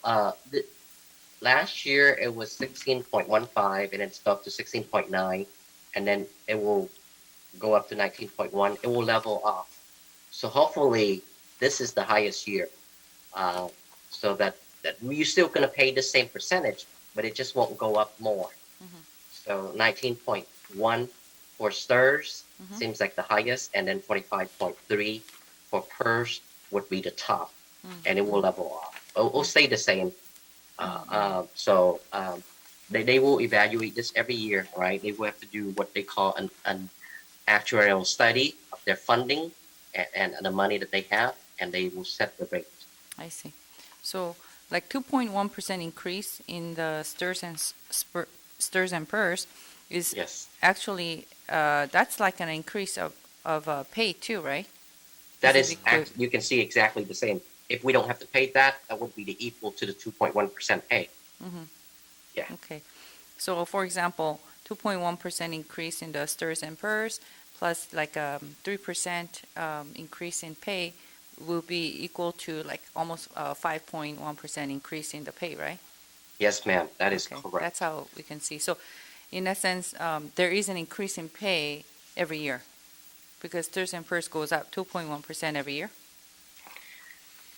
last year it was 16.15 and it's up to 16.9. and then it will go up to 19.1. It will level off. So hopefully this is the highest year, so that we're still going to pay the same percentage, but it just won't go up more. So 19.1 for STIRS seems like the highest, and then 25.3 for PERS would be the top, and it will level off. It'll stay the same. They will evaluate this every year, right? They will have to do what they call an actuarial study of their funding and the money that they have, and they will set the rate. I see. So like 2.1% increase in the STIRS and PERS is actually, that's like an increase of pay too, right? That is, you can see exactly the same. If we don't have to pay that, that would be the equal to the 2.1% pay. Yeah. Okay. So for example, 2.1% increase in the STIRS and PERS plus like a 3% increase in pay will be equal to like almost 5.1% increase in the pay, right? Yes, ma'am. That is Okay, correct. that's how we can see. So in essence, there is an increase in pay every year because STIRS and PERS goes up 2.1% every year.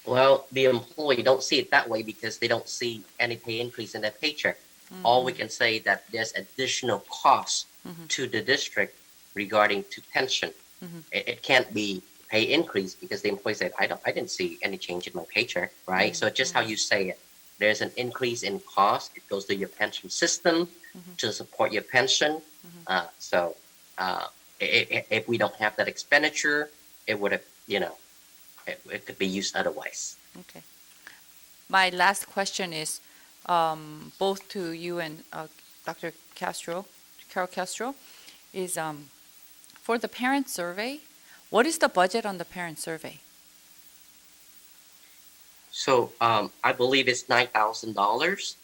Well, the employee don't see it that way because they don't see any pay increase in their paycheck. All we can say that there's additional costs to the district regarding to pension. It can't be pay increase because the employee said, I didn't see any change in my paycheck, right? So just how you say it. There's an increase in cost. It goes to your pension system to support your pension. If we don't have that expenditure, it would have, it could be used otherwise. Okay. My last question is both to you and Dr. Carol Castro, is for the parent survey, what is the budget on the parent survey? So I believe it's $9,000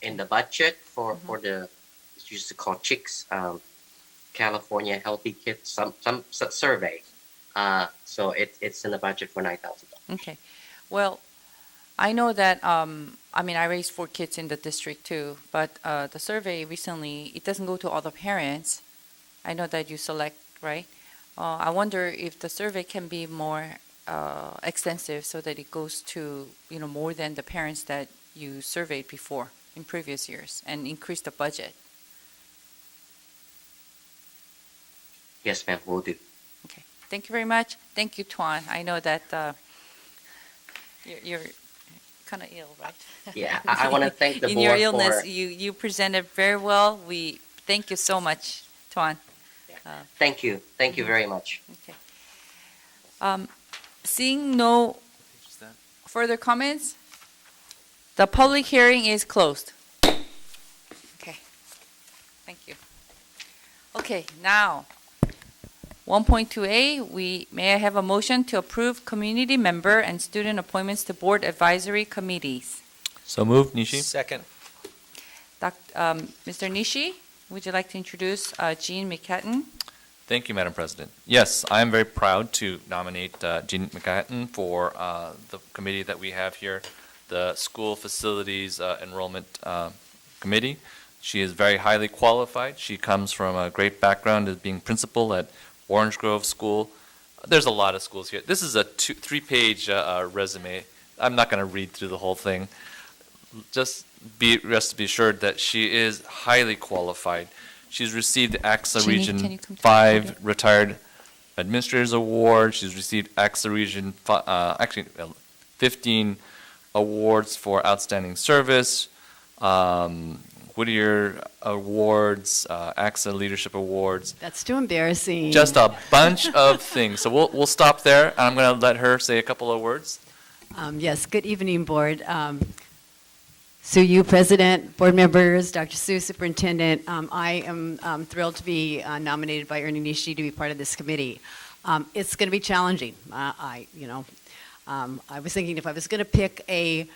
in the budget for the, it's used to call CHICS, California Healthy Kids, some survey. So it's in the budget for $9,000. Okay. Well, I know that, I raised 4 kids in the district too, but the survey recently, it doesn't go to all the parents. I know that you select, right? I wonder if the survey can be more extensive so that it goes to, more than the parents that you surveyed before in previous years and increase the budget. Yes, ma'am, we'll do. Okay. Thank you very much. Thank you, Tuan. I know that you're kind of ill, right? Yeah, I want to thank the in board your illness, for... you presented very well. We thank you so much, Tuan. Thank you. Thank you very much. Okay. Seeing no further comments, the public hearing is closed. Okay. Thank you. Okay, now 1.2a, may I have a motion to approve community member and student appointments to board advisory committees? So moved, Nishi. Second. Mr. Nishi, would you like to introduce Jean McHatton? Thank you, Madam President. Yes, I am very proud to nominate Jean McHatton for the committee that we have here, the School Facilities Enrollment Committee. She is very highly qualified. She comes from a great background as being principal at Orange Grove School. There's a lot of schools here. This is a 3-page resume. I'm not going to read through the whole thing. Just rest assured that she is highly qualified. She's received AXA Region 5 Retired Administrators Award. She's received AXA Region 15 awards for outstanding service, Whittier Awards, AXA Leadership Awards. That's too embarrassing. Just a bunch of things. So we'll stop there, and I'm going to let her say a couple of words. Yes, good evening, Board. Sue Yu, President, Board members, Dr. Sue, Superintendent. I am thrilled to be nominated by Ernie Nishi to be part of this committee. It's going to be challenging. I was thinking if I was going to pick a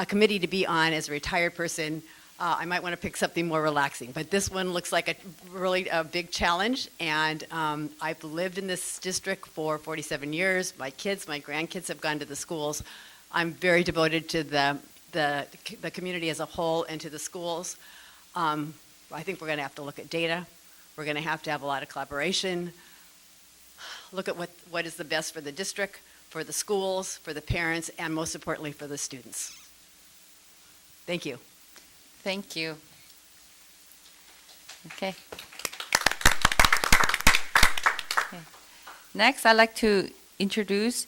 committee to be on as a retired person, I might want to pick something more relaxing. But this one looks like a really big challenge, and I've lived in this district for 47 years. My kids, my grandkids have gone to the schools. I'm very devoted to the community as a whole and to the schools. I think we're going to have to look at data. We're going to have a lot of collaboration. Look at what is the best for the district, for the schools, for the parents, and most importantly, for the students. Thank you. Thank you. Okay. Okay. Next, I'd like to introduce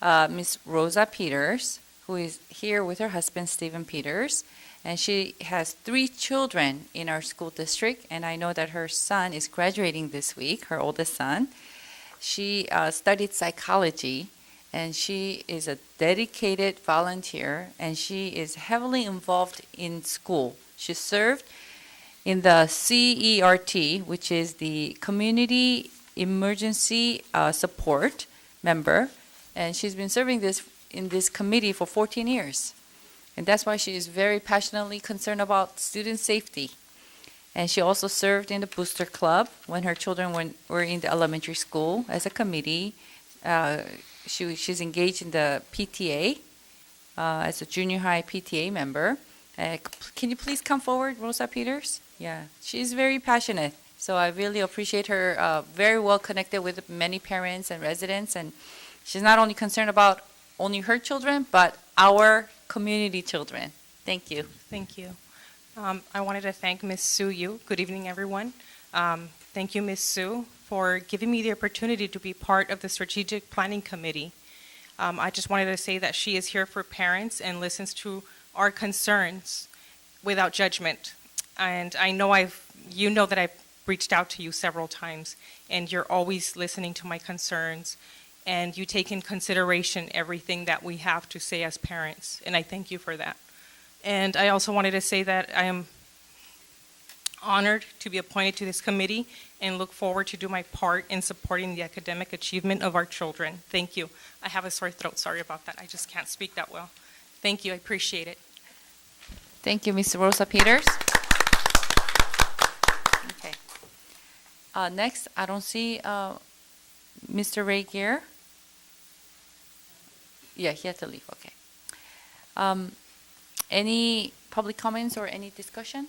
Ms. Rosa Peters, who is here with her husband, Stephen Peters. And she has 3 children in our school district, and I know that her son is graduating this week, her oldest son. She studied psychology, and she is a dedicated volunteer, and she is heavily involved in school. She served in the CERT, which is the Community Emergency Support member, and she's been serving in this committee for 14 years. And that's why she is very passionately concerned about student safety. And she also served in the Booster Club when her children were in the elementary school as a committee. She's engaged in the PTA as a junior high PTA member. Can you please come forward, Rosa Peters? Yeah, she's very passionate. So I really appreciate her, very well connected with many parents and residents. And she's not only concerned about only her children, but our community children. Thank you. Thank you. I wanted to thank Ms. Sue Yu. Good evening, everyone. Thank you, Ms. Sue, for giving me the opportunity to be part of the Strategic Planning Committee. I just wanted to say that she is here for parents and listens to our concerns without judgment. And I know you know that I've reached out to you several times, and you're always listening to my concerns, and you take in consideration everything that we have to say as parents, and I thank you for that. And I also wanted to say that I am honored to be appointed to this committee and look forward to do my part in supporting the academic achievement of our children. Thank you. I have a sore throat, sorry about that. I just can't speak that well. Thank you, I appreciate it. Thank you, Ms. Rosa Peters. Okay. Next, I don't see Mr. Ray Gear. Yeah, he had to leave, okay. Any public comments or any discussion?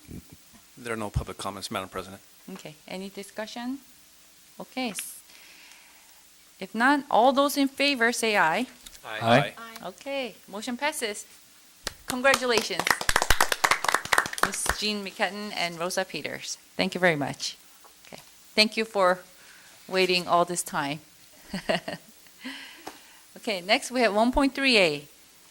There are no public comments, Madam President. Okay, any discussion? Okay. If not, all those in favor say aye. Aye. Okay, motion passes. Congratulations, Ms. Jean McCutton and Rosa Peters. Thank you very much. Okay, thank you for waiting all this time. Okay, next we have 1.3A.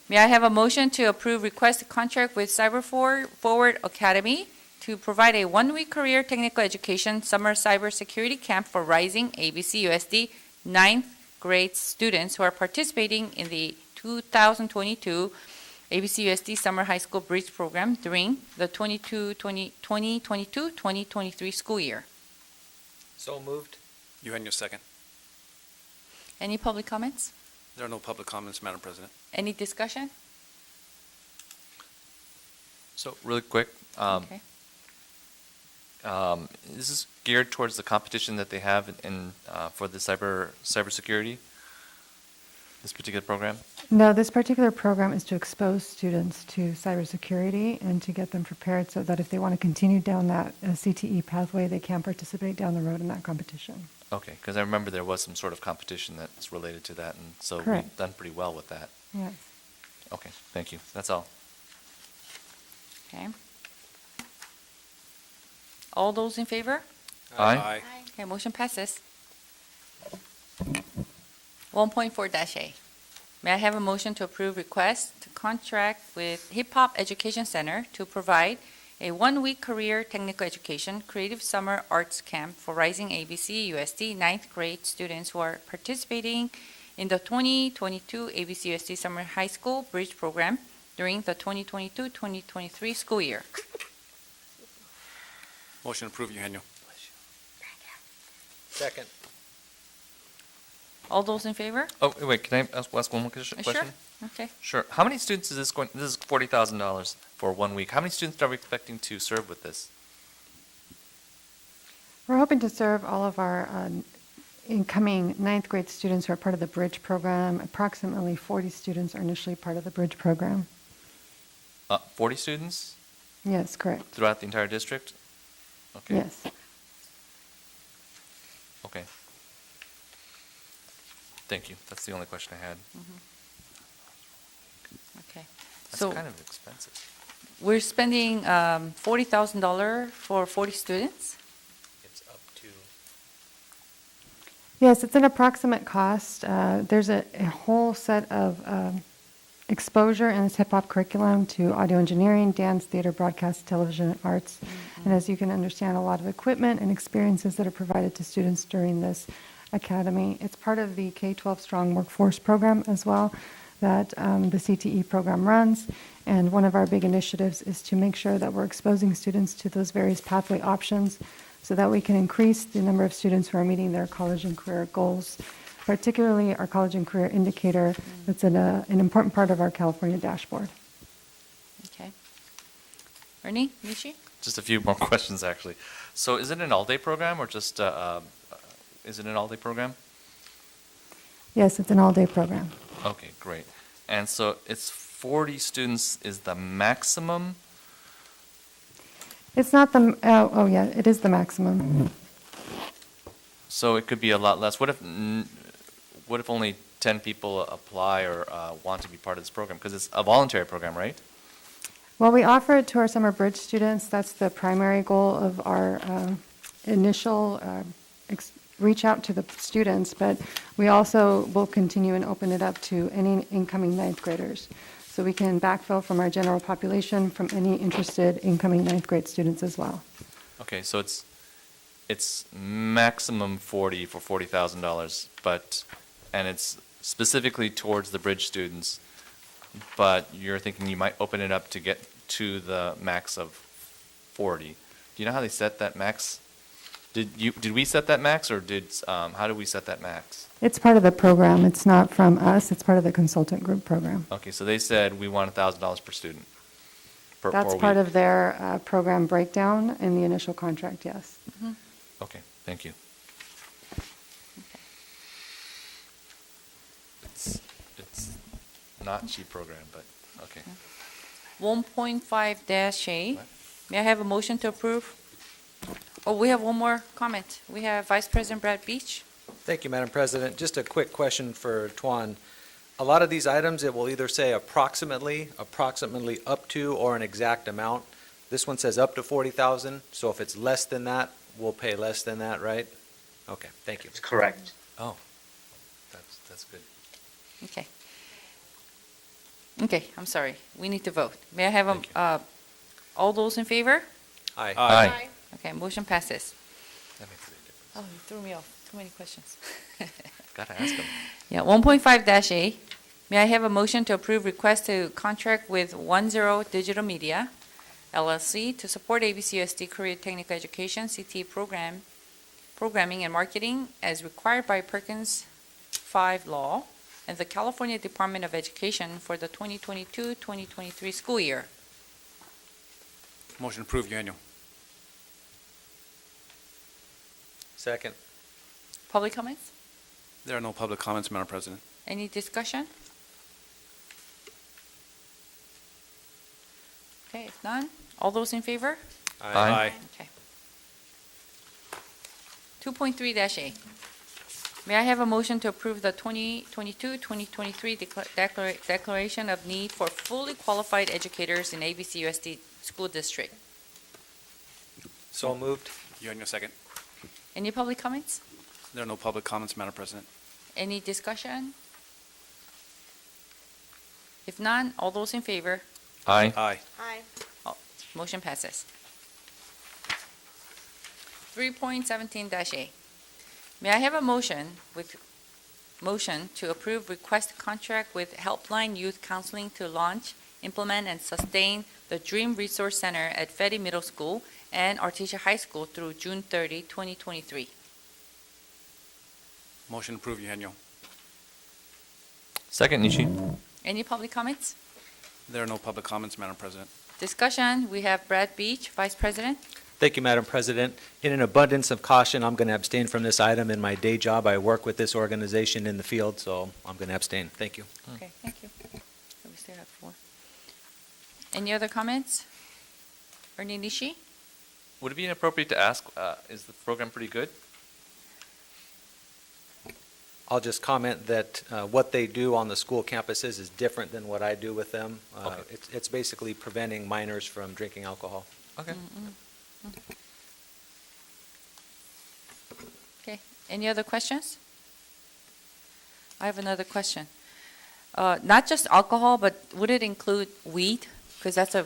May I have a motion to approve request contract with Cyber Forward Academy to provide a one-week career technical education summer cybersecurity camp for rising ABCUSD 9th grade students who are participating in the 2022 ABCUSD Summer High School Bridge Program during the 2022-2023 school year. So moved. Eugenio, second. Any public comments? There are no public comments, Madam President. Any discussion? So really quick, Okay. This is geared towards the competition that they have for the cybersecurity, this particular program? No, this particular program is to expose students to cybersecurity and to get them prepared so that if they want to continue down that CTE pathway, they can participate down the road in that competition. Okay, because I remember there was some sort of competition that's related to that, and so Correct. we've done pretty well with that. Yes. Okay, thank you. That's all. Okay. All those in favor? Aye. Okay, motion passes. 1.4-A. May I have a motion to approve request to contract with Hip Hop Education Center to provide a one-week career technical education creative summer arts camp for rising ABC USD 9th grade students who are participating in the 2022 ABC USD Summer High School Bridge Program during the 2022-2023 school year. Motion approved, Eugenio. Second. All those in favor? Oh, wait, can I ask one more question? Sure. Okay. Sure. How many students is this going, this is $40,000 for 1 week. How many students are we expecting to serve with this? We're hoping to serve all of our incoming 9th grade students who are part of the Bridge program. Approximately 40 students are initially part of the Bridge program. 40 students Yes, correct. throughout the entire district? Okay. Yes. Okay. Thank you. That's the only question I had. Okay. That's So kind of expensive. we're spending $40,000 for 40 students? It's up to. Yes, it's an approximate cost. There's a whole set of exposure in this hip-hop curriculum to audio engineering, dance, theater, broadcast, television, and arts. And as you can understand, a lot of equipment and experiences that are provided to students during this academy. It's part of the K-12 Strong Workforce Program as well that the CTE program runs. And one of our big initiatives is to make sure that we're exposing students to those various pathway options so that we can increase the number of students who are meeting their college and career goals, particularly our college and career indicator that's an important part of our California dashboard. Okay. Ernie, Nishi? Just a few more questions, actually. So is it an all-day program or just, is it an all-day program? Yes, it's an all-day program. Okay, great. And so it's 40 students is the maximum? It's not the, oh yeah, it is the maximum. So it could be a lot less. What if only 10 people apply or want to be part of this program? Because it's a voluntary program, right? Well, we offer it to our summer bridge students. That's the primary goal of our initial reach out to the students, but we also will continue and open it up to any incoming ninth graders. So we can backfill from our general population from any interested incoming ninth grade students as well. Okay, so it's maximum 40 for $40,000, and it's specifically towards the bridge students, but you're thinking you might open it up to get to the max of 40. Do you know how they set that max? Did we set that max, or how did we set that max? It's part of the program. It's not from us. It's part of the consultant group program. Okay, so they said we want $1,000 per student. That's part of their program breakdown in the initial contract, yes. Okay, thank you. It's not a cheap program, but okay. 1.5-A. May I have a motion to approve? Oh, we have one more comment. We have Vice President Brad Beach. Thank you, Madam President. Just a quick question for Tuan. A lot of these items, it will either say approximately up to, or an exact amount. This one says up to 40,000, so if it's less than that, we'll pay less than that, right? Okay, thank you. That's correct. Oh, that's good. Okay. Okay, I'm sorry. We need to vote. May I have all those in favor? Aye. Aye. Okay, motion passes. That makes a big difference. Oh, you threw me off. Too many questions. Gotta ask them. Yeah, 1.5-A. May I have a motion to approve request to contract with 10 Digital Media, LLC, to support ABCUSD Career Technical Education CTE programming and marketing as required by Perkins 5 law and the California Department of Education for the 2022-2023 school year. Motion approved, Eugenio. Second. Public comments? There are no public comments, Madam President. Any discussion? Okay, if none, all those in favor? Aye. Okay. 2.3-A. May I have a motion to approve the 2022-2023 declaration of need for fully qualified educators in ABCUSD School District? So moved. Eugenio, second. Any public comments? There are no public comments, Madam President. Any discussion? If none, all those in favor? Aye. Aye. Aye. Motion passes. 3.17-A. May I have a motion to approve request contract with Helpline Youth Counseling to launch, implement, and sustain the Dream Resource Center at Feddy Middle School and Artesia High School through June 30, 2023. Motion approved, Eugenio. Second, Nishi. Any public comments? There are no public comments, Madam President. Discussion, we have Brad Beach, Vice President. Thank you, Madam President. In an abundance of caution, I'm going to abstain from this item. In my day job, I work with this organization in the field, so I'm going to abstain. Thank you. Okay, thank you. So we still have 4. Any other comments? Ernie Nishi? Would it be inappropriate to ask, is the program pretty good? I'll just comment that what they do on the school campuses is different than what I do with them. Okay. It's basically preventing minors from drinking alcohol. Okay. Okay, any other questions? I have another question. Not just alcohol, but would it include weed? Because that's a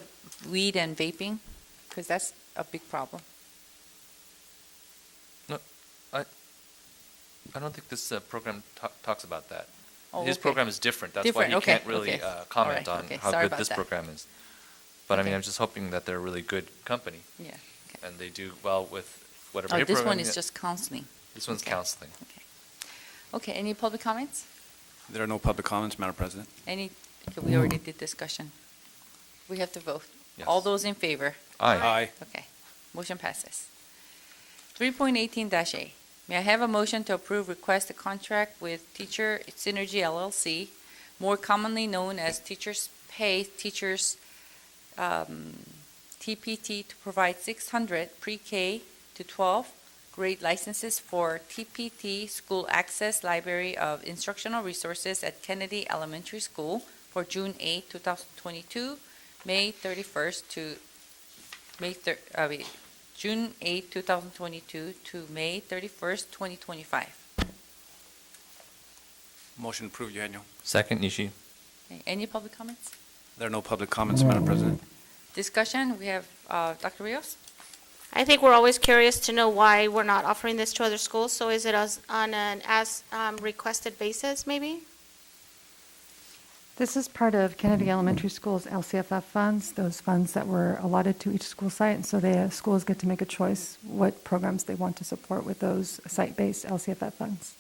weed and vaping, because that's a big problem. I don't think this program talks about that. Oh, His okay. program is different. That's Different, why he okay, can't really okay. comment All right, on okay. how Sorry good about this that. program is. But I mean, Okay. I'm just hoping that they're a really good company. Yeah. And they do well with whatever Oh, your this program one is just counseling. This one's Okay. counseling. Okay, any public comments? There are no public comments, Madam President. Any, okay, we already did discussion. We have to vote. All those in favor? Aye. Aye. Okay, motion passes. 3.18-A, may I have a motion to approve request to contract with Teacher Synergy LLC, more commonly known as Teachers Pay Teachers TPT, to provide 600 pre-K to 12 grade licenses for TPT School Access Library of Instructional Resources at Kennedy Elementary School for June 8, 2022, May 31st to June 8, 2022 to May 31st, 2025. Motion approved, Eugenio. Second, Nishi. Okay, any public comments? There are no public comments, Madam President. Discussion, we have Dr. Rios? I think we're always curious to know why we're not offering this to other schools. So is it on an as requested basis, maybe? This is part of Kennedy Elementary School's LCFF funds, those funds that were allotted to each school site. And so the schools get to make a choice what programs they want to support with those site-based LCFF funds.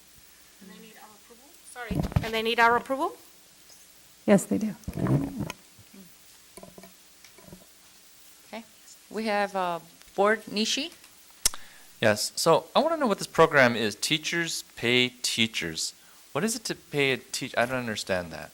And they need our approval? Sorry. And they need our approval? Yes, they do. Okay, we have Board Nishi. Yes. So I want to know what this program is. Teachers pay teachers. What is it to pay a teacher? I don't understand that.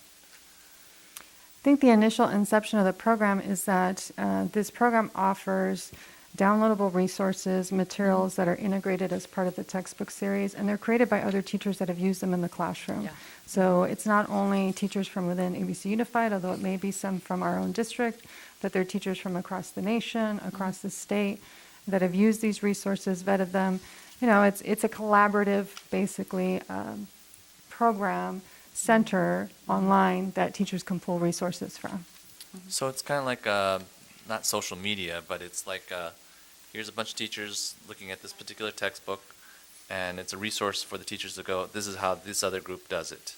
I think the initial inception of the program is that this program offers downloadable resources, materials that are integrated as part of the textbook series, and they're created by other teachers that have used them in the classroom. Yeah. So it's not only teachers from within ABC Unified, although it may be some from our own district, but they're teachers from across the nation, across the state, that have used these resources, vetted them. You know, it's a collaborative, basically, program center online that teachers can pull resources from. So it's kind of like not social media, but it's like here's a bunch of teachers looking at this particular textbook, and it's a resource for the teachers to go, this is how this other group does it.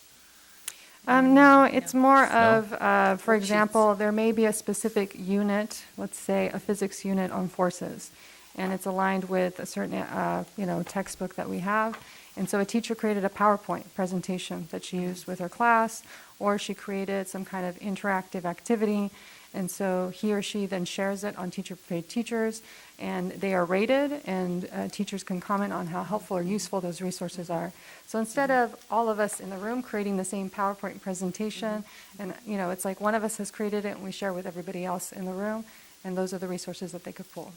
No, it's more No? of, for example, there may be a specific unit, let's say a physics unit on forces, and it's aligned with a certain, textbook that we have. And so a teacher created a PowerPoint presentation that she used with her class, or she created some kind of interactive activity. And so he or she then shares it on Teacher Paid Teachers, and they are rated, and teachers can comment on how helpful or useful those resources are. So instead of all of us in the room creating the same PowerPoint presentation, and it's like one of us has created it and we share with everybody else in the room, and those are the resources that they could pull.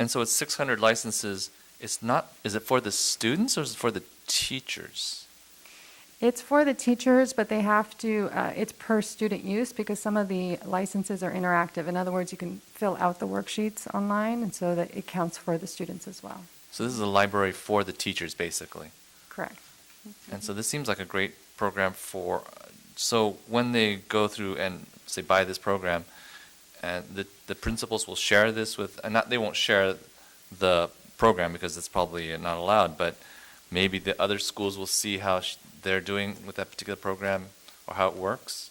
And so it's 600 licenses. It's not, is it for the students or is it for the teachers? It's for the teachers, but they have to, it's per student use because some of the licenses are interactive. In other words, you can fill out the worksheets online, and so that it counts for the students as well. So this is a library for the teachers, basically. Correct. And so this seems like a great program for, so when they go through and say buy this program, and the principals will share this with, and not, they won't share the program because it's probably not allowed, but maybe the other schools will see how they're doing with that particular program or how it works.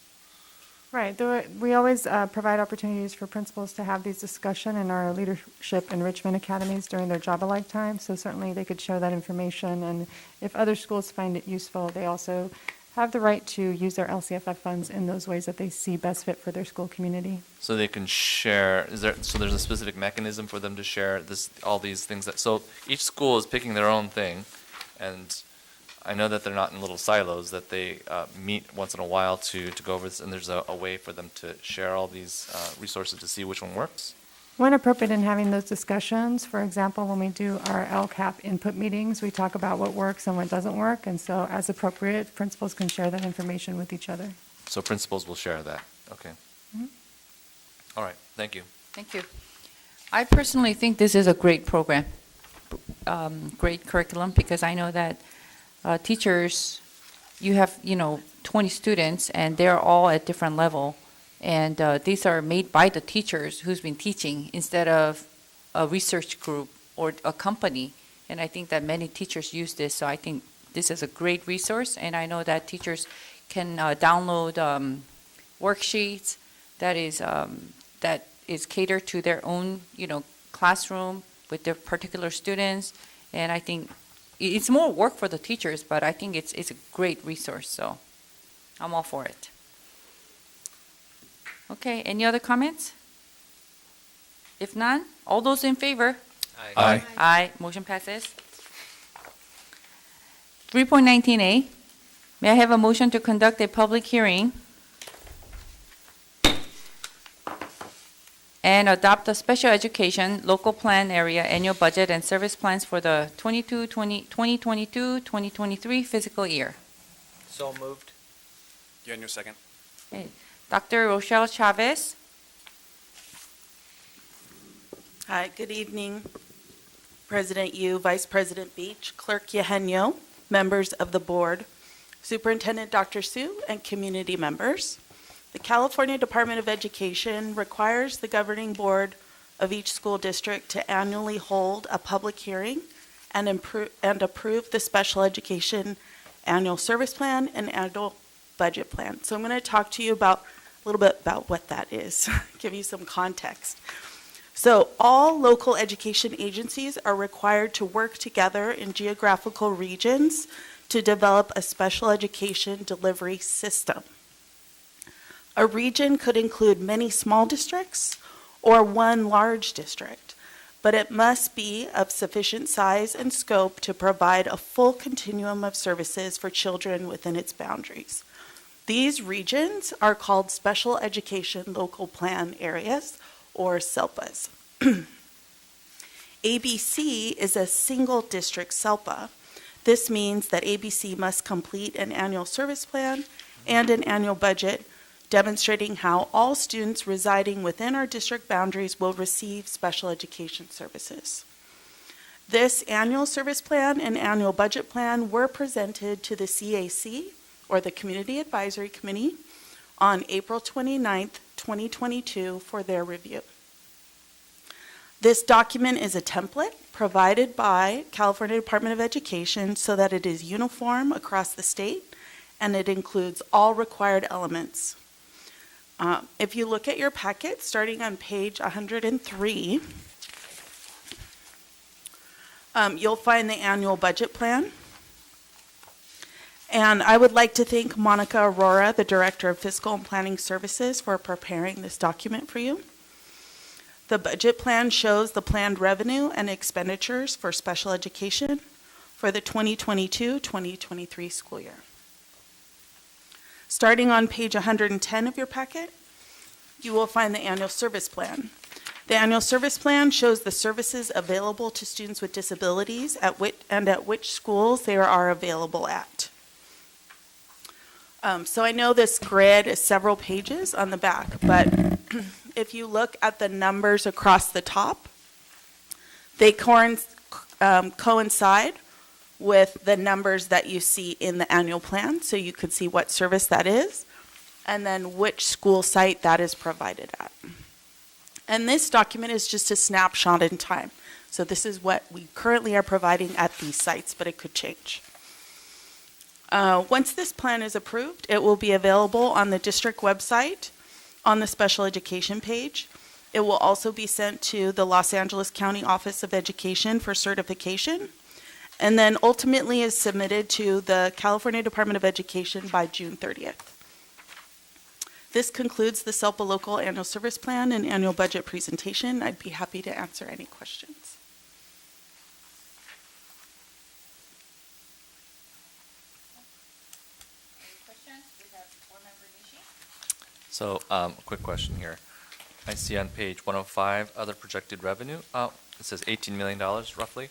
Right. We always provide opportunities for principals to have these discussion in our leadership enrichment academies during their job alike time. So certainly they could share that information. And if other schools find it useful, they also have the right to use their LCFF funds in those ways that they see best fit for their school community. So they can share, so there's a specific mechanism for them to share all these things so each school is picking their own thing, and I know that they're not in little silos, that they meet once in a while to go over this, and there's a way for them to share all these resources to see which one works. When appropriate in having those discussions, for example, when we do our LCAP input meetings, we talk about what works and what doesn't work, and so as appropriate, principals can share that information with each other. So principals will share that. Okay. Mhm. All right. Thank you. Thank you. I personally think this is a great program, great curriculum, because I know that teachers, you have, 20 students, and they're all at different level. And these are made by the teachers who's been teaching instead of a research group or a company. And I think that many teachers use this, so I think this is a great resource. And I know that teachers can download worksheets that is catered to their own, classroom with their particular students. And I think it's more work for the teachers, but I think it's a great resource, so I'm all for it. Okay, any other comments? If none, all those in favor? Aye. Aye, motion passes. 3.19A, may I have a motion to conduct a public hearing and adopt the special education local plan area annual budget and service plans for the 2022-2023 fiscal year? So moved. Yeah, in your second. Okay. Dr. Rochelle Chavez. Hi, good evening, President Yu, Vice President Beach, Clerk Eugenio, members of the board, Superintendent Dr. Su, and community members. The California Department of Education requires the governing board of each school district to annually hold a public hearing and approve the special education annual service plan and annual budget plan. So I'm going to talk to you a little bit about what that is, give you some context. So all local education agencies are required to work together in geographical regions to develop a special education delivery system. A region could include many small districts or one large district, but it must be of sufficient size and scope to provide a full continuum of services for children within its boundaries. These regions are called Special Education Local Plan Areas, or SELPAs. ABC is a single district SELPA. This means that ABC must complete an annual service plan and an annual budget demonstrating how all students residing within our district boundaries will receive special education services. This annual service plan and annual budget plan were presented to the CAC, or the Community Advisory Committee, on April 29th, 2022 for their review. This document is a template provided by California Department of Education so that it is uniform across the state and it includes all required elements. If you look at your packet, starting on page 103, you'll find the annual budget plan. And I would like to thank Monica Aurora, the Director of Fiscal and Planning Services, for preparing this document for you. The budget plan shows the planned revenue and expenditures for special education for the 2022-2023 school year. Starting on page 110 of your packet, you will find the annual service plan. The annual service plan shows the services available to students with disabilities at which schools they are available at. So I know this grid is several pages on the back, but if you look at the numbers across the top, they coincide with the numbers that you see in the annual plan, so you could see what service that is, and then which school site that is provided at. And this document is just a snapshot in time. So this is what we currently are providing at these sites, but it could change. Once this plan is approved, it will be available on the district website on the special education page. It will also be sent to the Los Angeles County Office of Education for certification, and then ultimately is submitted to the California Department of Education by June 30th. This concludes the SELPA Local Annual Service Plan and Annual Budget presentation. I'd be happy to answer any questions. So, a quick question here. I see on page 105, other projected revenue. It says $18 million roughly.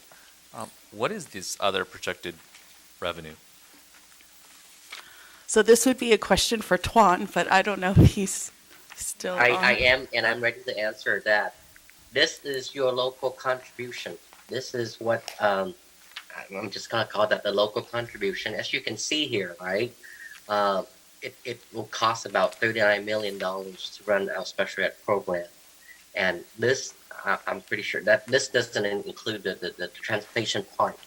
What is this other projected revenue? So this would be a question for Tuan, but I don't know if he's still on. I am, and I'm ready to answer that. This is your local contribution. This is what I'm just gonna call that the local contribution. As you can see here, right? It will cost about $39 million to run our special ed program, and this I'm pretty sure that this doesn't include the transportation part,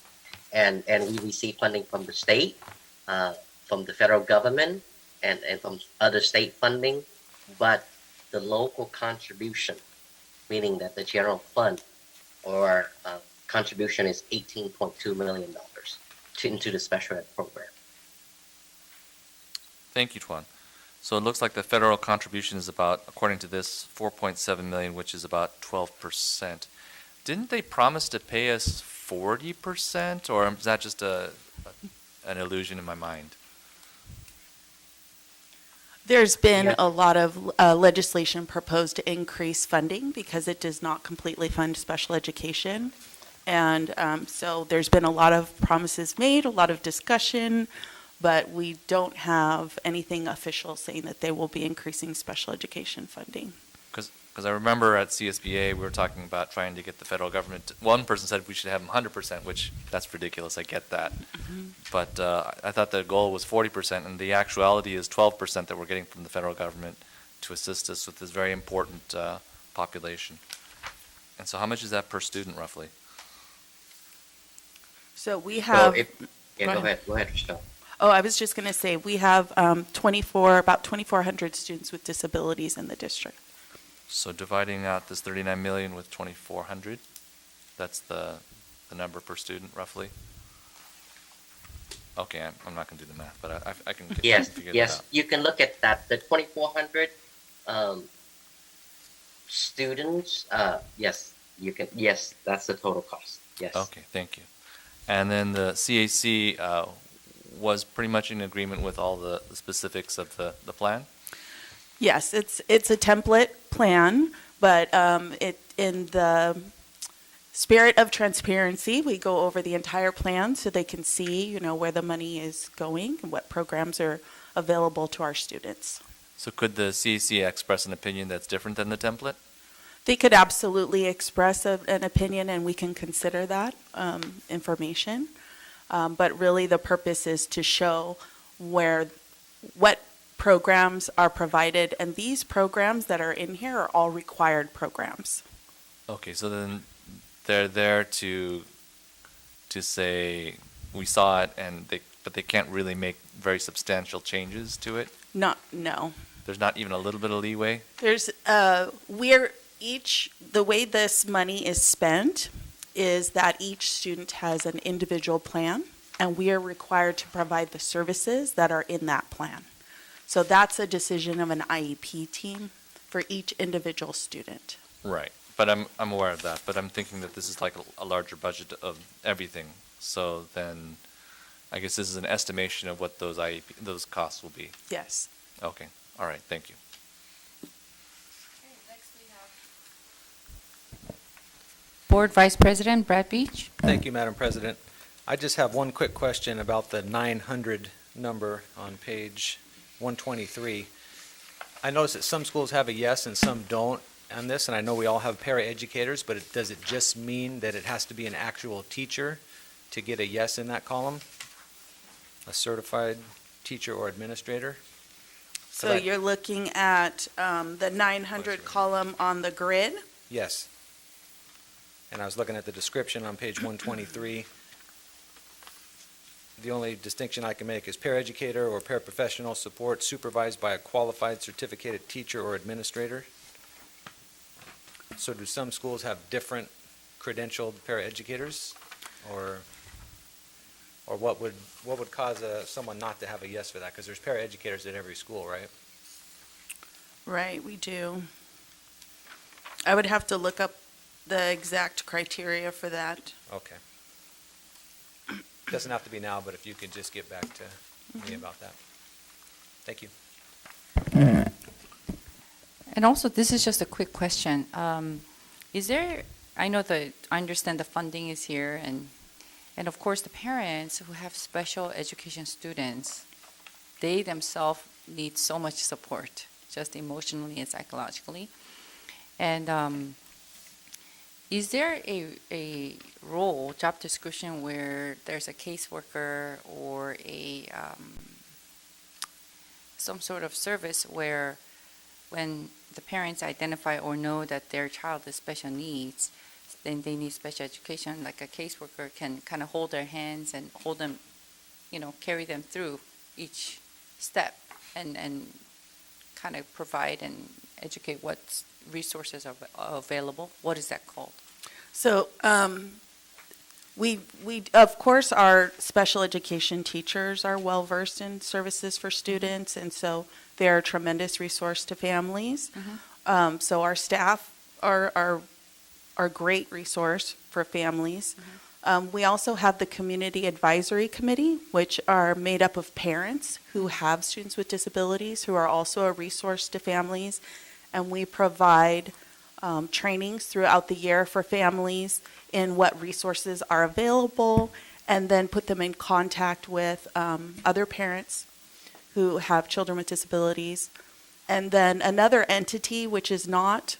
and we receive funding from the state, from the federal government, and from other state funding, but the local contribution, meaning that the general fund or contribution is $18.2 million into the special ed program. Thank you, Tuan. So it looks like the federal contribution is about, according to this, $4.7 million, which is about 12%. Didn't they promise to pay us 40%, or is that just an illusion in my mind? There's been a lot of legislation proposed to increase funding because it does not completely fund special education. And so there's been a lot of promises made, a lot of discussion, but we don't have anything official saying that they will be increasing special education funding. Because I remember at CSBA, we were talking about trying to get the federal government. One person said we should have them 100%, which that's ridiculous. I get that. Mm-hmm. But I thought the goal was 40%, and the actuality is 12% that we're getting from the federal government to assist us with this very important population. And so how much is that per student, roughly? So we have... Go ahead, Rochelle. Oh, I was just going to say, we have about 2,400 students with disabilities in the district. So dividing out this 39 million with 2,400, that's the number per student, roughly? Okay, I'm not going to do the math, but I can figure that out. You can look at that. The 2,400 students, yes, you can. Yes, that's the total cost. Yes. Okay, thank you. And then the CAC was pretty much in agreement with all the specifics of the plan? Yes, it's a template plan, but in the spirit of transparency, we go over the entire plan so they can see, where the money is going and what programs are available to our students. So could the CAC express an opinion that's different than the template? They could absolutely express an opinion, and we can consider that information. But really, the purpose is to show what programs are provided, and these programs that are in here are all required programs. Okay, so then they're there to say we saw it, but they can't really make very substantial changes to it. No. There's not even a little bit of leeway. There's the way this money is spent is that each student has an individual plan, and we are required to provide the services that are in that plan. So that's a decision of an IEP team for each individual student. Right, but I'm aware of that, but I'm thinking that this is like a larger budget of everything. So then I guess this is an estimation of what those costs will be. Yes. Okay, all right, thank you. Board Vice President Brad Beach. Thank you, Madam President. I just have one quick question about the 900 number on page 123. I notice that some schools have a yes and some don't on this, and I know we all have paraeducators, but does it just mean that it has to be an actual teacher to get a yes in that column? A certified teacher or administrator? So you're looking at the 900 column on the grid? Yes. And I was looking at the description on page 123. The only distinction I can make is paraeducator or paraprofessional support supervised by a qualified certificated teacher or administrator. So do some schools have different credentialed paraeducators, or what would cause someone not to have a yes for that? Because there's paraeducators at every school, right? Right, we do. I would have to look up the exact criteria for that. Okay. Doesn't have to be now, but if you could just get back to me about that. Thank you. And also, this is just a quick question. Is there, I know I understand the funding is here, and of course, the parents who have special education students, they themselves need so much support, just emotionally and psychologically. And is there a role, job description, where there's a caseworker or some sort of service where when the parents identify or know that their child has special needs, then they need special education, like a caseworker can kind of hold their hands and hold them, carry them through each step and kind of provide and educate what resources are available? What is that called? So we of course our special education teachers are well versed in services for students, and so they're a tremendous resource to families. So our staff are a great resource for families. We also have the Community Advisory Committee, which are made up of parents who have students with disabilities who are also a resource to families, and we provide trainings throughout the year for families in what resources are available, and then put them in contact with other parents who have children with disabilities. And then another entity, which is not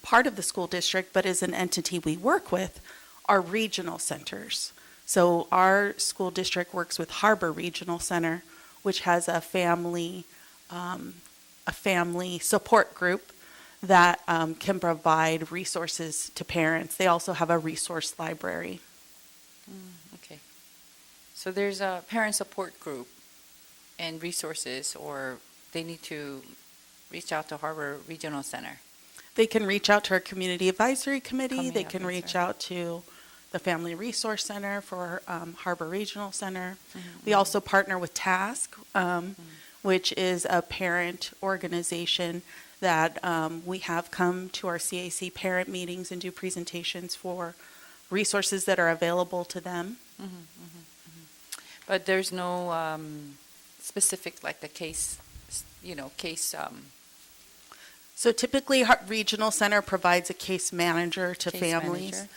part of the school district, but is an entity we work with, are regional centers. So our school district works with Harbor Regional Center, which has a family support group that can provide resources to parents. They also have a resource library. Okay. So there's a parent support group and resources, or they need to reach out to Harbor Regional Center. They can reach out to our Community Advisory Committee. They can reach out to the Family Resource Center for Harbor Regional Center. We also partner with TASK, which is a parent organization that we have come to our CAC parent meetings and do presentations for resources that are available to them. But there's no specific, like the case. So typically, Regional Center provides a case manager to families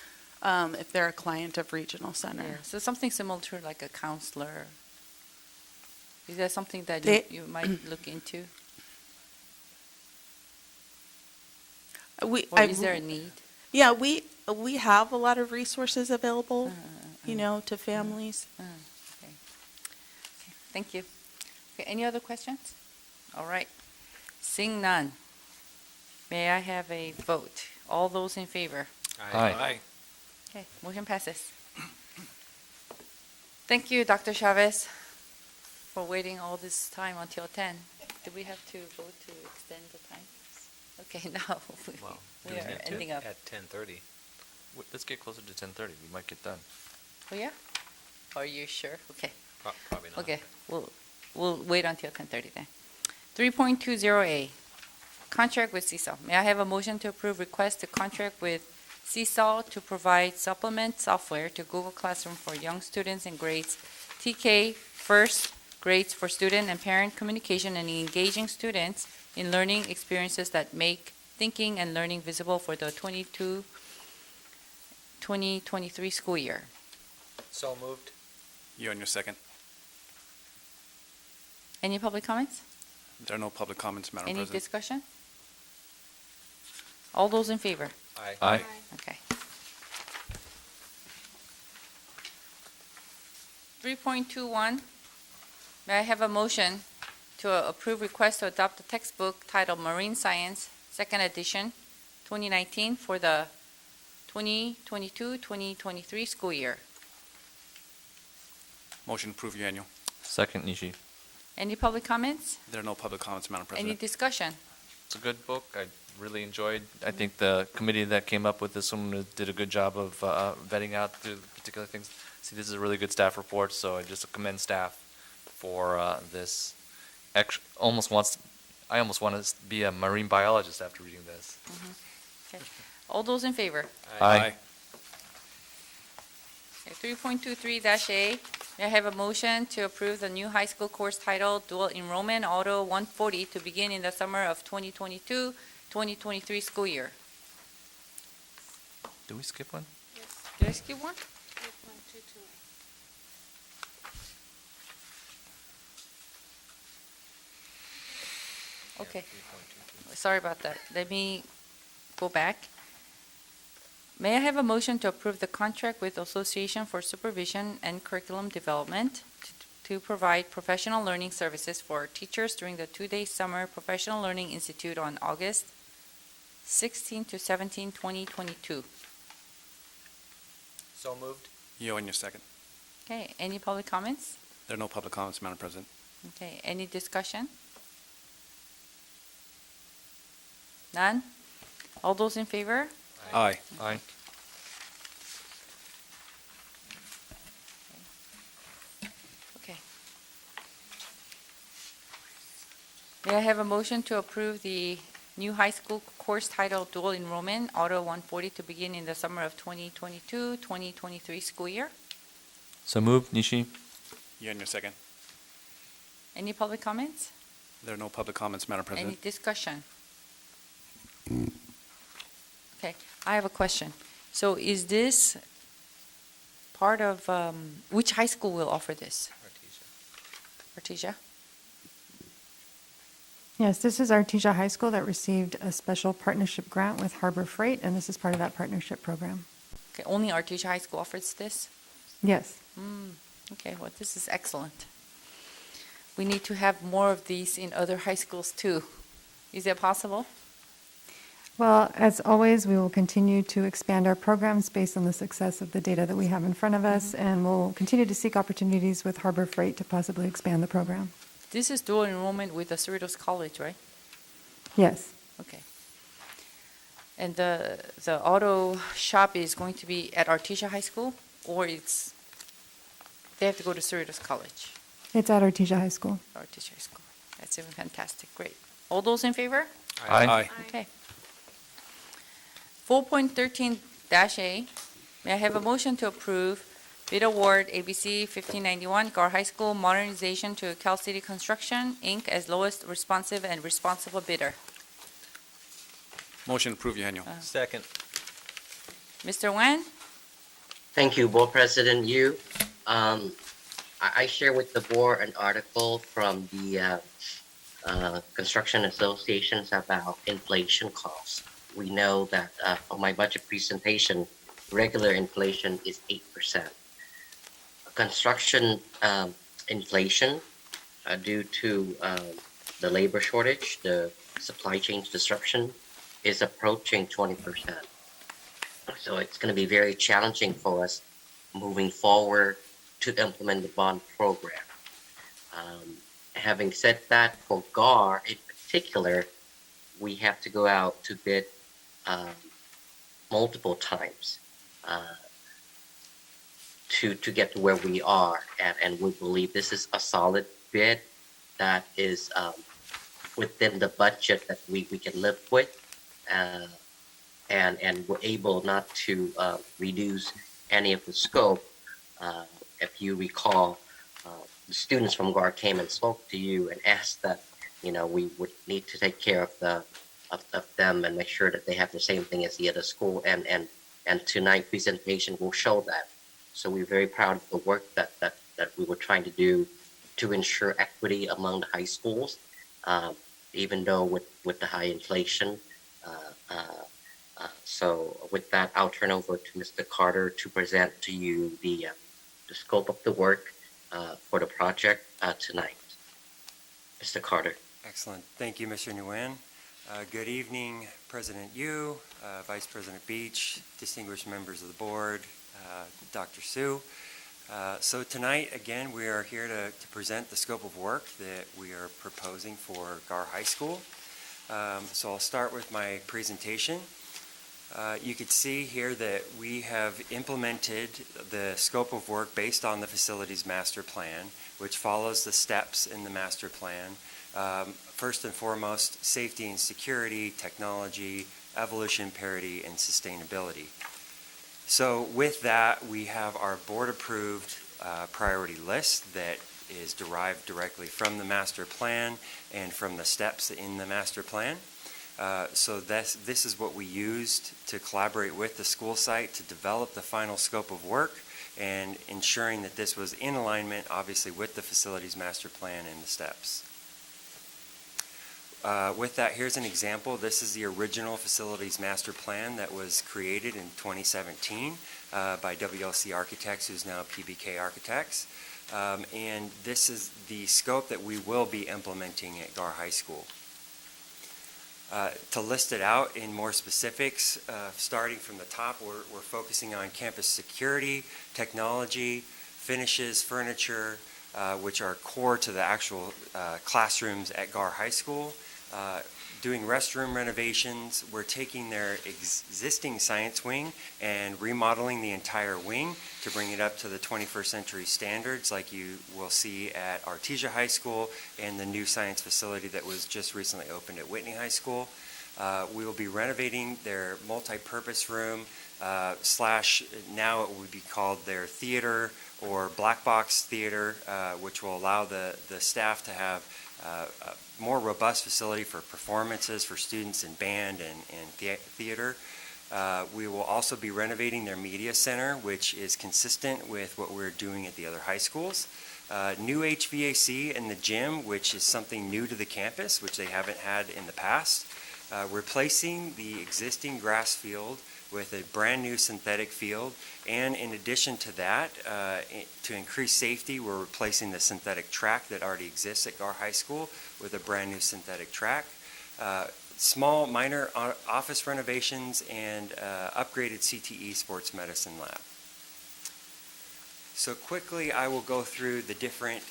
if they're a client of Regional Center. Yeah. So something similar to like a counselor. Is that something that you might look into? Or is there a need? Yeah, we have a lot of resources available, to families. Okay. Thank you. Okay, any other questions? All right. Seeing none, may I have a vote? All those in favor? Aye. Okay, motion passes. Thank you, Dr. Chavez, for waiting all this time until 10. Do we have to vote to extend the time? Okay, now we are ending up. At 10:30. Let's get closer to 10:30. We might get done. Oh, yeah? Are you sure? Okay. Probably not. Okay, we'll wait until 10:30 then. 3.20A, contract with CSAL. May I have a motion to approve request to contract with CSAL to provide supplement software to Google Classroom for young students in grades TK, first grades for student and parent communication and engaging students in learning experiences that make thinking and learning visible for the 2022-2023 school year. So moved. You on your second. Any public comments? There are no public comments, Madam Any President. discussion? All those in favor? Aye. Okay. 3.21, may I have a motion to approve request to adopt the textbook titled Marine Science, second edition, 2019 for the 2022-2023 school year. Motion to approve, Eugenio. Second, Nishi. Any public comments? There are no public comments, Madam Any President. discussion? It's a good book. I really enjoyed. I think the committee that came up with this one did a good job of vetting out the particular things. See, this is a really good staff report, so I just commend staff for this. I almost want to be a marine biologist after reading this. Okay. All those in favor? Aye. Okay, 3.23-A, May I have a motion to approve the new high school course titled Dual Enrollment Auto 140 to begin in the summer of 2022-2023 school year? Do we skip one? Did I skip one? Okay. Sorry about that. Let me go back. May I have a motion to approve the contract with Association for Supervision and Curriculum Development to provide professional learning services for teachers during the two-day summer Professional Learning Institute on August 16 to 17, 2022? So moved. Yo, in your second. Okay, any public comments? There are no public comments, Madam President. Okay, any discussion? None? All those in favor? Aye. Aye. Okay. May I have a motion to approve the new high school course titled Dual Enrollment Auto 140 to begin in the summer of 2022-2023 school year? So moved, Nishi. Yo, in your second. Any public comments? There are no public comments, Madam Any President. discussion? Okay, I have a question. So is this part of, which high school will offer this? Artesia? Yes, this is Artesia High School that received a special partnership grant with Harbor Freight, and this is part of that partnership program. Okay, only Artesia High School offers this? Yes. Okay, well, this is excellent. We need to have more of these in other high schools too. Is it possible? Well, as always, we will continue to expand our programs based on the success of the data that we have in front of us, and we'll continue to seek opportunities with Harbor Freight to possibly expand the program. This is dual enrollment with the Cerritos College, right? Yes. Okay. And the auto shop is going to be at Artesia High School, or they have to go to Cerritos College? It's at Artesia High School. Artesia High School. That's even fantastic. Great. All those in favor? Aye. Aye. Okay. 4.13-A, may I have a motion to approve bid award ABC 1591 Gar High School modernization to Cal City Construction, Inc. as lowest responsive and responsible bidder? Motion approved, Eugenio. Second. Mr. Nguyen? Thank you, Board President Yu. I share with the board an article from the construction associations about inflation costs. We know that for my budget presentation, regular inflation is 8%. Construction inflation due to the labor shortage, the supply chain disruption is approaching 20%. So it's going to be very challenging for us moving forward to implement the bond program. Having said that, for GAR in particular, we have to go out to bid multiple times to get to where we are, and we believe this is a solid bid that is within the budget that we can live with, and we're able not to reduce any of the scope. If you recall, the students from GAR came and spoke to you and asked that we would need to take care of them and make sure that they have the same thing as the other school, and tonight's presentation will show that. So we're very proud of the work that we were trying to do to ensure equity among the high schools, even though with the high inflation. So with that, I'll turn over to Mr. Carter to present to you the scope of the work for the project tonight. Mr. Carter. Excellent. Thank you, Mr. Nguyen. Good evening, President Yu, Vice President Beach, distinguished members of the board, Dr. Su. So tonight, again, we are here to present the scope of work that we are proposing for GAR High School. So I'll start with my presentation. You could see here that we have implemented the scope of work based on the facilities master plan, which follows the steps in the master plan. First and foremost, safety and security, technology, evolution, parity, and sustainability. So with that, we have our board-approved priority list that is derived directly from the master plan and from the steps in the master plan. So this is what we used to collaborate with the school site to develop the final scope of work and ensuring that this was in alignment, obviously, with the facilities master plan and the steps. With that, here's an example. This is the original facilities master plan that was created in 2017 by WLC Architects, who's now PBK Architects. And this is the scope that we will be implementing at Gar High School. To list it out in more specifics, starting from the top, we're focusing on campus security, technology, finishes, furniture, which are core to the actual classrooms at Gar High School. Doing restroom renovations, we're taking their existing science wing and remodeling the entire wing to bring it up to the 21st century standards like you will see at Artesia High School and the new science facility that was just recently opened at Whitney High School. We will be renovating their multi-purpose room slash now it would be called their theater or black box theater, which will allow the staff to have a more robust facility for performances for students in band and theater. We will also be renovating their media center, which is consistent with what we're doing at the other high schools. New HVAC in the gym, which is something new to the campus, which they haven't had in the past. Replacing the existing grass field with a brand new synthetic field, and in addition to that, to increase safety, we're replacing the synthetic track that already exists at Gar High School with a brand new synthetic track. Small minor office renovations and upgraded CTE sports medicine lab. So quickly I will go through the different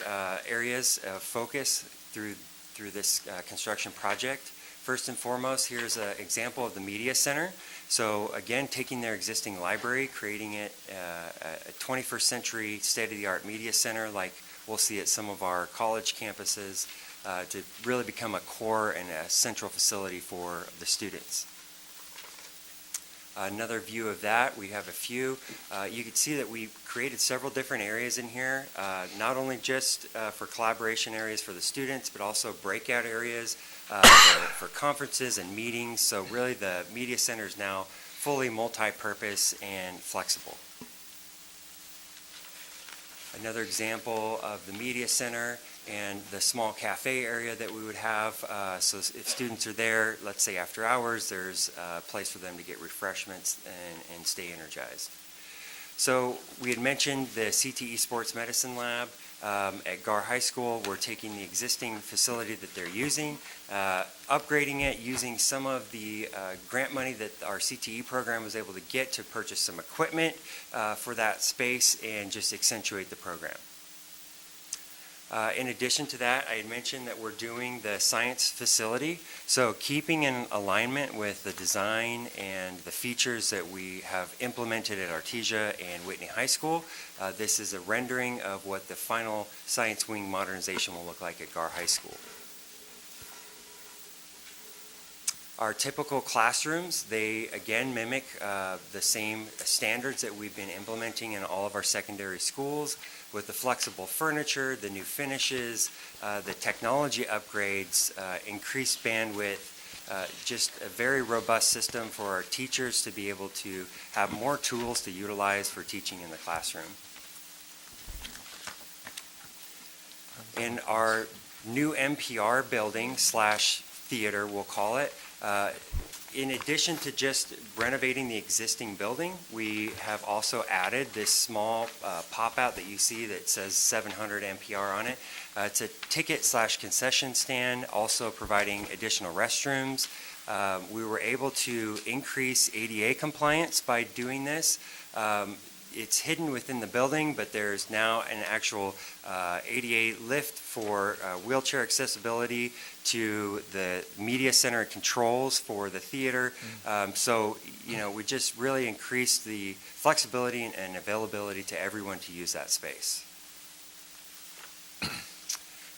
areas of focus through this construction project. First and foremost, here's an example of the media center. So again, taking their existing library, creating it a 21st century state-of-the-art media center like we'll see at some of our college campuses to really become a core and a central facility for the students. Another view of that, we have a few. You can see that we created several different areas in here, not only just for collaboration areas for the students, but also breakout areas for conferences and meetings. So really the media center is now fully multi-purpose and flexible. Another example of the media center and the small cafe area that we would have. So if students are there, let's say after hours, there's a place for them to get refreshments and stay energized. So we had mentioned the CTE Sports Medicine Lab at Gar High School. We're taking the existing facility that they're using, upgrading it using some of the grant money that our CTE program was able to get to purchase some equipment for that space and just accentuate the program. In addition to that, I had mentioned that we're doing the science facility. So keeping in alignment with the design and the features that we have implemented at Artesia and Whitney High School, this is a rendering of what the final science wing modernization will look like at Gar High School. Our typical classrooms, they again mimic the same standards that we've been implementing in all of our secondary schools with the flexible furniture, the new finishes, the technology upgrades, increased bandwidth, just a very robust system for our teachers to be able to have more tools to utilize for teaching in the classroom. In our new NPR building slash theater, we'll call it, in addition to just renovating the existing building, we have also added this small pop-out that you see that says 700 NPR on it. It's a ticket slash concession stand, also providing additional restrooms. We were able to increase ADA compliance by doing this. It's hidden within the building, but there's now an actual ADA lift for wheelchair accessibility to the media center controls for the theater. So, you know, we just really increased the flexibility and availability to everyone to use that space.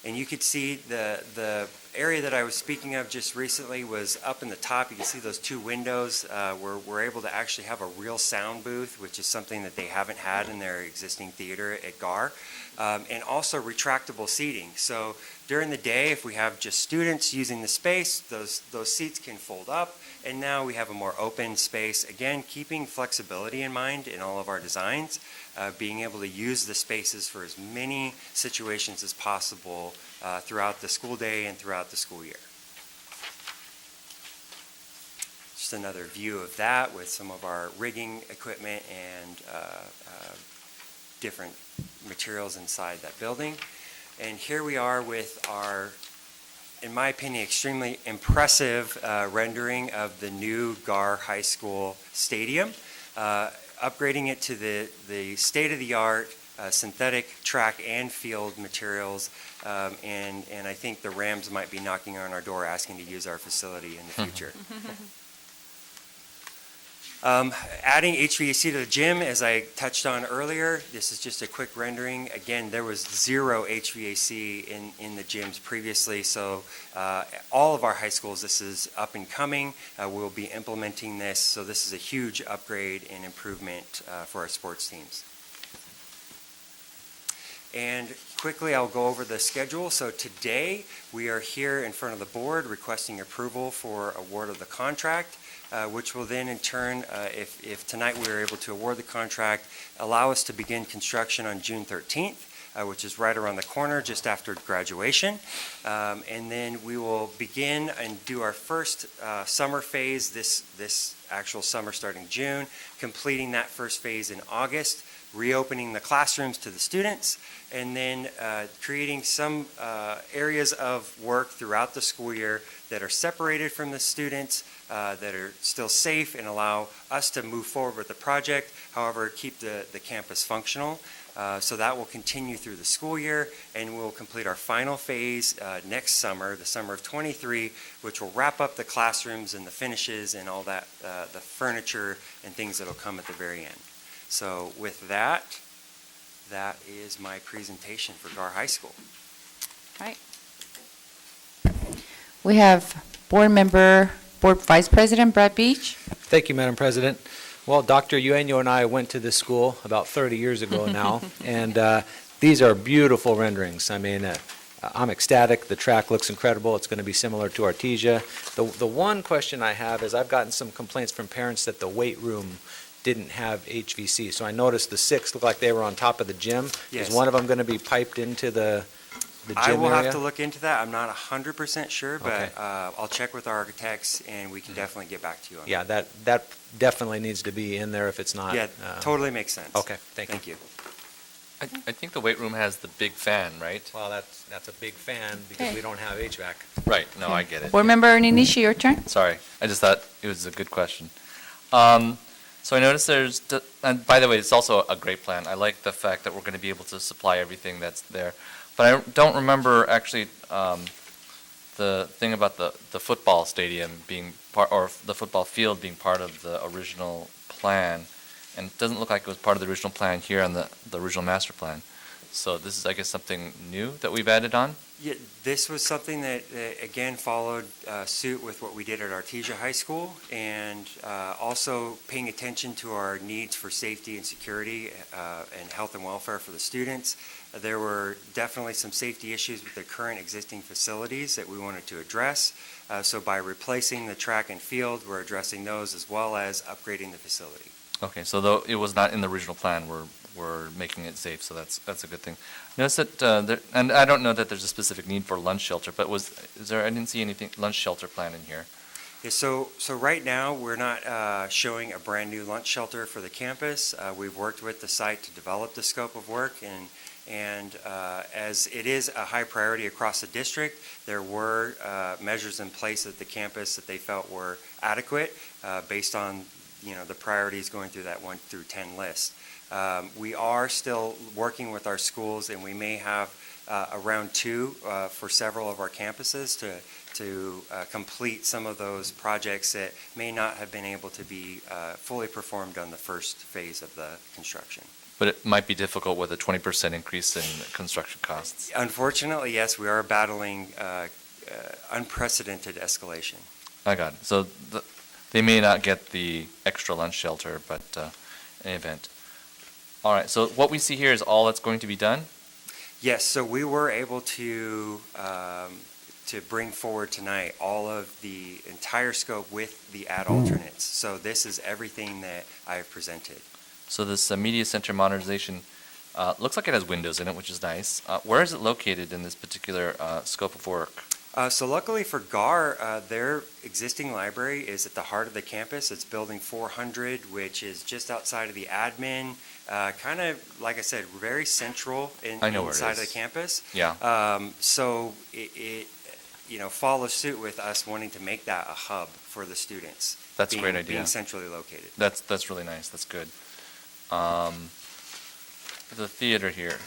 And you could see the area that I was speaking of just recently was up in the top. You can see those two windows where we're able to actually have a real sound booth, which is something that they haven't had in their existing theater at GAR, and also retractable seating. So during the day, if we have just students using the space, those seats can fold up, and now we have a more open space. Again, keeping flexibility in mind in all of our designs, being able to use the spaces for as many situations as possible throughout the school day and throughout the school year. Just another view of that with some of our rigging equipment and different materials inside that building. And here we are with our, in my opinion, extremely impressive rendering of the new GAR High School Stadium, upgrading it to the state-of-the-art synthetic track and field materials, and I think the Rams might be knocking on our door asking to use our facility in the future. Adding HVAC to the gym, as I touched on earlier, this is just a quick rendering. Again, there was zero HVAC in the gyms previously, so all of our high schools, this is up and coming. We'll be implementing this, so this is a huge upgrade and improvement for our sports teams. And quickly, I'll go over the schedule. So today, we are here in front of the board requesting approval for award of the contract, which will then in turn, if tonight we are able to award the contract, allow us to begin construction on June 13th, which is right around the corner just after graduation. And then we will begin and do our first summer phase this actual summer starting June, completing that first phase in August, reopening the classrooms to the students, and then creating some areas of work throughout the school year that are separated from the students, that are still safe and allow us to move forward with the project, however, keep the campus functional. So that will continue through the school year, and we'll complete our final phase next summer, the summer of �23, which will wrap up the classrooms and the finishes and all that, the furniture and things that will come at the very end. So with that, that is my presentation for GAR High School. Right. We have Board Vice President Brad Beach. Thank you, Madam President. Well, Dr. Eugenio and I went to this school about 30 years ago now, and these are beautiful renderings. I mean, I'm ecstatic. The track looks incredible. It's going to be similar to Artesia. The one question I have is I've gotten some complaints from parents that the weight room didn't have HVC. So I noticed the 6 looked like they were on top of the gym. Yes. Is one of them going to be piped into the gym I will area? have to look into that. I'm not 100% sure, but Okay. I'll check with our architects, and we can definitely get back to you on Yeah, that definitely needs to be in there if it's not. Yeah, totally makes sense. Okay, thank you. I think the weight room has the big fan, right? Well, that's a big fan because Okay. we don't have HVAC. Right, no, I get it. Board Member Ninishi, your turn. Sorry, I just thought it was a good question. So I noticed and by the way, it's also a great plan. I like the fact that we're going to be able to supply everything that's there. But I don't remember actually the thing about the football stadium being part, or the football field being part of the original plan. And it doesn't look like it was part of the original plan here on the original master plan. So this is, I guess, something new that we've added on? Yeah, this was something that, again, followed suit with what we did at Artesia High School, and also paying attention to our needs for safety and security and health and welfare for the students. There were definitely some safety issues with the current existing facilities that we wanted to address. So by replacing the track and field, we're addressing those as well as upgrading the facility. Okay, so though it was not in the original plan, we're making it safe, so that's a good thing. Notice that, and I don't know that there's a specific need for lunch shelter, but I didn't see anything, lunch shelter plan in here. Yeah, so right now, we're not showing a brand-new lunch shelter for the campus. We've worked with the site to develop the scope of work, and as it is a high priority across the district, there were measures in place at the campus that they felt were adequate based on the priorities going through that 1 through 10 list. We are still working with our schools, and we may have a round 2 for several of our campuses to complete some of those projects that may not have been able to be fully performed on the first phase of the construction. But it might be difficult with a 20% increase in construction costs. Unfortunately, yes, we are battling unprecedented escalation. I got it. So they may not get the extra lunch shelter, but in any event. All right, so what we see here is all that's going to be done? Yes, so we were able to bring forward tonight all of the entire scope with the add alternates. So this is everything that I have presented. So this media center modernization looks like it has windows in it, which is nice. Where is it located in this particular scope of work? So luckily for GAR, their existing library is at the heart of the campus. It's building 400, which is just outside of the admin. Kind of, like I said, very central inside of the campus. Yeah. So it follows suit with us wanting to make that a hub for the students. That's a great idea. Being centrally located. That's really nice. That's good. The theater here.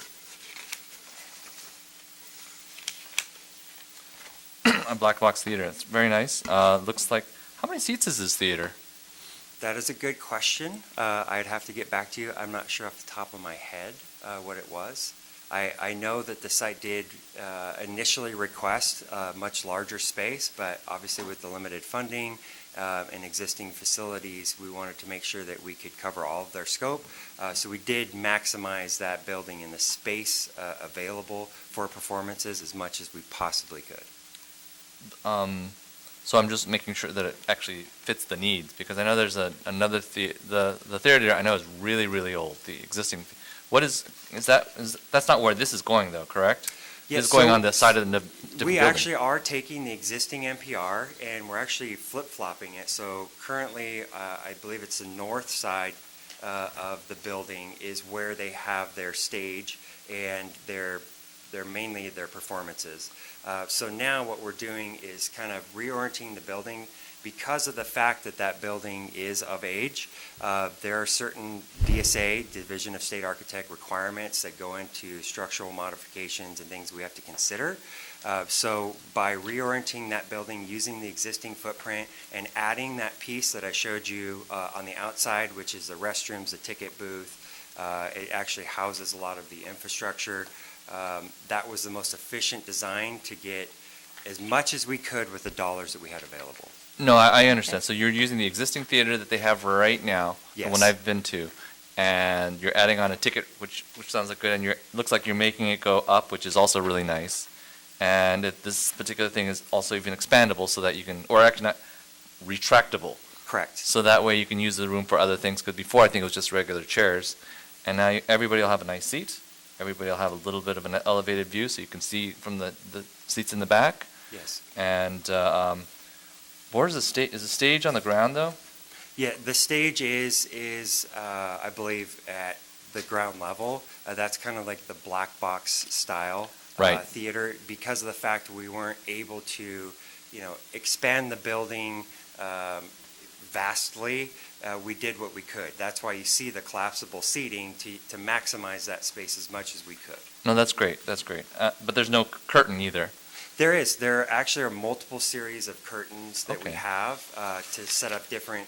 A black box theater. It's very nice. Looks like, how many seats is this theater? That is a good question. I'd have to get back to you. I'm not sure off the top of my head what it was. I know that the site did initially request a much larger space, but obviously with the limited funding and existing facilities, we wanted to make sure that we could cover all of their scope. So we did maximize that building and the space available for performances as much as we possibly could. So I'm just making sure that it actually fits the needs, because I know there's another the theater I know is really, really old. The existing, that's not where this is going though, correct? Yes, It's going so on the side of the different we building. actually are taking the existing NPR and we're actually flip-flopping it. So currently, I believe it's the north side of the building is where they have their stage and they're mainly their performances. So now what we're doing is kind of reorienting the building because of the fact that that building is of age. There are certain DSA, Division of State Architect requirements that go into structural modifications and things we have to consider. So by reorienting that building, using the existing footprint and adding that piece that I showed you on the outside, which is the restrooms, the ticket booth, it actually houses a lot of the infrastructure. That was the most efficient design to get as much as we could with the dollars that we had available. No, I understand. So you're using the existing theater that they have right now, the Yes. one I've been to, and you're adding on a ticket, which sounds like good, and looks like you're making it go up, which is also really nice. And this particular thing is also even expandable, so that you can, or actually not, retractable. Correct. So that way you can use the room for other things, because before I think it was just regular chairs, and now everybody will have a nice seat. Everybody will have a little bit of an elevated view, so you can see from the seats in the back. Yes. And where's the stage? Is the stage on the ground though? Yeah, the stage is I believe at the ground level. That's kind of like the black box style Right. theater, because of the fact we weren't able to, expand the building vastly. We did what we could. That's why you see the collapsible seating to maximize that space as much as we could. No, that's great. That's great. But there's no curtain either. There is. There actually are multiple series of curtains that we Okay. have to set up different,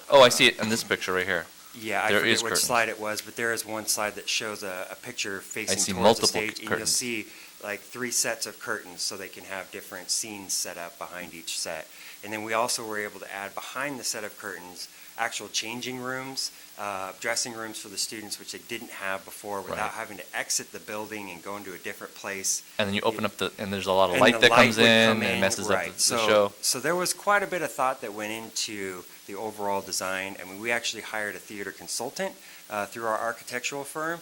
Oh, I see it in this picture right here. Yeah, I There forget is which curtains. slide it was, but there is one slide that shows a picture facing see towards multiple the stage, and you'll curtains. see like 3 sets of curtains, so they can have different scenes set up behind each set. And then we also were able to add behind the set of curtains actual changing rooms, dressing rooms for the students, which they didn't have before, without Right. having to exit the building and go into a different place. And then you open up and there's a lot of And light the that light comes would in come and messes right. up the show. So there was quite a bit of thought that went into the overall design. I mean, we actually hired a theater consultant through our architectural firm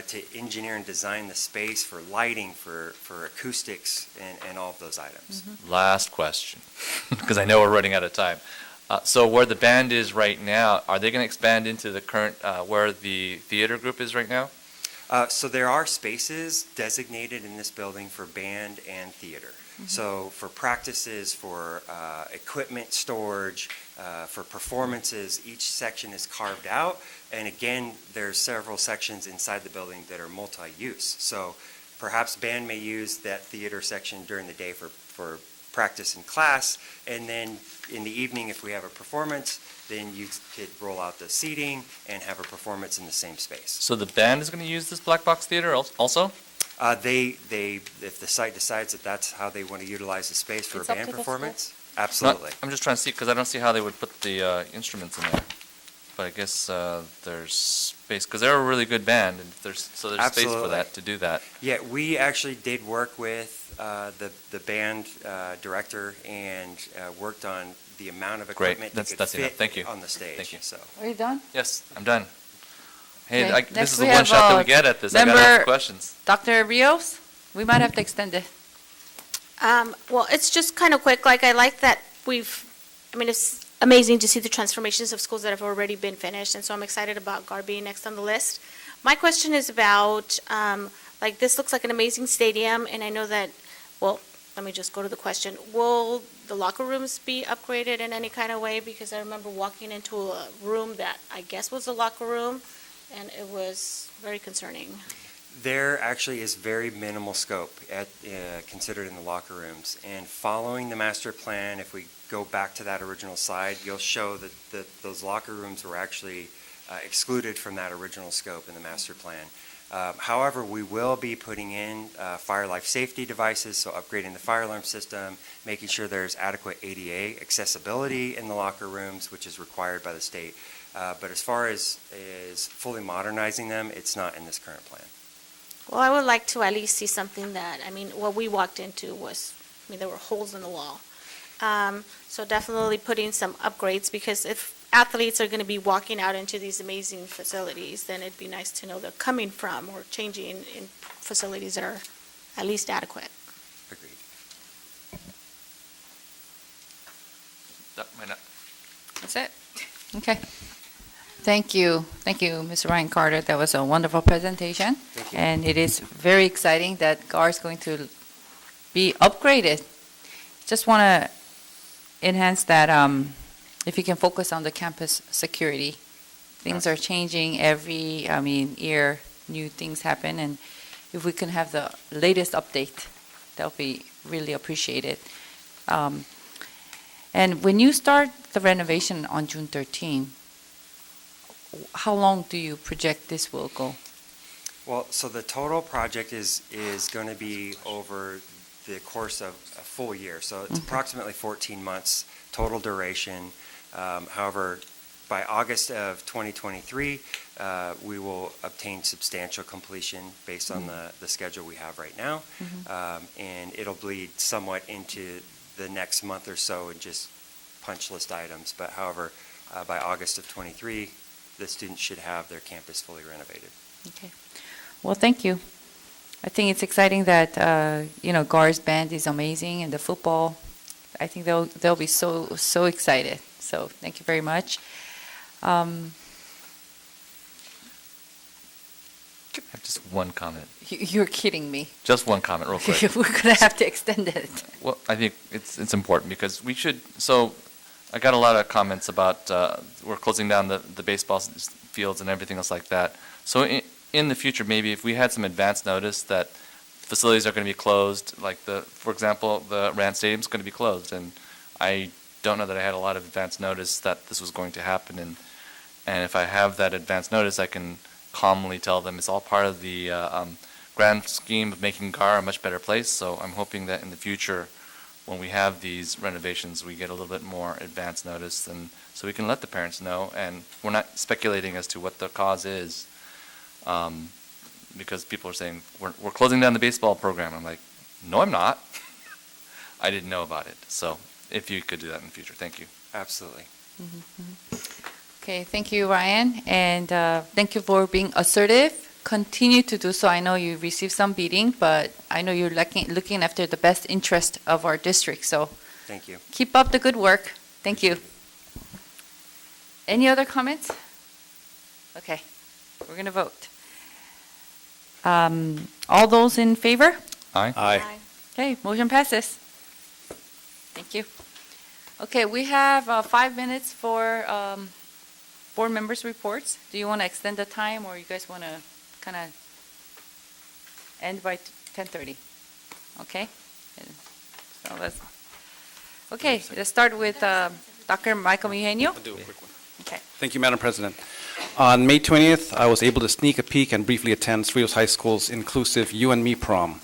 to engineer and design the space for lighting, for acoustics, and all of those items. Last question, because I know we're running out of time. So where the band is right now, are they going to expand into the current, where the theater group is right now? So there are spaces designated in this building for band and theater. So for practices, for equipment storage, for performances, each section is carved out. And again, there's several sections inside the building that are multi-use. So perhaps band may use that theater section during the day for practice in class, and then in the evening, if we have a performance, then you could roll out the seating and have a performance in the same space. So the band is going to use this black box theater also? If the site decides that that's how they want to utilize the space for a It's up band to the performance, No, absolutely. I'm just trying to see, because I don't see how they would put the instruments in there. But I guess there's space, because they're a really good band, and there's space for Absolutely. that, to do that. Yeah, we actually did work with the band director and worked on the amount of Great. equipment That's- that could that's enough. fit Thank you. on the stage. Thank you. So. Are you done? Yes, I'm done. Hey, Okay, this next is we the one have, shot that we get at this. I got to member- ask questions. Dr. Rios, we might have to extend it. Well, it's just kind of quick. Like, I like that it's amazing to see the transformations of schools that have already been finished, and so I'm excited about GAR being next on the list. My question is about, this looks like an amazing stadium, and I know that, well, let me just go to the question. Will the locker rooms be upgraded in any kind of way? Because I remember walking into a room that I guess was a locker room, and it was very concerning. There actually is very minimal scope considered in the locker rooms. And following the master plan, if we go back to that original slide, you'll show that those locker rooms were actually excluded from that original scope in the master plan. However, we will be putting in fire life safety devices, so upgrading the fire alarm system, making sure there's adequate ADA accessibility in the locker rooms, which is required by the state. But as far as fully modernizing them, it's not in this current plan. Well, I would like to at least see something that, what we walked into was, there were holes in the wall. So definitely putting some upgrades, because if athletes are going to be walking out into these amazing facilities, then it'd be nice to know they're coming from or changing in facilities that are at least adequate. Agreed. That might not- That's it? Okay. Thank you. Thank you, Mr. Ryan Carter. That was a wonderful presentation. Thank you. And it is very exciting that GAR is going to be upgraded. Just want to enhance that, if you can focus on the campus security. Things are changing every, year, new things happen, and if we can have the latest update, that'll be really appreciated. And when you start the renovation on June 13, how long do you project this will go? Well, so the total project is going to be over the course of a full year. So it's approximately 14 months total duration. However, by August of 2023, we will obtain substantial completion based on the schedule we have right now. And it'll bleed somewhat into the next month or so in just punch list items. But however, by August of 23, the students should have their campus fully renovated. Okay. Well, thank you. I think it's exciting that, GAR's band is amazing, and the football, I think they'll be so excited. So thank you very much. I have just one comment. You're kidding me. Just one comment, real quick. We're going to have to extend it. Well, I think it's important because we should, so I got a lot of comments about we're closing down the baseball fields and everything else like that. So in the future, maybe if we had some advance notice that facilities are going to be closed, like for example, the Rand Stadium is going to be closed, and I don't know that I had a lot of advance notice that this was going to happen, and if I have that advance notice, I can calmly tell them it's all part of the grand scheme of making GAR a much better place. So I'm hoping that in the future, when we have these renovations, we get a little bit more advance notice, and so we can let the parents know, and we're not speculating as to what the cause is, because people are saying we're closing down the baseball program. I'm like, no, I'm not. I didn't know about it. So if you could do that in the future, thank you. Absolutely. Okay, thank you, Ryan, and thank you for being assertive. Continue to do so. I know you received some beating, but I know you're looking after the best interest of our district, so Thank you. keep up the good work. Thank you. Any other comments? Okay, we're going to vote. All those in favor? Aye. Aye. Okay, motion passes. Thank you. Okay, we have 5 minutes for board members' reports. Do you want to extend the time, or you guys want to kind of end by 10:30? Okay. So let's start with Dr. Michael Eugenio. I'll do a quick one. Okay. Thank you, Madam President. On May 20th, I was able to sneak a peek and briefly attend Cerritos High School's inclusive You and Me prom.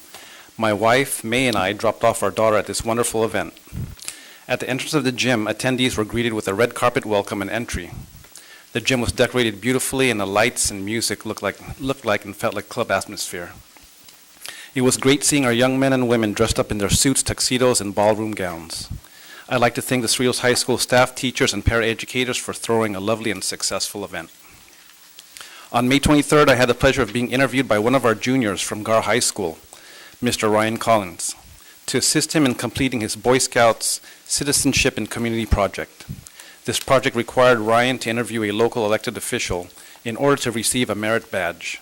My wife, May, and I dropped off our daughter at this wonderful event. At the entrance of the gym, attendees were greeted with a red carpet welcome and entry. The gym was decorated beautifully, and the lights and music looked like and felt like club atmosphere. It was great seeing our young men and women dressed up in their suits, tuxedos, and ballroom gowns. I'd like to thank the Cerritos High School staff, teachers, and paraeducators for throwing a lovely and successful event. On May 23rd, I had the pleasure of being interviewed by one of our juniors from Gar High School, Mr. Ryan Collins, to assist him in completing his Boy Scouts Citizenship and Community Project. This project required Ryan to interview a local elected official in order to receive a merit badge.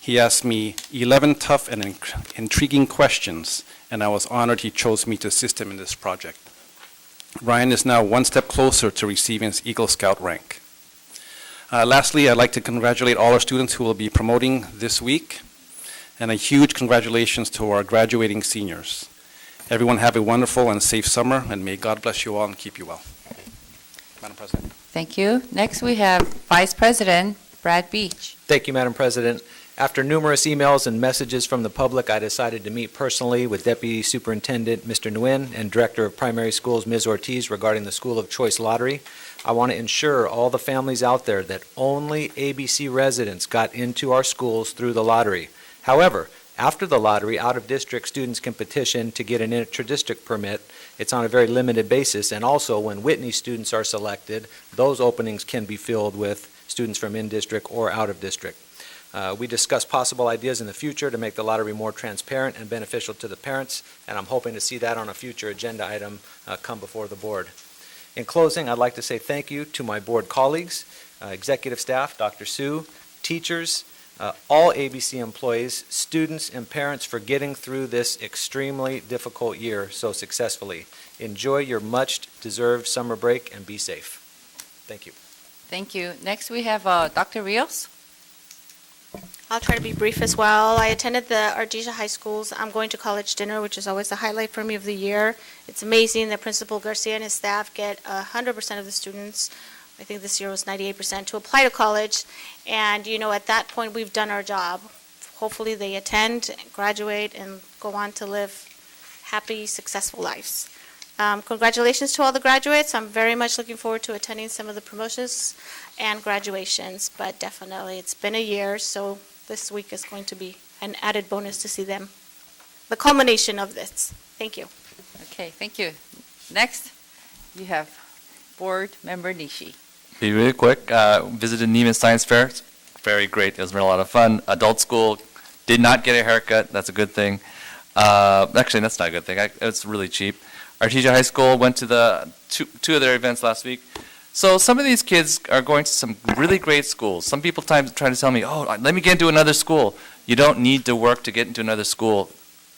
He asked me 11 tough and intriguing questions, and I was honored he chose me to assist him in this project. Ryan is now one step closer to receiving his Eagle Scout rank. Lastly, I'd like to congratulate all our students who will be promoting this week, and a huge congratulations to our graduating seniors. Everyone have a wonderful and safe summer, and may God bless you all and keep you well. Madam President. Thank you. Next, we have Vice President Brad Beach. Thank you, Madam President. After numerous emails and messages from the public, I decided to meet personally with Deputy Superintendent Mr. Nguyen and Director of Primary Schools Ms. Ortiz regarding the School of Choice Lottery. I want to ensure all the families out there that only ABC residents got into our schools through the lottery. However, after the lottery, out-of-district students can petition to get an intra-district permit. It's on a very limited basis, and also when Whitney students are selected, those openings can be filled with students from in-district or out-of-district. We discussed possible ideas in the future to make the lottery more transparent and beneficial to the parents, and I'm hoping to see that on a future agenda item come before the board. In closing, I'd like to say thank you to my board colleagues, executive staff, Dr. Sue, teachers, all ABC employees, students, and parents for getting through this extremely difficult year so successfully. Enjoy your much-deserved summer break and be safe. Thank you. Thank you. Next, we have Dr. Rios. I'll try to be brief as well. I attended the Artesia High School's I'm Going to College dinner, which is always the highlight for me of the year. It's amazing that Principal Garcia and his staff get 100% of the students, I think this year was 98%, to apply to college. And, you know, at that point, we've done our job. Hopefully they attend, graduate, and go on to live happy, successful lives. Congratulations to all the graduates. I'm very much looking forward to attending some of the promotions and graduations, but definitely it's been a year, so this week is going to be an added bonus to see them. The culmination of this. Thank you. Okay, thank you. Next, you have Board Member Nishi. Be really quick. Visited Neiman Science Fair. It's very great. It was a lot of fun. Adult school. Did not get a haircut. That's a good thing. Actually, that's not a good thing. It's really cheap. Artesia High School went to the two of their events last week. So some of these kids are going to some really great schools. Some people try to tell me, oh, let me get into another school. You don't need to work to get into another school.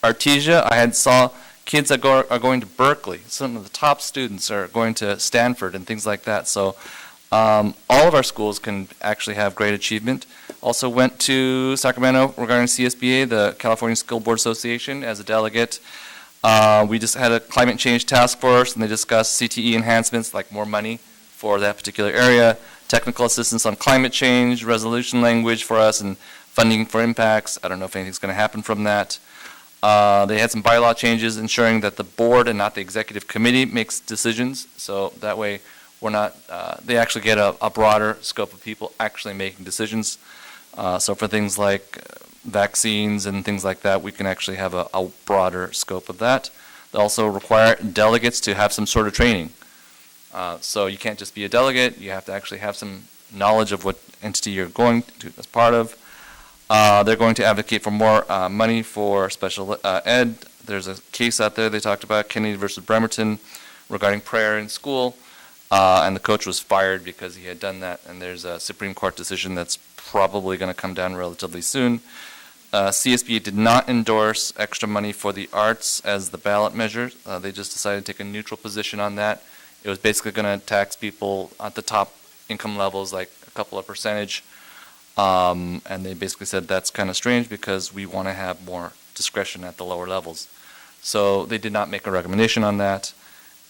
Artesia, I saw kids that are going to Berkeley. Some of the top students are going to Stanford and things like that. So all of our schools can actually have great achievement. Also went to Sacramento regarding CSBA, the California School Board Association, as a delegate. We just had a climate change task force, and they discussed CTE enhancements, like more money for that particular area, technical assistance on climate change, resolution language for us, and funding for impacts. I don't know if anything's going to happen from that. They had some bylaw changes ensuring that the board and not the executive committee makes decisions, so that way we're not, they actually get a broader scope of people actually making decisions. So for things like vaccines and things like that, we can actually have a broader scope of that. They also require delegates to have some sort of training. So you can't just be a delegate, you have to actually have some knowledge of what entity you're going to as part of. They're going to advocate for more money for special ed. There's a case out there they talked about, Kennedy versus Bremerton, regarding prayer in school, and the coach was fired because he had done that, and there's a Supreme Court decision that's probably going to come down relatively soon. CSB did not endorse extra money for the arts as the ballot measure. They just decided to take a neutral position on that. It was basically going to tax people at the top income levels, like a couple of percentage. And they basically said that's kind of strange because we want to have more discretion at the lower levels. So they did not make a recommendation on that.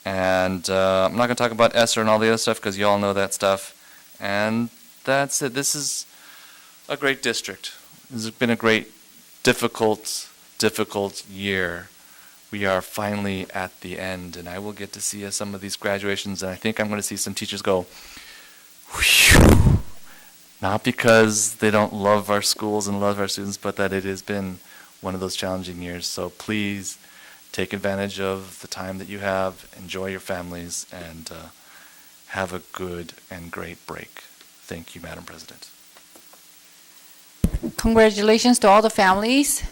And I'm not going to talk about ESSER and all the other stuff because you all know that stuff. And that's it. This is a great district. This has been a great, difficult year. We are finally at the end, and I will get to see some of these graduations, and I think I'm going to see some teachers go, whew, not because they don't love our schools and love our students, but that it has been one of those challenging years. So please take advantage of the time that you have, enjoy your families, and have a good and great break. Thank you, Madam President. Congratulations to all the families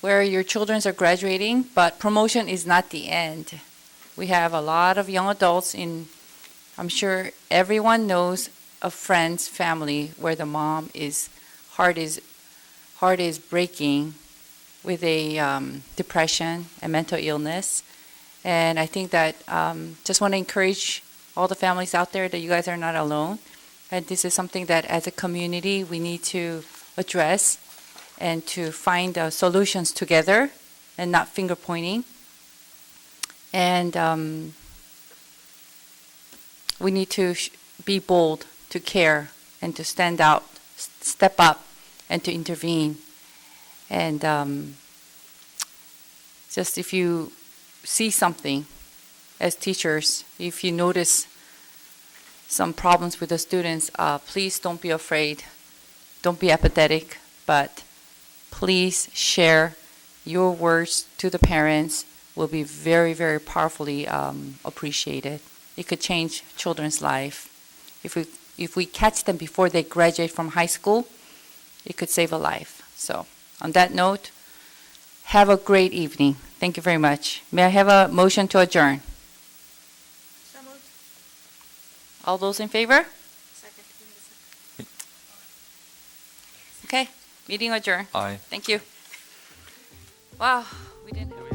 where your children are graduating, but promotion is not the end. We have a lot of young adults I'm sure everyone knows a friend's family where the mom heart is breaking with a depression and mental illness. And I think that just want to encourage all the families out there that you guys are not alone. And this is something that as a community we need to address and to find solutions together and not finger pointing. And we need to be bold, to care, and to stand out, step up, and to intervene. And just if you see something as teachers, if you notice some problems with the students, please don't be afraid. Don't be apathetic, but please share your words to the parents will be very, very powerfully appreciated. It could change children's life. If we catch them before they graduate from high school, it could save a life. So on that note, have a great evening. Thank you very much. May I have a motion to adjourn? So moved. All those in favor? Second. Okay, meeting adjourned. Aye. Thank you. Wow, we didn't have